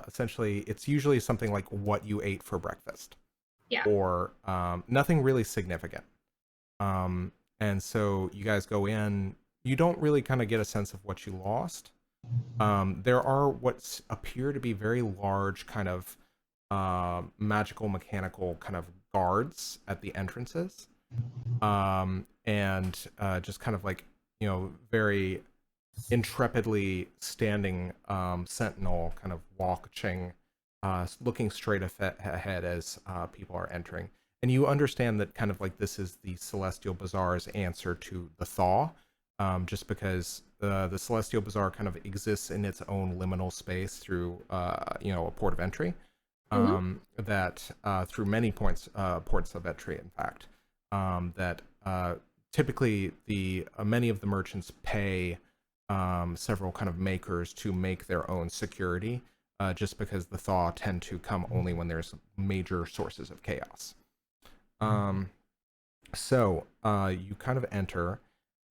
essentially, it's usually something like what you ate for breakfast. Yeah. Or nothing really significant. And so you guys go in. You don't really kind of get a sense of what you lost. There are what appear to be very large kind of magical mechanical kind of guards at the entrances. And just kind of like, very intrepidly standing sentinel kind of watching, looking straight ahead as people are entering. And you understand that kind of like this is the Celestial Bazaar's answer to the Thaw. Just because the Celestial Bazaar kind of exists in its own liminal space through, a port of entry, that through many ports of entry, in fact, that typically many of the merchants pay several kind of makers to make their own security, just because the Thaw tend to come only when there's major sources of chaos. So you kind of enter.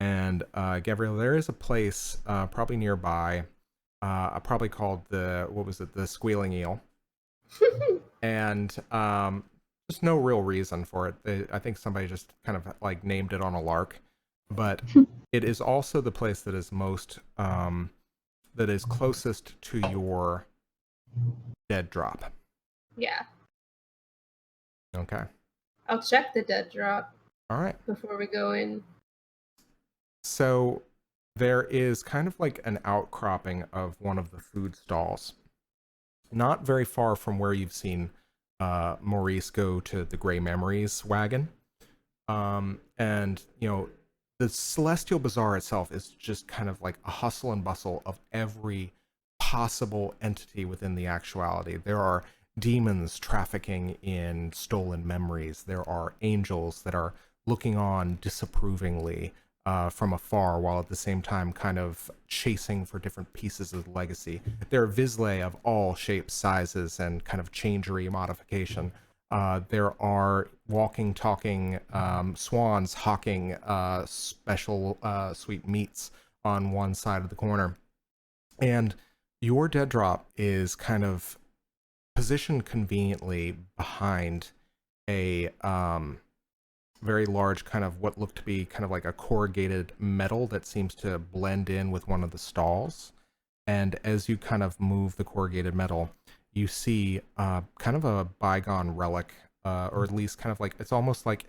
And Gavriel, there is a place probably nearby, probably called the Squealing Eel, and there's no real reason for it. I think somebody just kind of like named it on a lark, but it is also the place that is that is closest to your dead drop. Yeah. Okay. I'll check the dead drop. All right. Before we go in. So there is kind of like an outcropping of one of the food stalls, not very far from where you've seen Maurice go to the Gray Memories wagon. And, the Celestial Bazaar itself is just kind of like a hustle and bustle of every possible entity within the actuality. There are demons trafficking in stolen memories. There are angels that are looking on disapprovingly from afar, while at the same time kind of chasing for different pieces of the legacy. There are Vizsla of all shapes, sizes, and kind of changery modification. There are walking, talking swans hawking special sweet meats on one side of the corner. And your dead drop is kind of positioned conveniently behind a very large kind of what looked to be kind of like a corrugated metal that seems to blend in with one of the stalls. And as you kind of move the corrugated metal, you see kind of a bygone relic, or at least kind of like, it's almost like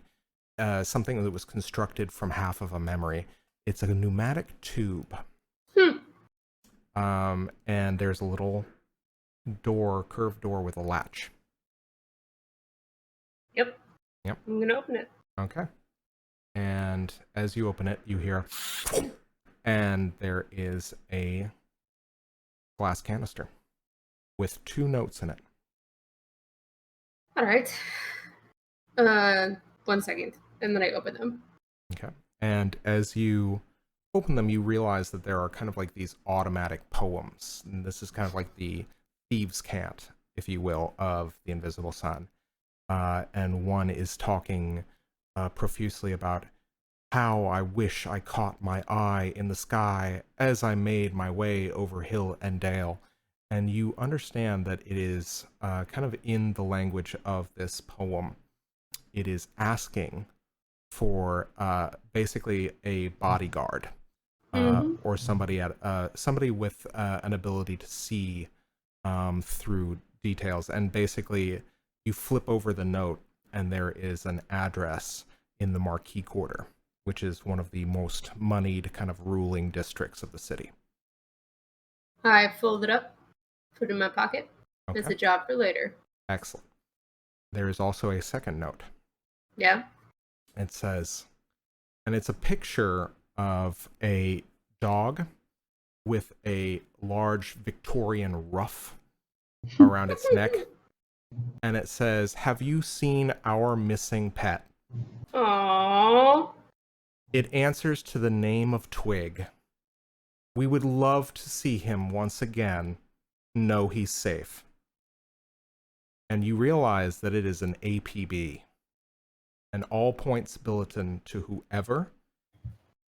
something that was constructed from half of a memory. It's a pneumatic tube. And there's a little door, curved door with a latch. Yep. Yep. I'm gonna open it. Okay. And as you open it, you hear, and there is a glass canister with 2 notes in it. All right. 1 second, and then I open them. Okay. And as you open them, you realize that there are kind of like these automatic poems. And this is kind of like the thieves' cant, if you will, of the Invisible Sun. And one is talking profusely about how I wish I caught my eye in the sky as I made my way over hill and dale. And you understand that it is kind of in the language of this poem. It is asking for basically a bodyguard or somebody with an ability to see through details. And basically, you flip over the note, and there is an address in the Marquis Quarter, which is one of the most moneyed kind of ruling districts of the city. I fold it up, put it in my pocket. Okay. It's a job for later. Excellent. There is also a second note. Yeah. It says, and it's a picture of a dog with a large Victorian ruff around its neck. And it says, "Have you seen our missing pet?" Aww. It answers to the name of Twigg. "We would love to see him once again. Know he's safe." And you realize that it is an APB, an all points bulletin to whoever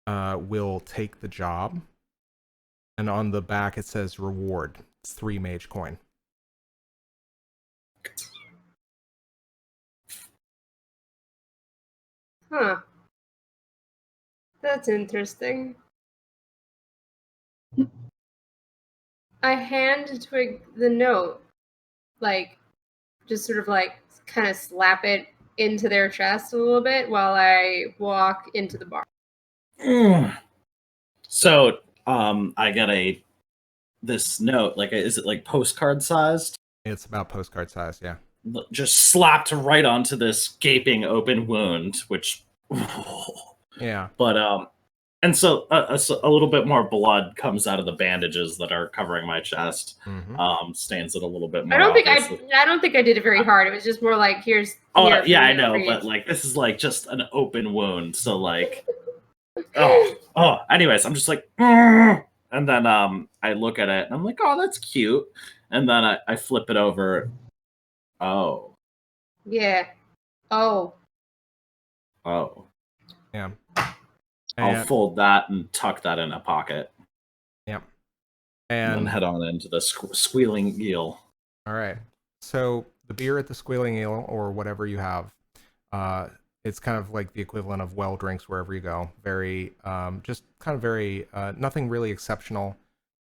will take the job. And on the back it says reward. It's 3 mage coin. Huh. That's interesting. I hand Twig the note, like, just sort of like kind of slap it into their chest a little bit while I walk into the bar. So, I get this note. Like, is it like postcard sized? It's about postcard size, yeah. Just slapped right onto this gaping open wound, which, Yeah. but and so a little bit more blood comes out of the bandages that are covering my chest. Stains it a little bit more. I don't think I did it very hard. It was just more like here, yeah, I know, but like this is like just an open wound, so like anyways, I'm just like, and then I look at it and I'm like, oh, that's cute, and then I flip it over. Oh. Yeah. Oh. Yeah. I'll fold that and tuck that in a pocket. Yeah. And then head on into the Squealing Giel. All right. So the beer at the Squealing Eel, or whatever you have, it's kind of like the equivalent of well drinks wherever you go. Very, just kind of very, nothing really exceptional,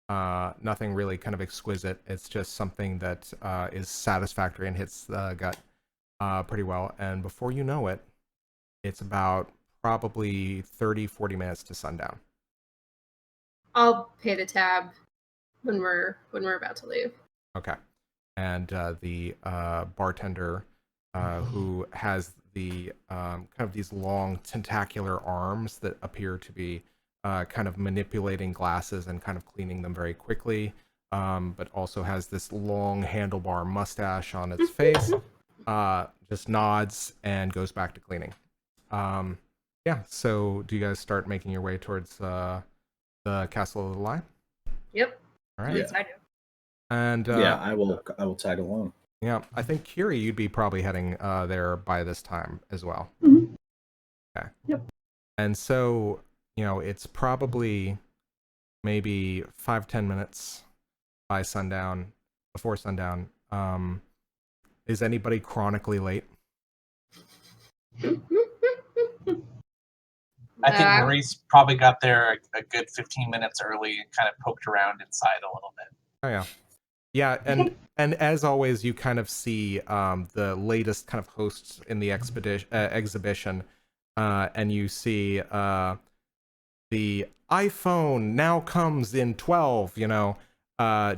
nothing really kind of exquisite. It's just something that is satisfactory and hits the gut pretty well. And before you know it, it's about probably 30-40 minutes to sundown. I'll pay the tab when we're about to leave. Okay. And the bartender who has the kind of these long tentacular arms that appear to be kind of manipulating glasses and kind of cleaning them very quickly, but also has this long handlebar mustache on its face, just nods and goes back to cleaning. Yeah, so do you guys start making your way towards the Castle of the Lie? Yep. All right. At least I do. And yeah, I will tag along. Yeah, I think Kyrrie, you'd be probably heading there by this time as well. Okay. Yep. And so, it's probably maybe 5-10 minutes before sundown. Is anybody chronically late? I think Maurice probably got there a good 15 minutes early and kind of poked around inside a little bit. Oh, yeah. Yeah, and as always, you kind of see the latest kind of hosts in the exhibition and you see the iPhone now comes in 12,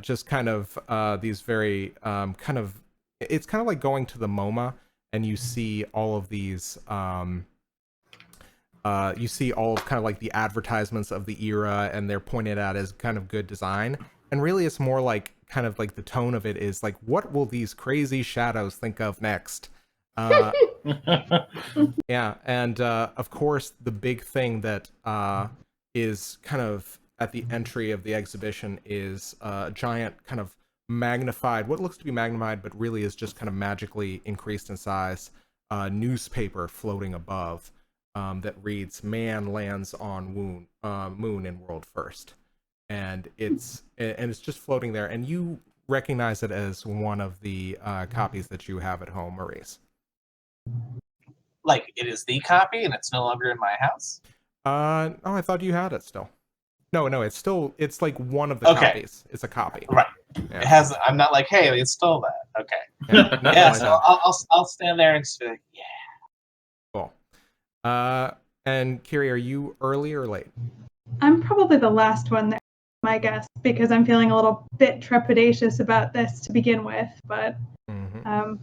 just kind of these very kind of, it's kind of like going to the MoMA and you see all of these you see all of kind of like the advertisements of the era, and they're pointed out as kind of good design. And really it's more like kind of like the tone of it is like, what will these crazy shadows think of next? Yeah, and of course the big thing that is kind of at the entry of the exhibition is a giant kind of magnified, what looks to be magnified but really is just kind of magically increased in size, newspaper floating above, that reads "Man lands on moon in world first," and it's just floating there, and you recognize it as one of the copies that you have at home, Maurice. Like, it is the copy and it's no longer in my house? Oh, I thought you had it still. No, it's like one of the copies. It's a copy. Right. Yeah. It has. I'm not like, hey, they stole that. Okay. Yeah, nothing Yeah. like So that. I'll stand there and just be like, yeah. Cool. And Kyrrie, are you early or late? I'm probably the last one there, my guess, because I'm feeling a little bit trepidatious about this to begin with. But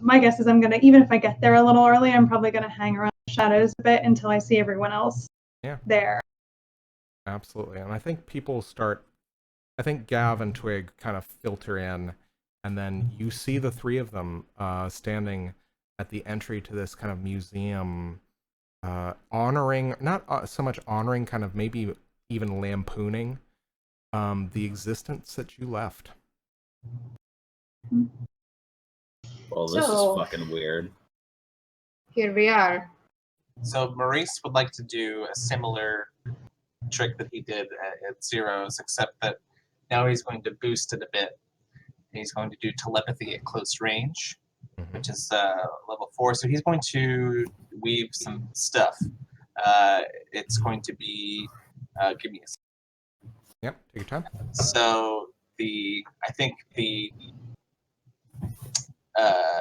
my guess is I'm gonna, even if I get there a little early, I'm probably gonna hang around the shadows a bit until I see everyone else there. Absolutely. And I think I think Gav and Twig kind of filter in, and then you see the three of them standing at the entry to this kind of museum, honoring, not so much honoring, kind of maybe even lampooning the existence that you left. Well, this is fucking weird. Here we are. So Maurice would like to do a similar trick that he did at Zero's, except that now he's going to boost it a bit. He's going to do telepathy at close range, which is level 4. So he's going to weave some stuff. It's going to be, give me a second. Yep, take your time. So I think the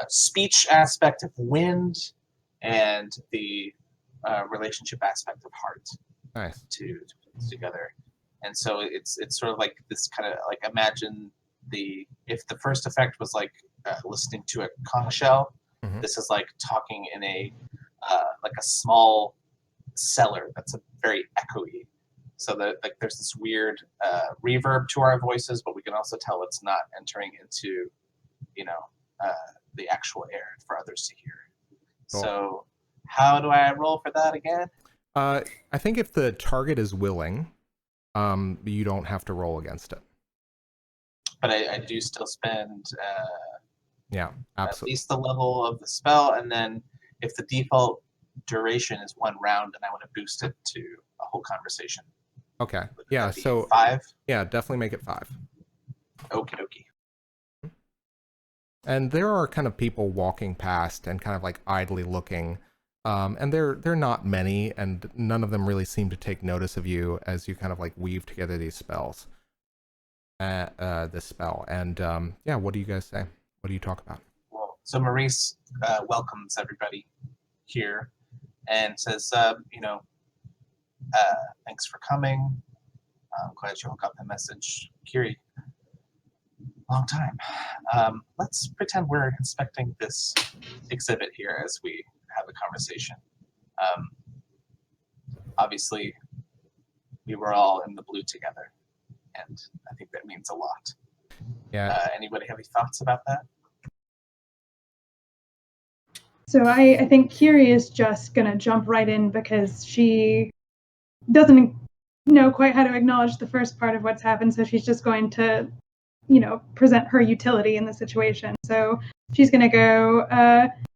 speech aspect of wind and the relationship aspect of heart. Nice. To put together. And so it's sort of like this kind of like, imagine if the first effect was like listening to a conch shell, this is like talking in a like a small cellar that's a very echoey. So that like there's this weird reverb to our voices, but we can also tell it's not entering into the actual air for others to hear. Cool. So how do I roll for that again? I think if the target is willing, you don't have to roll against it. But I do still spend yeah, absolutely. At least the level of the spell, and then if the default duration is 1 round, then I want to boost it to a whole conversation. Okay. Yeah, so 5? Yeah, definitely make it 5. Okie dokie. And there are kind of people walking past and kind of like idly looking. And they're not many, and none of them really seem to take notice of you as you kind of like weave together these spells. This spell. And yeah, what do you guys say? What do you talk about? Well, so Maurice welcomes everybody here and says, thanks for coming. I'm glad you all got the message. Kyrrie, long time. Let's pretend we're inspecting this exhibit here as we have a conversation. Obviously, we were all in the blue together, and I think that means a lot. Yeah. Anybody have any thoughts about that? So I think Kyrrie is just going to jump right in because she doesn't know quite how to acknowledge the first part of what's happened, so she's just going to, present her utility in the situation. So she's going to go,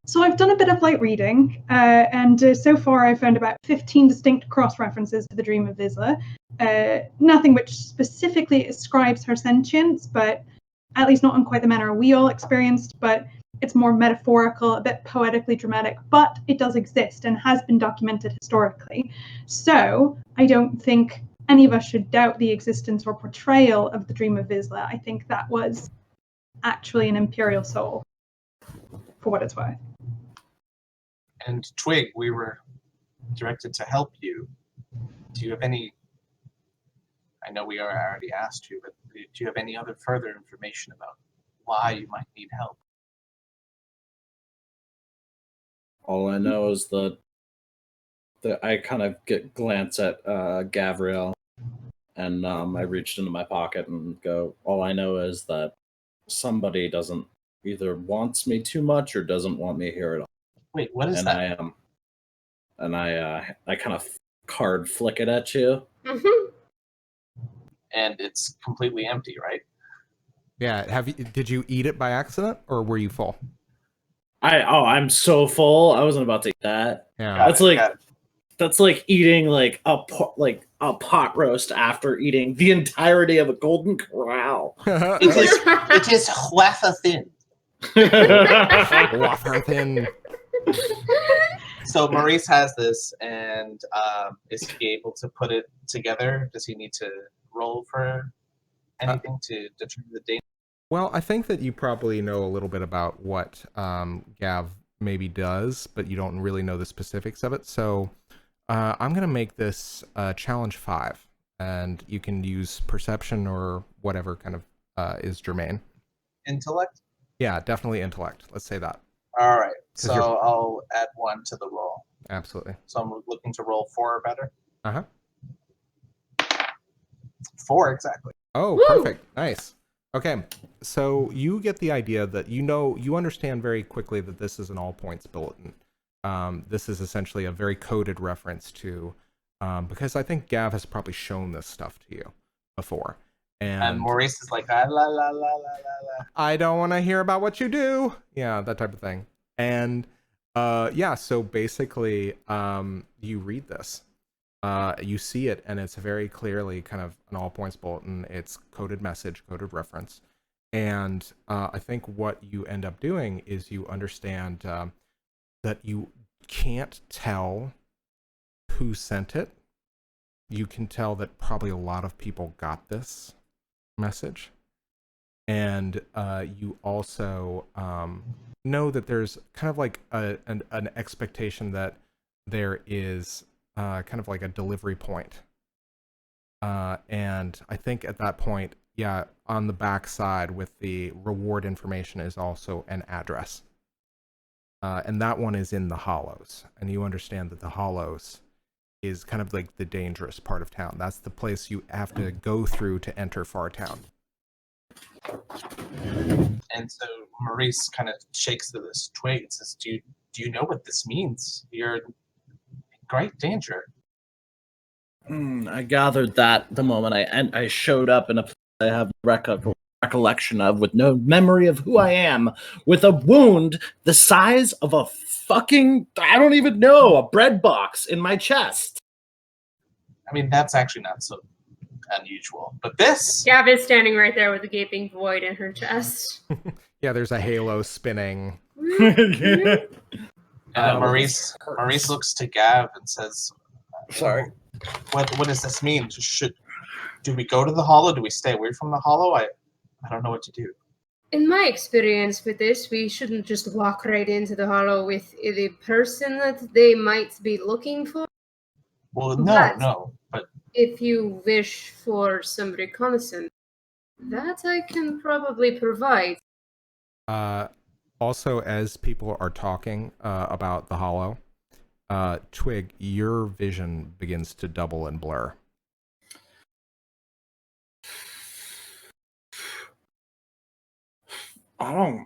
so I've done a bit of light reading, and so far I've found about 15 distinct cross-references to the Dream of Vizsla. Nothing which specifically ascribes her sentience, but at least not in quite the manner we all experienced, but it's more metaphorical, a bit poetically dramatic, but it does exist and has been documented historically. So I don't think any of us should doubt the existence or portrayal of the Dream of Vizsla. I think that was actually an Imperial soul, for what it's worth. And Twig, we were directed to help you. Do you have any? I know we already asked you, but do you have any other further information about why you might need help? All I know is that I kind of glance at Gavriel, and I reached into my pocket and go, all I know is that somebody doesn't either wants me too much or doesn't want me here at all. Wait, what is And that? I kind of card flick it at you. Mm-hmm. And it's completely empty, right? Yeah. Did you eat it by accident, or were you full? I'm so full. I wasn't about to eat that. Yeah. That's like eating like a pot roast after eating the entirety of a Golden Corral. It is wafer thin. Wafer thin. So Maurice has this, and is he able to put it together? Does he need to roll for anything to determine the danger? Well, I think that you probably know a little bit about what Gav maybe does, but you don't really know the specifics of it. So I'm going to make this challenge 5, and you can use perception or whatever kind of is germane. Intellect? Yeah, definitely intellect. Let's say that. All right. So I'll add 1 to the roll. Absolutely. So I'm looking to roll 4 or better. Uh-huh. 4 exactly. Oh, Woo! Perfect. Nice. Okay, so you get the idea that you understand very quickly that this is an all points bulletin. This is essentially a very coded reference to, because I think Gav has probably shown this stuff to you before. And Maurice is like, la la la la la la. I don't want to hear about what you do. Yeah, that type of thing. And yeah, so basically, you read this. You see it, and it's very clearly kind of an all points bulletin. It's coded message, coded reference. And I think what you end up doing is you understand that you can't tell who sent it. You can tell that probably a lot of people got this message. And you also know that there's kind of like an expectation that there is kind of like a delivery point. And I think at that point, yeah, on the back side with the reward information is also an address. And that one is in the Hollows. And you understand that the Hollows is kind of like the dangerous part of town. That's the place you have to go through to enter Fartown. And so Maurice kind of shakes to this twig and says, do you know what this means? You're in great danger. I gathered that the moment I showed up in a place I have recollection of, with no memory of who I am, with a wound the size of a fucking, I don't even know, a bread box in my chest. I mean, that's actually not so unusual. But this... Gav is standing right there with a gaping void in her chest. Yeah, there's a halo spinning. Maurice looks to Gav and says, Sorry. What does this mean? Do we go to the Hollow? Do we stay away from the Hollow? I don't know what to do. In my experience with this, we shouldn't just walk right into the Hollow with the person that they might be looking for. Well, But no. But if you wish for some reconnaissance, that I can probably provide. Also, as people are talking about the Hollow, Twig, your vision begins to double and blur. I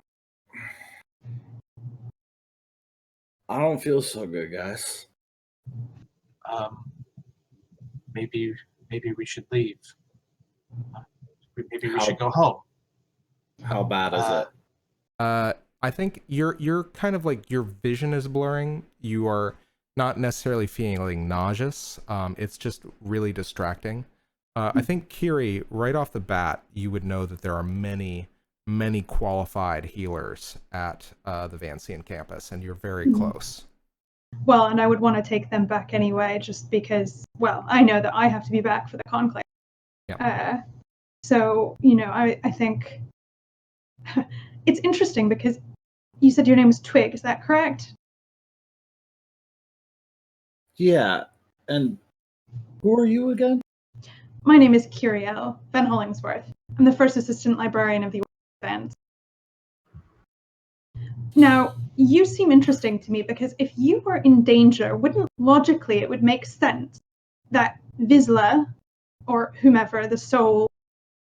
don't feel so good, guys. Maybe we should leave. Maybe we should go home. How bad is it? I think you're kind of like, your vision is blurring. You are not necessarily feeling nauseous. It's just really distracting. I think, Kyrrie, right off the bat, you would know that there are many qualified healers at the Vancian Campus, and you're very close. Well, and I would want to take them back anyway, just because, well, I know that I have to be back for the Conclave. Yeah. So, I think it's interesting because you said your name was Twig, is that correct? Yeah, and who are you again? My name is Gavriel Van Hollingsworth. I'm the first assistant librarian of the Vance. Now, you seem interesting to me because if you were in danger, logically it would make sense that Vizsla, or whomever, the soul,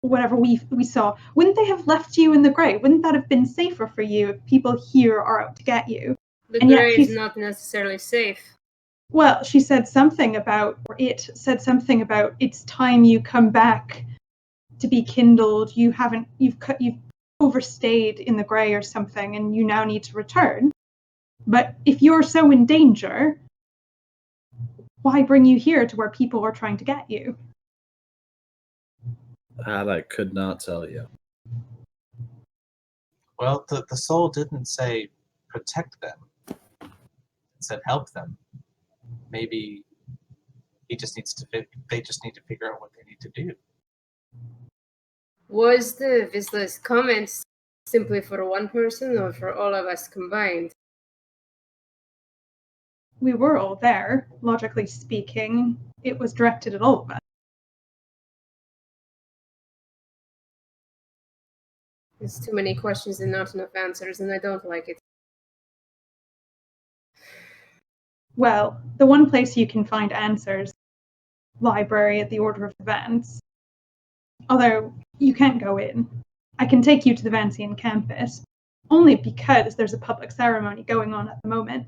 whatever we saw, wouldn't they have left you in the grey? Wouldn't that have been safer for you if people here are out to get you? The And yet grey is not necessarily safe. Well, she said something about, or it said something about, it's time you come back to be kindled. You've overstayed in the grey or something, and you now need to return. But if you're so in danger, why bring you here to where people are trying to get you? That I could not tell you. Well, the soul didn't say protect them. It said help them. Maybe he just needs to. They just need to figure out what they need to do. Was the Vizsla's comments simply for one person or for all of us combined? We were all there, logically speaking. It was directed at all of us. There's too many questions and not enough answers, and I don't like it. Well, the one place you can find answers, library at the Order of the Vance. Although, you can't go in. I can take you to the Vancian Campus, only because there's a public ceremony going on at the moment.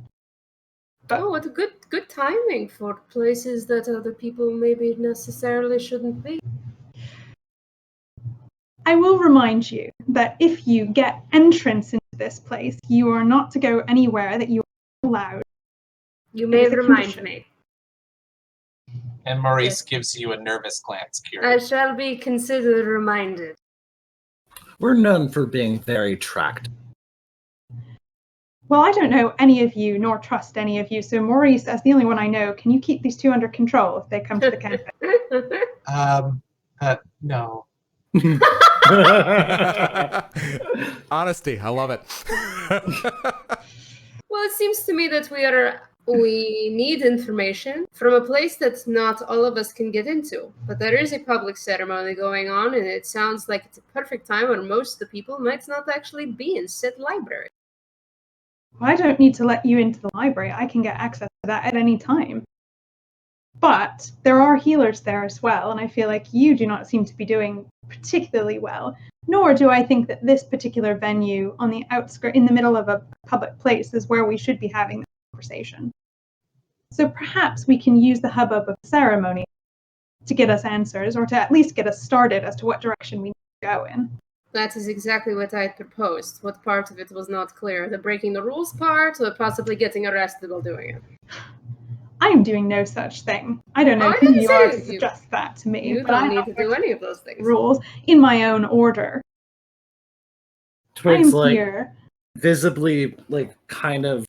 Oh, what a good timing for places that other people maybe necessarily shouldn't be. I will remind you that if you get entrance into this place, you are not to go anywhere that you are allowed. You may is a remind condition. me. And Maurice Yes. gives you a nervous glance, I Kyrrie. shall be considered reminded. We're known for being very tracked. Well, I don't know any of you, nor trust any of you, so Maurice, as the only one I know, can you keep these two under control if they come to the campus? No. Honesty, I love it. Well, it seems to me that we need information from a place that not all of us can get into. But there is a public ceremony going on, and it sounds like it's a perfect time when most of the people might not actually be in said library. Well, I don't need to let you into the library. I can get access to that at any time. But there are healers there as well, and I feel like you do not seem to be doing particularly well. Nor do I think that this particular venue on the outskirts, in the middle of a public place, is where we should be having this conversation. So perhaps we can use the hubbub of the ceremony to get us answers, or to at least get us started as to what direction we need to go in. That is exactly what I had proposed. What part of it was not clear? The breaking the rules part, or possibly getting arrested while doing it? I am doing no such thing. I don't know I who didn't you say are to you- suggest that to me, You but I don't need have to do any of those things. rules in my own order. Twig's I'm like here. visibly like kind of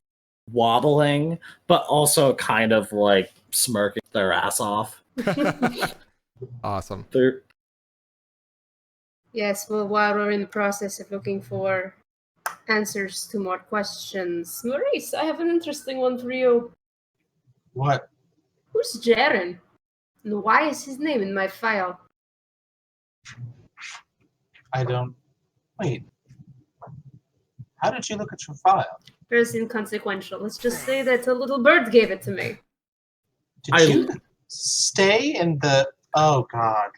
wobbling, but also kind of like smirking their ass off. Awesome. They're Yes, well, while we're in the process of looking for answers to more questions, Maurice, I have an interesting one for you. What? Who's Jaren? And why is his name in my file? I don't. Wait. How did you look at your file? Very inconsequential. Let's just say that a little bird gave it to me. Did you stay in the? Oh God.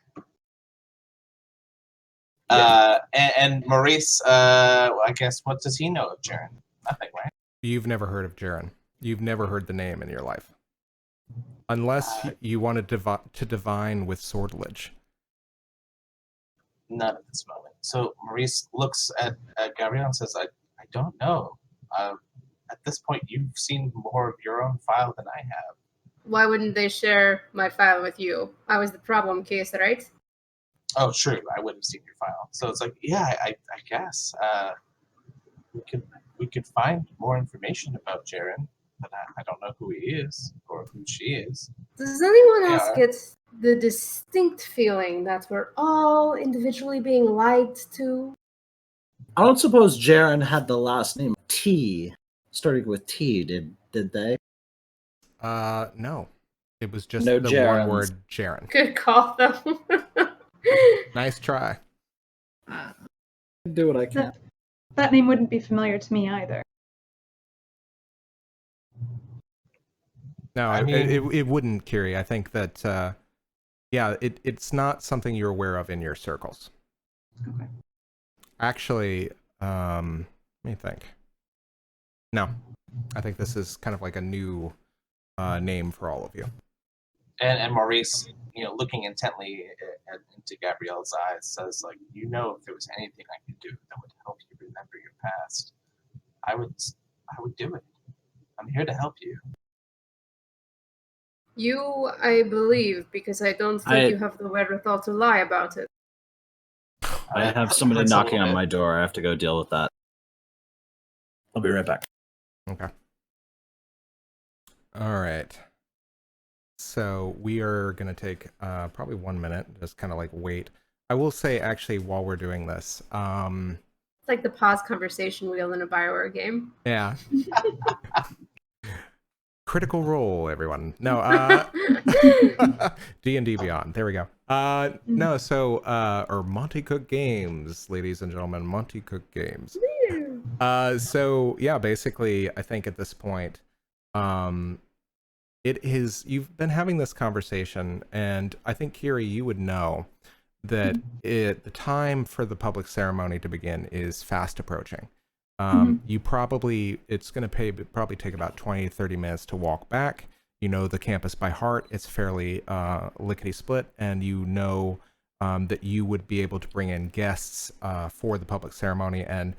And Maurice, I guess, what does he know of Jaren? Nothing, right? You've never heard of Jaren. You've never heard the name in your life. Unless you wanted to divine with swordledge. None at this moment. So Maurice looks at Gavriel and says, I don't know. At this point, you've seen more of your own file than I have. Why wouldn't they share my file with you? I was the problem case, right? Oh, true. I wouldn't have seen your file. So it's like, yeah, I guess we could find more information about Jaren, but I don't know who he is or who she is. Does anyone else Yeah. get the distinct feeling that we're all individually being lied to? I don't suppose Jaren had the last name T, starting with T. Did they? No. It was just No the gerunds. one word Jaren. Good call, though. Nice try. Do what I can. That name wouldn't be familiar to me either. No, I it, mean- it wouldn't, Kyrrie. I think that, yeah, it's not something you're aware of in your circles. Okay. Actually, let me think. No, I think this is kind of like a new name for all of you. And Maurice, looking intently into Gavriel's eyes, says, like, if there was anything I could do that would help you remember your past, I would do it. I'm here to help you. You, I believe, because I don't think you have the wherewithal to lie about it. I have somebody Hurts a knocking little on bit. my door. I have to go deal with that. I'll be right back. Okay. All right. So we are going to take probably 1 minute, just kind of like wait. I will say, actually, while we're doing this, It's like the pause conversation wheel in a Bioware game. yeah. Critical Role, everyone. No, D&D Beyond. There we go. No, so, or Monty Cook Games, ladies and gentlemen, Monty Cook Games. So yeah, basically, I think at this point, you've been having this conversation, and I think, Kyrrie, you would know that the time for the public ceremony to begin is fast approaching. It's going to probably take about 20-30 minutes to walk back. You know the campus by heart. It's fairly lickety split, and you know that you would be able to bring in guests for the public ceremony, and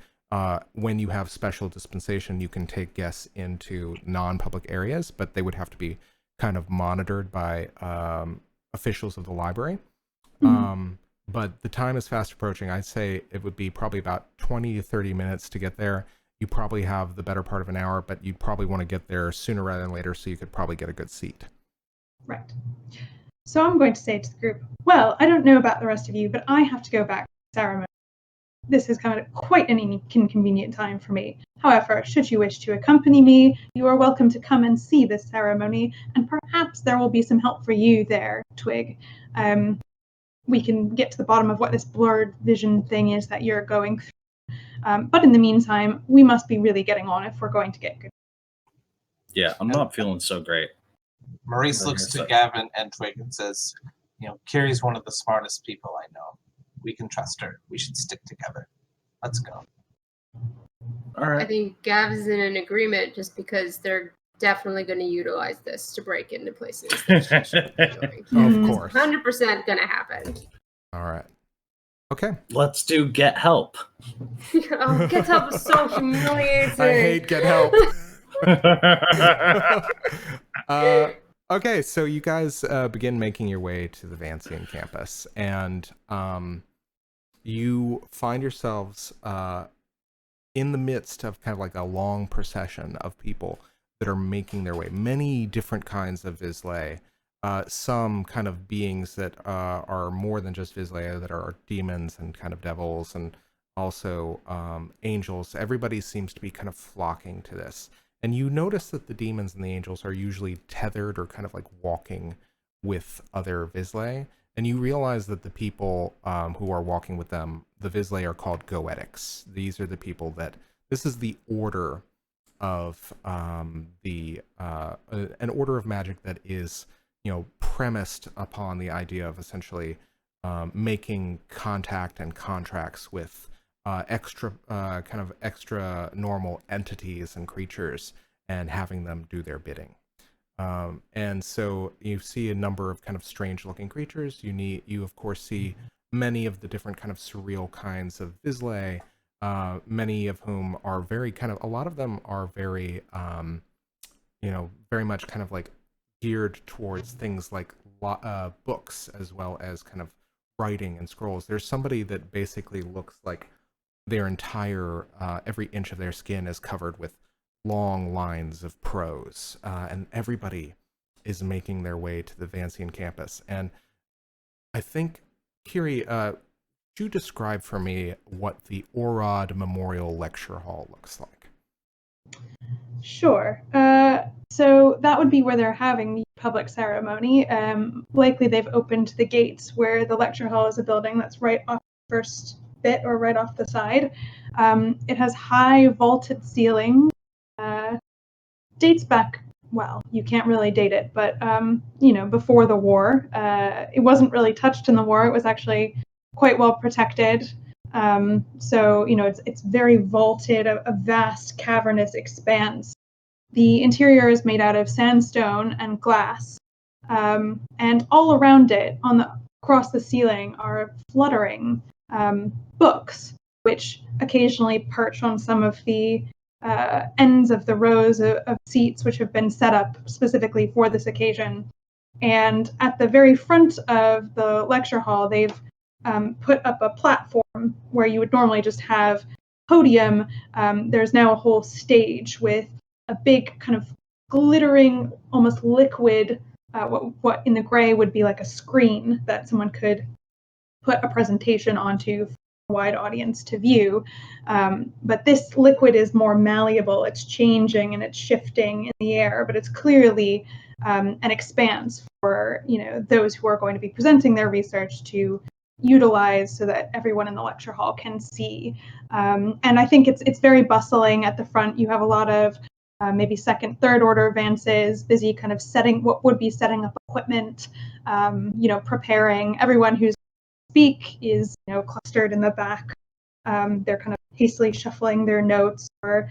when you have special dispensation, you can take guests into non-public areas, but they would have to be kind of monitored by officials of the library. But the time is fast approaching. I'd say it would be probably about 20 to 30 minutes to get there. You probably have the better part of an hour, but you'd probably want to get there sooner rather than later so you could probably get a good seat. Right. So I'm going to say to the group, well, I don't know about the rest of you, but I have to go back to the ceremony. This is kind of quite an inconvenient time for me. However, should you wish to accompany me, you are welcome to come and see this ceremony, and perhaps there will be some help for you there, Twigg. We can get to the bottom of what this blurred vision thing is that you're going through. But in the meantime, we must be really getting on if we're going to get good. Yeah, I'm not feeling so great. Maurice looks to Gavin and Twig and says, Kyrrie's one of the smartest people I know. We can trust her. We should stick together. Let's go. All I right. think Gav's in an agreement just because they're definitely going to utilize this to break into places that she shouldn't be doing. Of course. 100% going to happen. All right. Okay. Let's do get help. Oh, Get Help is so humiliating. I hate Get Help. Okay, so you guys begin making your way to the Vancian Campus, and you find yourselves in the midst of kind of like a long procession of people that are making their way. Many different kinds of Vizsla, some kind of beings that are more than just Vizsla, that are demons and kind of devils, and also angels. Everybody seems to be kind of flocking to this. And you notice that the demons and the angels are usually tethered or kind of like walking with other Vizsla. And you realize that the people who are walking with them, the Vizsla, are called Goetics. These are the people that, this is the order of an order of magic that is, premised upon the idea of essentially making contact and contracts with extra normal entities and creatures and having them do their bidding. And so you see a number of kind of strange looking creatures. You of course see many of the different kind of surreal kinds of Vizsla, many of whom are very a lot of them are very, very much kind of like geared towards things like books, as well as kind of writing and scrolls. There's somebody that basically looks like their entire, every inch of their skin is covered with long lines of prose, and everybody is making their way to the Vancian Campus. And I think, Kyrrie, could you describe for me what the Orod Memorial Lecture Hall looks like? Sure. So that would be where they're having the public ceremony. Likely they've opened the gates where the lecture hall is a building that's right off the first bit or right off the side. It has high vaulted ceilings. Dates back, well, you can't really date it, but before the war. It wasn't really touched in the war. It was actually quite well protected. So it's very vaulted, a vast cavernous expanse. The interior is made out of sandstone and glass, and all around it, across the ceiling, are fluttering books, which occasionally perch on some of the ends of the rows of seats which have been set up specifically for this occasion. And at the very front of the lecture hall, they've put up a platform where you would normally just have podium. There's now a whole stage with a big kind of glittering, almost liquid, what in the gray would be like a screen that someone could put a presentation onto for a wide audience to view. But this liquid is more malleable. It's changing and it's shifting in the air, but it's clearly an expanse for those who are going to be presenting their research to utilize so that everyone in the lecture hall can see. And I think it's very bustling at the front. You have a lot of maybe second, third order Vances busy kind of setting up equipment, preparing. Everyone who's speak is clustered in the back. They're kind of hastily shuffling their notes, or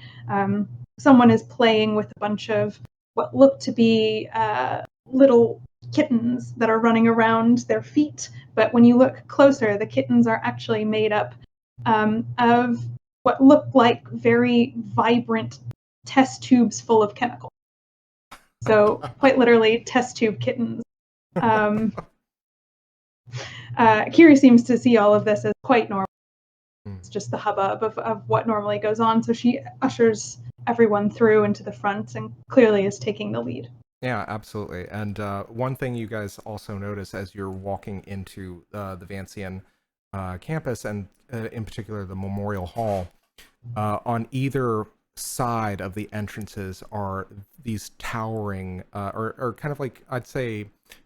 someone is playing with a bunch of what look to be little kittens that are running around their feet. But when you look closer, the kittens are actually made up of what look like very vibrant test tubes full of chemicals. So quite literally test tube kittens. Kyrrie seems to see all of this as quite normal. It's just the hubbub of what normally goes on. So she ushers everyone through into the front and clearly is taking the lead. Yeah, absolutely. And one thing you guys also notice as you're walking into the Vancian campus, and in particular the Memorial Hall, on either side of the entrances are these towering, or kind of like, I'd say,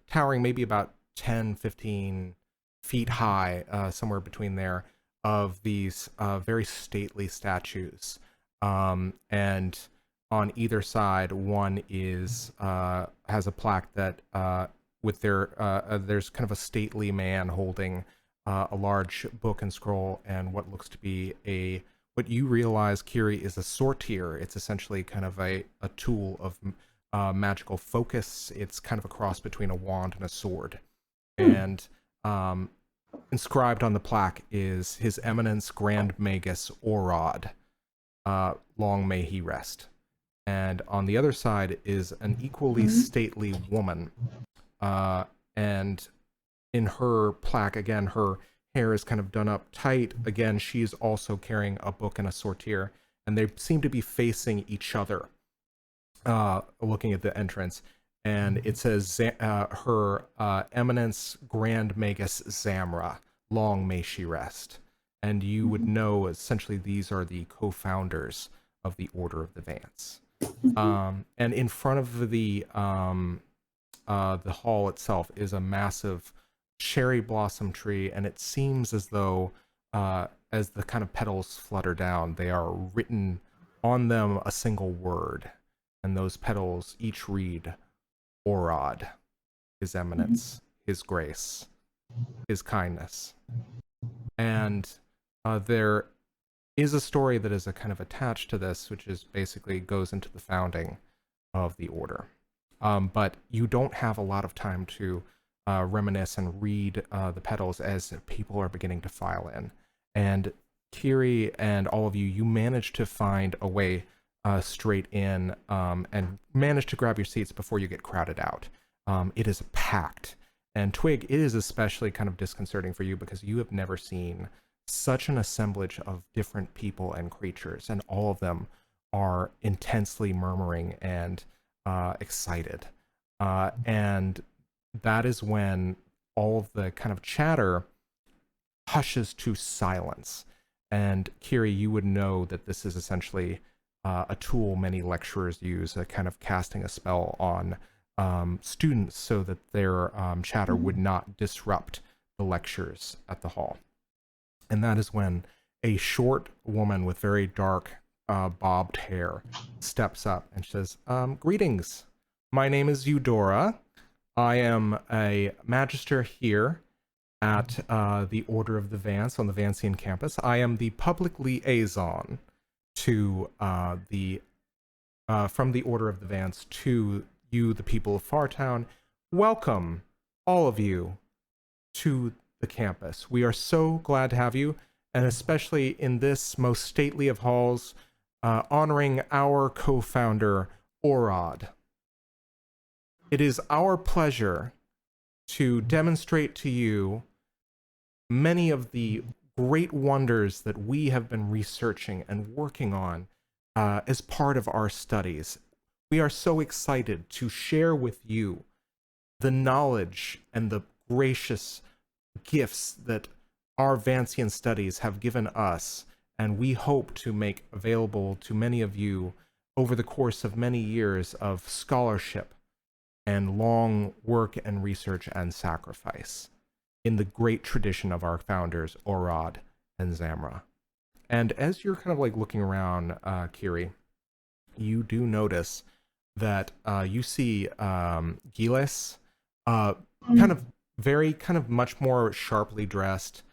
towering maybe about 10, 15 feet high, somewhere between there, of these very stately statues. And on either side, one is has a plaque that with there's kind of a stately man holding a large book and scroll, and what looks to be what you realize, Kyrrie, is a sortier. It's essentially kind of a tool of magical focus. It's kind of a cross between a wand and a sword. And inscribed on the plaque is His Eminence Grand Magus Orod. Long may he rest. And on the other side is an equally stately woman. And in her plaque, again, her hair is kind of done up tight. Again, she's also carrying a book and a sortier, and they seem to be facing each other, looking at the entrance. And it says Her Eminence Grand Magus Zamra, long may she rest. And you would know essentially these are the co-founders of the Order of the Vance. And in front of the hall itself is a massive cherry blossom tree, and it seems as though as the kind of petals flutter down, they are written on them a single word, and those petals each read Orod, His Eminence, His Grace, His Kindness. And there is a story that is a kind of attached to this, which is basically goes into the founding of the order. But you don't have a lot of time to reminisce and read the petals as people are beginning to file in. And Kyrrie and all of you manage to find a way straight in and manage to grab your seats before you get crowded out. It is packed. And Twigg, it is especially kind of disconcerting for you because you have never seen such an assemblage of different people and creatures, and all of them are intensely murmuring and excited. And that is when all of the kind of chatter hushes to silence. And Kyrrie, you would know that this is essentially a tool many lecturers use, kind of casting a spell on students so that their chatter would not disrupt the lectures at the hall. And that is when a short woman with very dark bobbed hair steps up and says, greetings, my name is Eudora. I am a magister here at the Order of the Vance on the Vancian Campus. I am the public liaison to from the Order of the Vance to you, the people of Fartown. Welcome, all of you, to the campus. We are so glad to have you, and especially in this most stately of halls, honoring our co-founder, Orod. It is our pleasure to demonstrate to you many of the great wonders that we have been researching and working on as part of our studies. We are so excited to share with you the knowledge and the gracious gifts that our Vancian studies have given us, and we hope to make available to many of you over the course of many years of scholarship and long work and research and sacrifice in the great tradition of our founders, Orod and Zamra. And as you're kind of like looking around, Kyrrie, you do notice that you see Giles, kind of much more sharply dressed,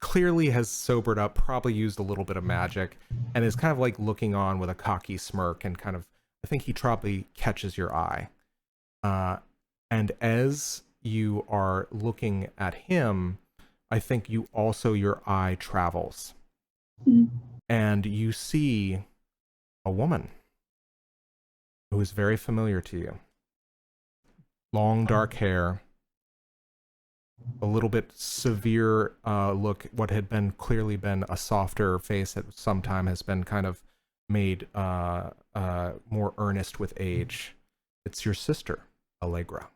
clearly has sobered up, probably used a little bit of magic, and is kind of like looking on with a cocky smirk, and kind of, I think he probably catches your eye. And as you are looking at him, I think you also, your eye travels. And you see a woman who is very familiar to you. Long dark hair, a little bit severe look, what had been clearly been a softer face at some time has been kind of made more earnest with age. It's your sister, Allegra.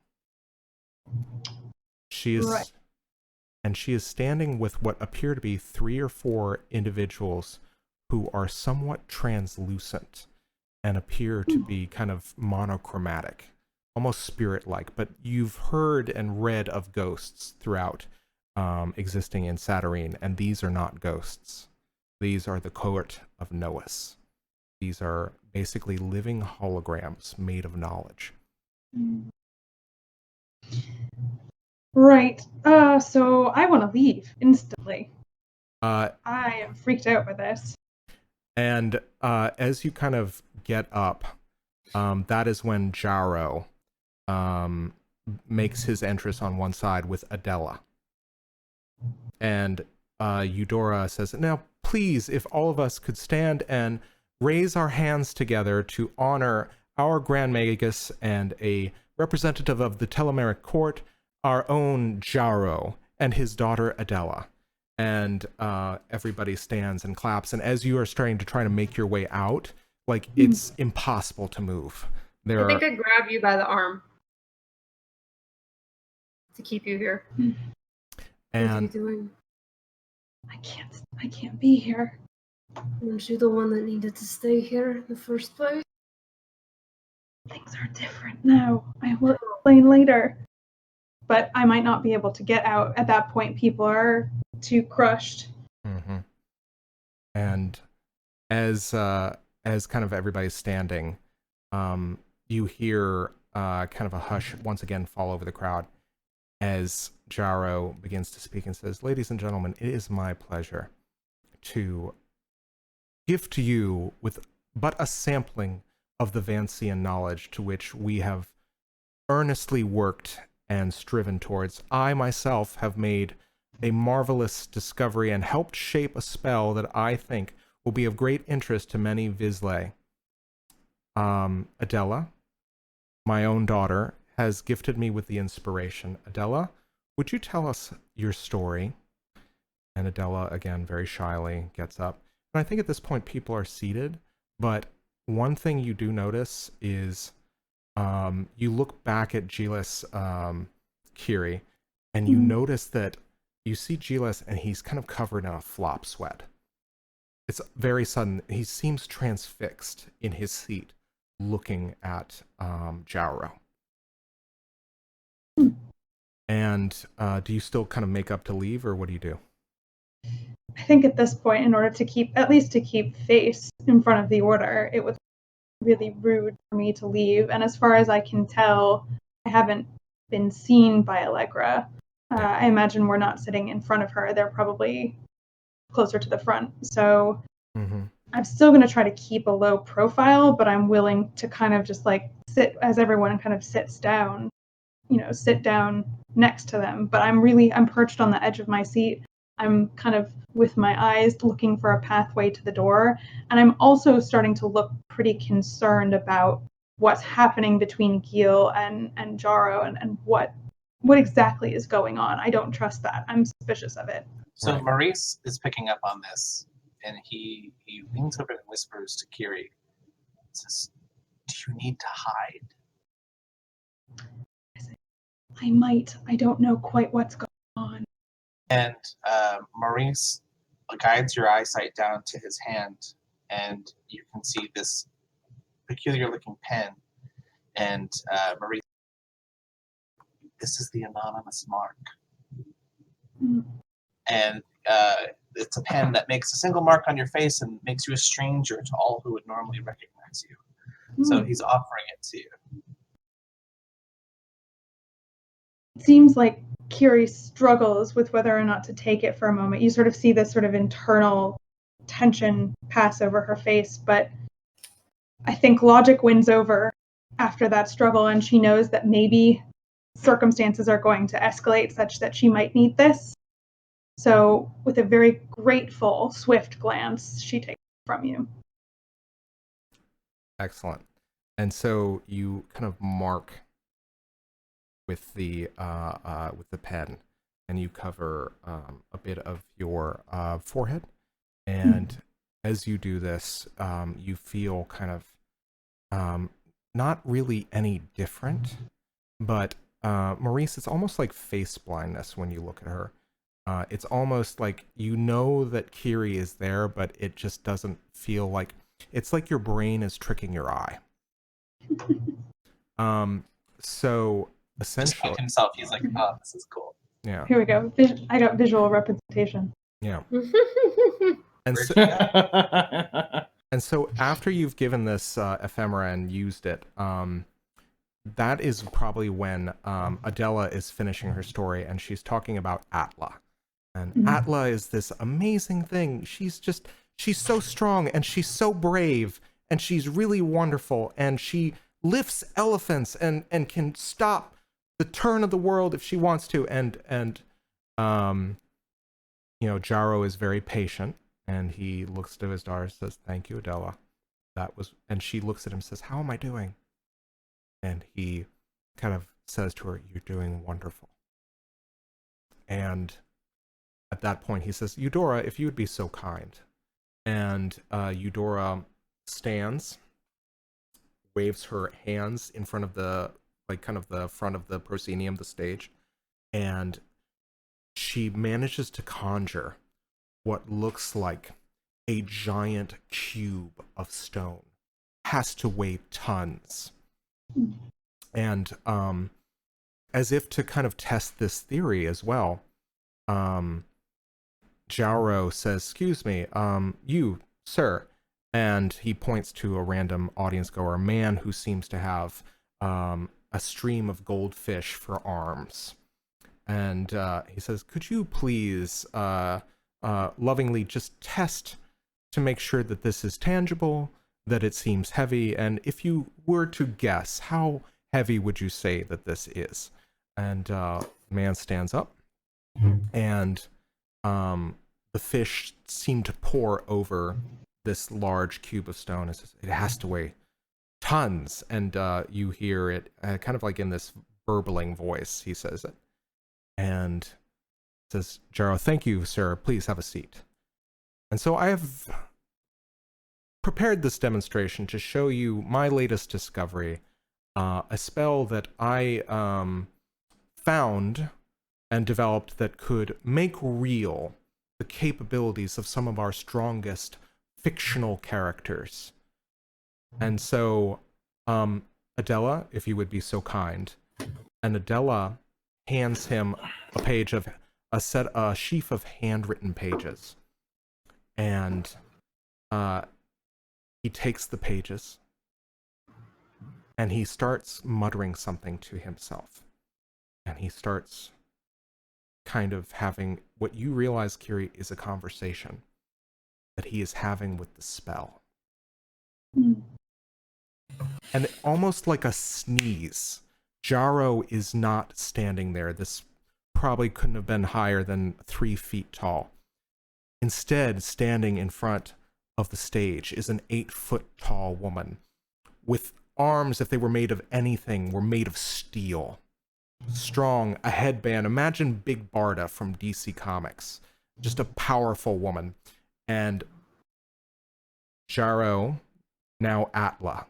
She is, Right. and she is standing with what appear to be 3 or 4 individuals who are somewhat translucent and appear to be kind of monochromatic, almost spirit-like. But you've heard and read of ghosts throughout existing in Satyrine, and these are not ghosts. These are the cohort of Noas. These are basically living holograms made of knowledge. Right. So I want to leave instantly. Uh, I am freaked out by this. And as you kind of get up, that is when Jauro makes his entrance on one side with Adela. And Eudora says, now please, if all of us could stand and raise our hands together to honor our Grand Magus and a representative of the Telemeric Court, our own Jauro, and his daughter Adela. And everybody stands and claps. And as you are starting to try to make your way out, like, it's impossible to move. I think I grab you by the arm to keep you here. And what are you doing? I can't be here. Weren't you the one that needed to stay here in the first place? Things are different now. I will explain later. But I might not be able to get out. At that point, people are too crushed. Mm-hmm. And as kind of everybody's standing, you hear kind of a hush once again fall over the crowd as Jauro begins to speak and says, ladies and gentlemen, it is my pleasure to give to you with but a sampling of the Vancian knowledge to which we have earnestly worked and striven towards. I myself have made a marvelous discovery and helped shape a spell that I think will be of great interest to many Vizsla. Adela, my own daughter, has gifted me with the inspiration. Adela, would you tell us your story? And Adela, again, very shyly, gets up. And I think at this point people are seated, but one thing you do notice is you look back at Giles, Kyrrie, and you notice that you see Giles and he's kind of covered in a flop sweat. it's very sudden. He seems transfixed in his seat, looking at Jauro. And do you still kind of make up to leave, or what do you do? I think at this point, in order to keep face in front of the order, it would be really rude for me to leave. And as far as I can tell, I haven't been seen by Allegra. I imagine we're not sitting in front of her. They're probably closer to the front. So I'm still going to try to keep a low profile, but I'm willing to kind of just like sit as everyone kind of sits down, sit down next to them. But I'm perched on the edge of my seat. I'm kind of with my eyes looking for a pathway to the door. And I'm also starting to look pretty concerned about what's happening between Giel and Jauro and what exactly is going on. I don't trust that. I'm suspicious of it. So Right. Maurice is picking up on this, and he leans over and whispers to Kyrrie. Says, "Do you need to hide?" I might. I don't know quite what's going on. And Maurice guides your eyesight down to his hand, and you can see this peculiar-looking pen. And Maurice, this is the anonymous mark. And it's a pen that makes a single mark on your face and makes you a stranger to all who would normally recognize you. So he's offering it to you. It seems like Kyrrie struggles with whether or not to take it for a moment. You sort of see this sort of internal tension pass over her face, but I think logic wins over after that struggle, and she knows that maybe circumstances are going to escalate such that she might need this. So with a very grateful, swift glance, she takes it from you. Excellent. And so you kind of mark with the pen, and you cover a bit of your forehead. And as you do this, you feel kind of not really any different, but Maurice, it's almost like face blindness when you look at her. It's almost like you know that Kyrrie is there, but it just doesn't feel like, it's like your brain is tricking your eye. So essentially, Just himself, he's like, "Oh, this is cool." Yeah. Here we go. I got visual representation. Yeah. And so, and so after you've given this ephemera and used it, that is probably when Adela is finishing her story, and she's talking about Atla. And Atla is this amazing thing. She's so strong, and she's so brave, and she's really wonderful, and she lifts elephants and can stop the turn of the world if she wants to. And Jauro is very patient, and he looks to his daughter and says, "Thank you, Adela. And she looks at him and says, "How am I doing?" And he kind of says to her, "You're doing wonderful." And at that point he says, "Eudora, if you would be so kind." And Eudora stands, waves her hands in front of the front of the proscenium, the stage, and she manages to conjure what looks like a giant cube of stone. Has to weigh tons. And as if to kind of test this theory as well, Jauro says, "Excuse me, you, sir," and he points to a random audience goer, a man who seems to have a stream of goldfish for arms. And he says, "Could you please lovingly just test to make sure that this is tangible, that it seems heavy, and if you were to guess, how heavy would you say that this is?" And man stands up, and the fish seem to pour over this large cube of stone. It says, "It has to weigh tons." And you hear it kind of like in this burbling voice, he says it. And says, "Jauro, thank you, sir. Please have a seat." And so I have prepared this demonstration to show you my latest discovery, a spell that I found and developed that could make real the capabilities of some of our strongest, fictional characters. And so, Adela, if you would be so kind, and Adela hands him a page of a sheaf of handwritten pages, and he takes the pages and he starts muttering something to himself, and he starts kind of having what you realize, Kyrrie, is a conversation that he is having with the spell. And almost like a sneeze, Jauro is not standing there. This probably couldn't have been higher than 3 feet tall. Instead, standing in front of the stage is an 8-foot tall woman with arms, if they were made of anything, were made of steel. Strong, a headband. Imagine Big Barda from DC Comics. Just a powerful woman. And Jauro, now Atla,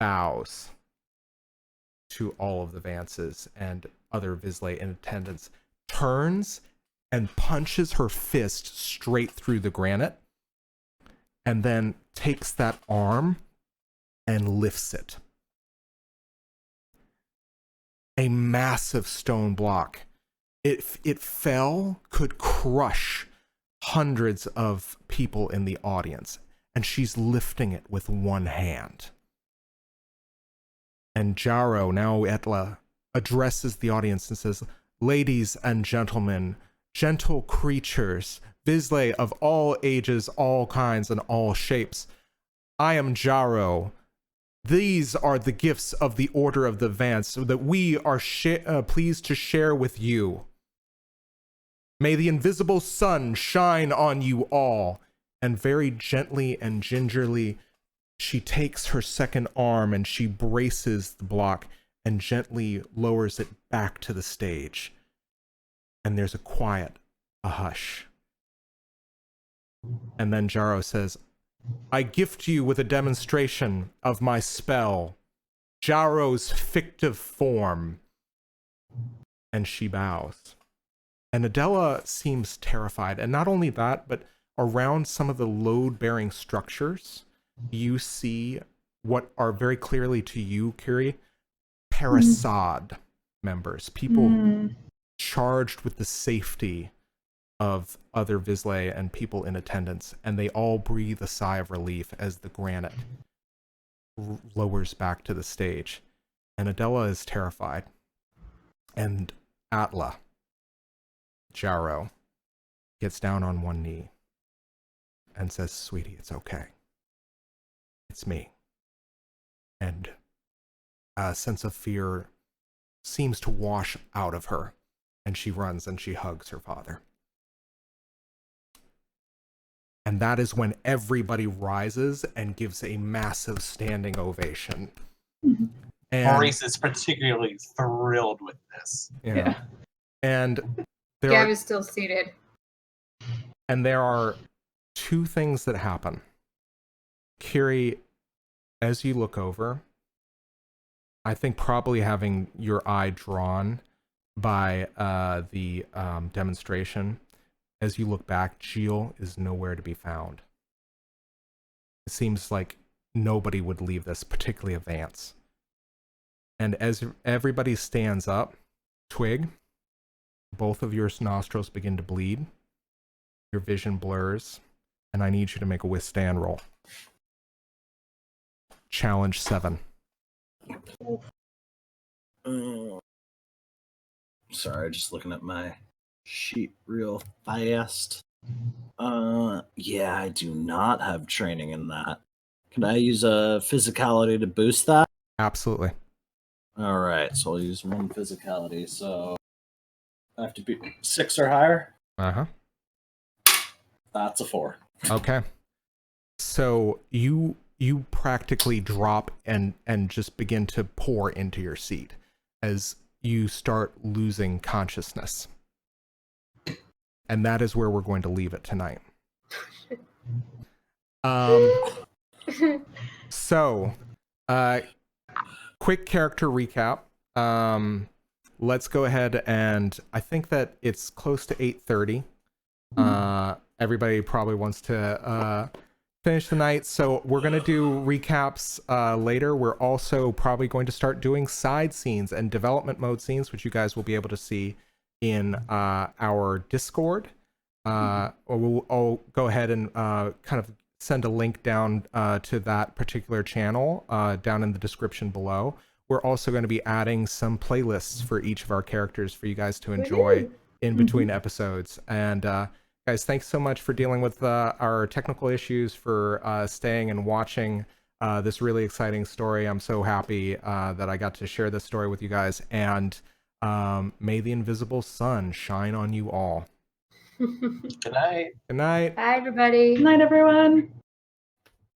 bows to all of the Vances and other Vizsla in attendance, turns and punches her fist straight through the granite, and then takes that arm and lifts it. A massive stone block. It fell, could crush hundreds of people in the audience, and she's lifting it with one hand. And Jauro, now Etla, addresses the audience and says, "Ladies and gentlemen, gentle creatures, Vizsla of all ages, all kinds, and all shapes, I am Jauro. These are the gifts of the Order of the Vance that we are pleased to share with you. May the invisible sun shine on you all." And very gently and gingerly, she takes her second arm and she braces the block and gently lowers it back to the stage. And there's a quiet, a hush. And then Jauro says, "I gift you with a demonstration of my spell, Jauro's fictive form." And she bows. And Adela seems terrified. And not only that, but around some of the load-bearing structures, you see what are very clearly to you, Kyrrie, Parasad members, people charged with the safety of other Vizsla and people in attendance, and they all breathe a sigh of relief as the granite lowers back to the stage. And Adela is terrified. And Atla, Jauro, gets down on one knee and says, "Sweetie, it's okay. It's me." And a sense of fear seems to wash out of her, and she runs and she hugs her father. And that is when everybody rises and gives a massive standing ovation. And Maurice is particularly thrilled with this. yeah. And Gav is still seated. And there are 2 things that happen. Kyrrie, as you look over, I think probably having your eye drawn by the demonstration, as you look back, Giel is nowhere to be found. It seems like nobody would leave this, particularly a Vance. And as everybody stands up, Twigg, both of your nostrils begin to bleed. Your vision blurs, and I need you to make a withstand roll. Challenge 7. Sorry, just looking at my sheet real fast. Yeah, I do not have training in that. Can I use a physicality to boost that? Absolutely. All right, so I'll use 1 physicality. So I have to be 6 or higher. Uh-huh. That's a 4. Okay. So you practically drop and just begin to pour into your seat as you start losing consciousness. And that is where we're going to leave it tonight. So, quick character recap. Let's go ahead and I think that it's close to 8:30. Everybody probably wants to finish the night. So we're going to do recaps later. We're also probably going to start doing side scenes and development mode scenes, which you guys will be able to see in our Discord. Or I'll go ahead and kind of send a link down to that particular channel down in the description below. We're also going to be adding some playlists for each of our characters for you guys to enjoy in between episodes. And guys, thanks so much for dealing with our technical issues, for staying and watching this really exciting story. I'm so happy that I got to share this story with you guys. And may the invisible sun shine on you all. Good night. Good night. Bye, everybody. Good night, everyone.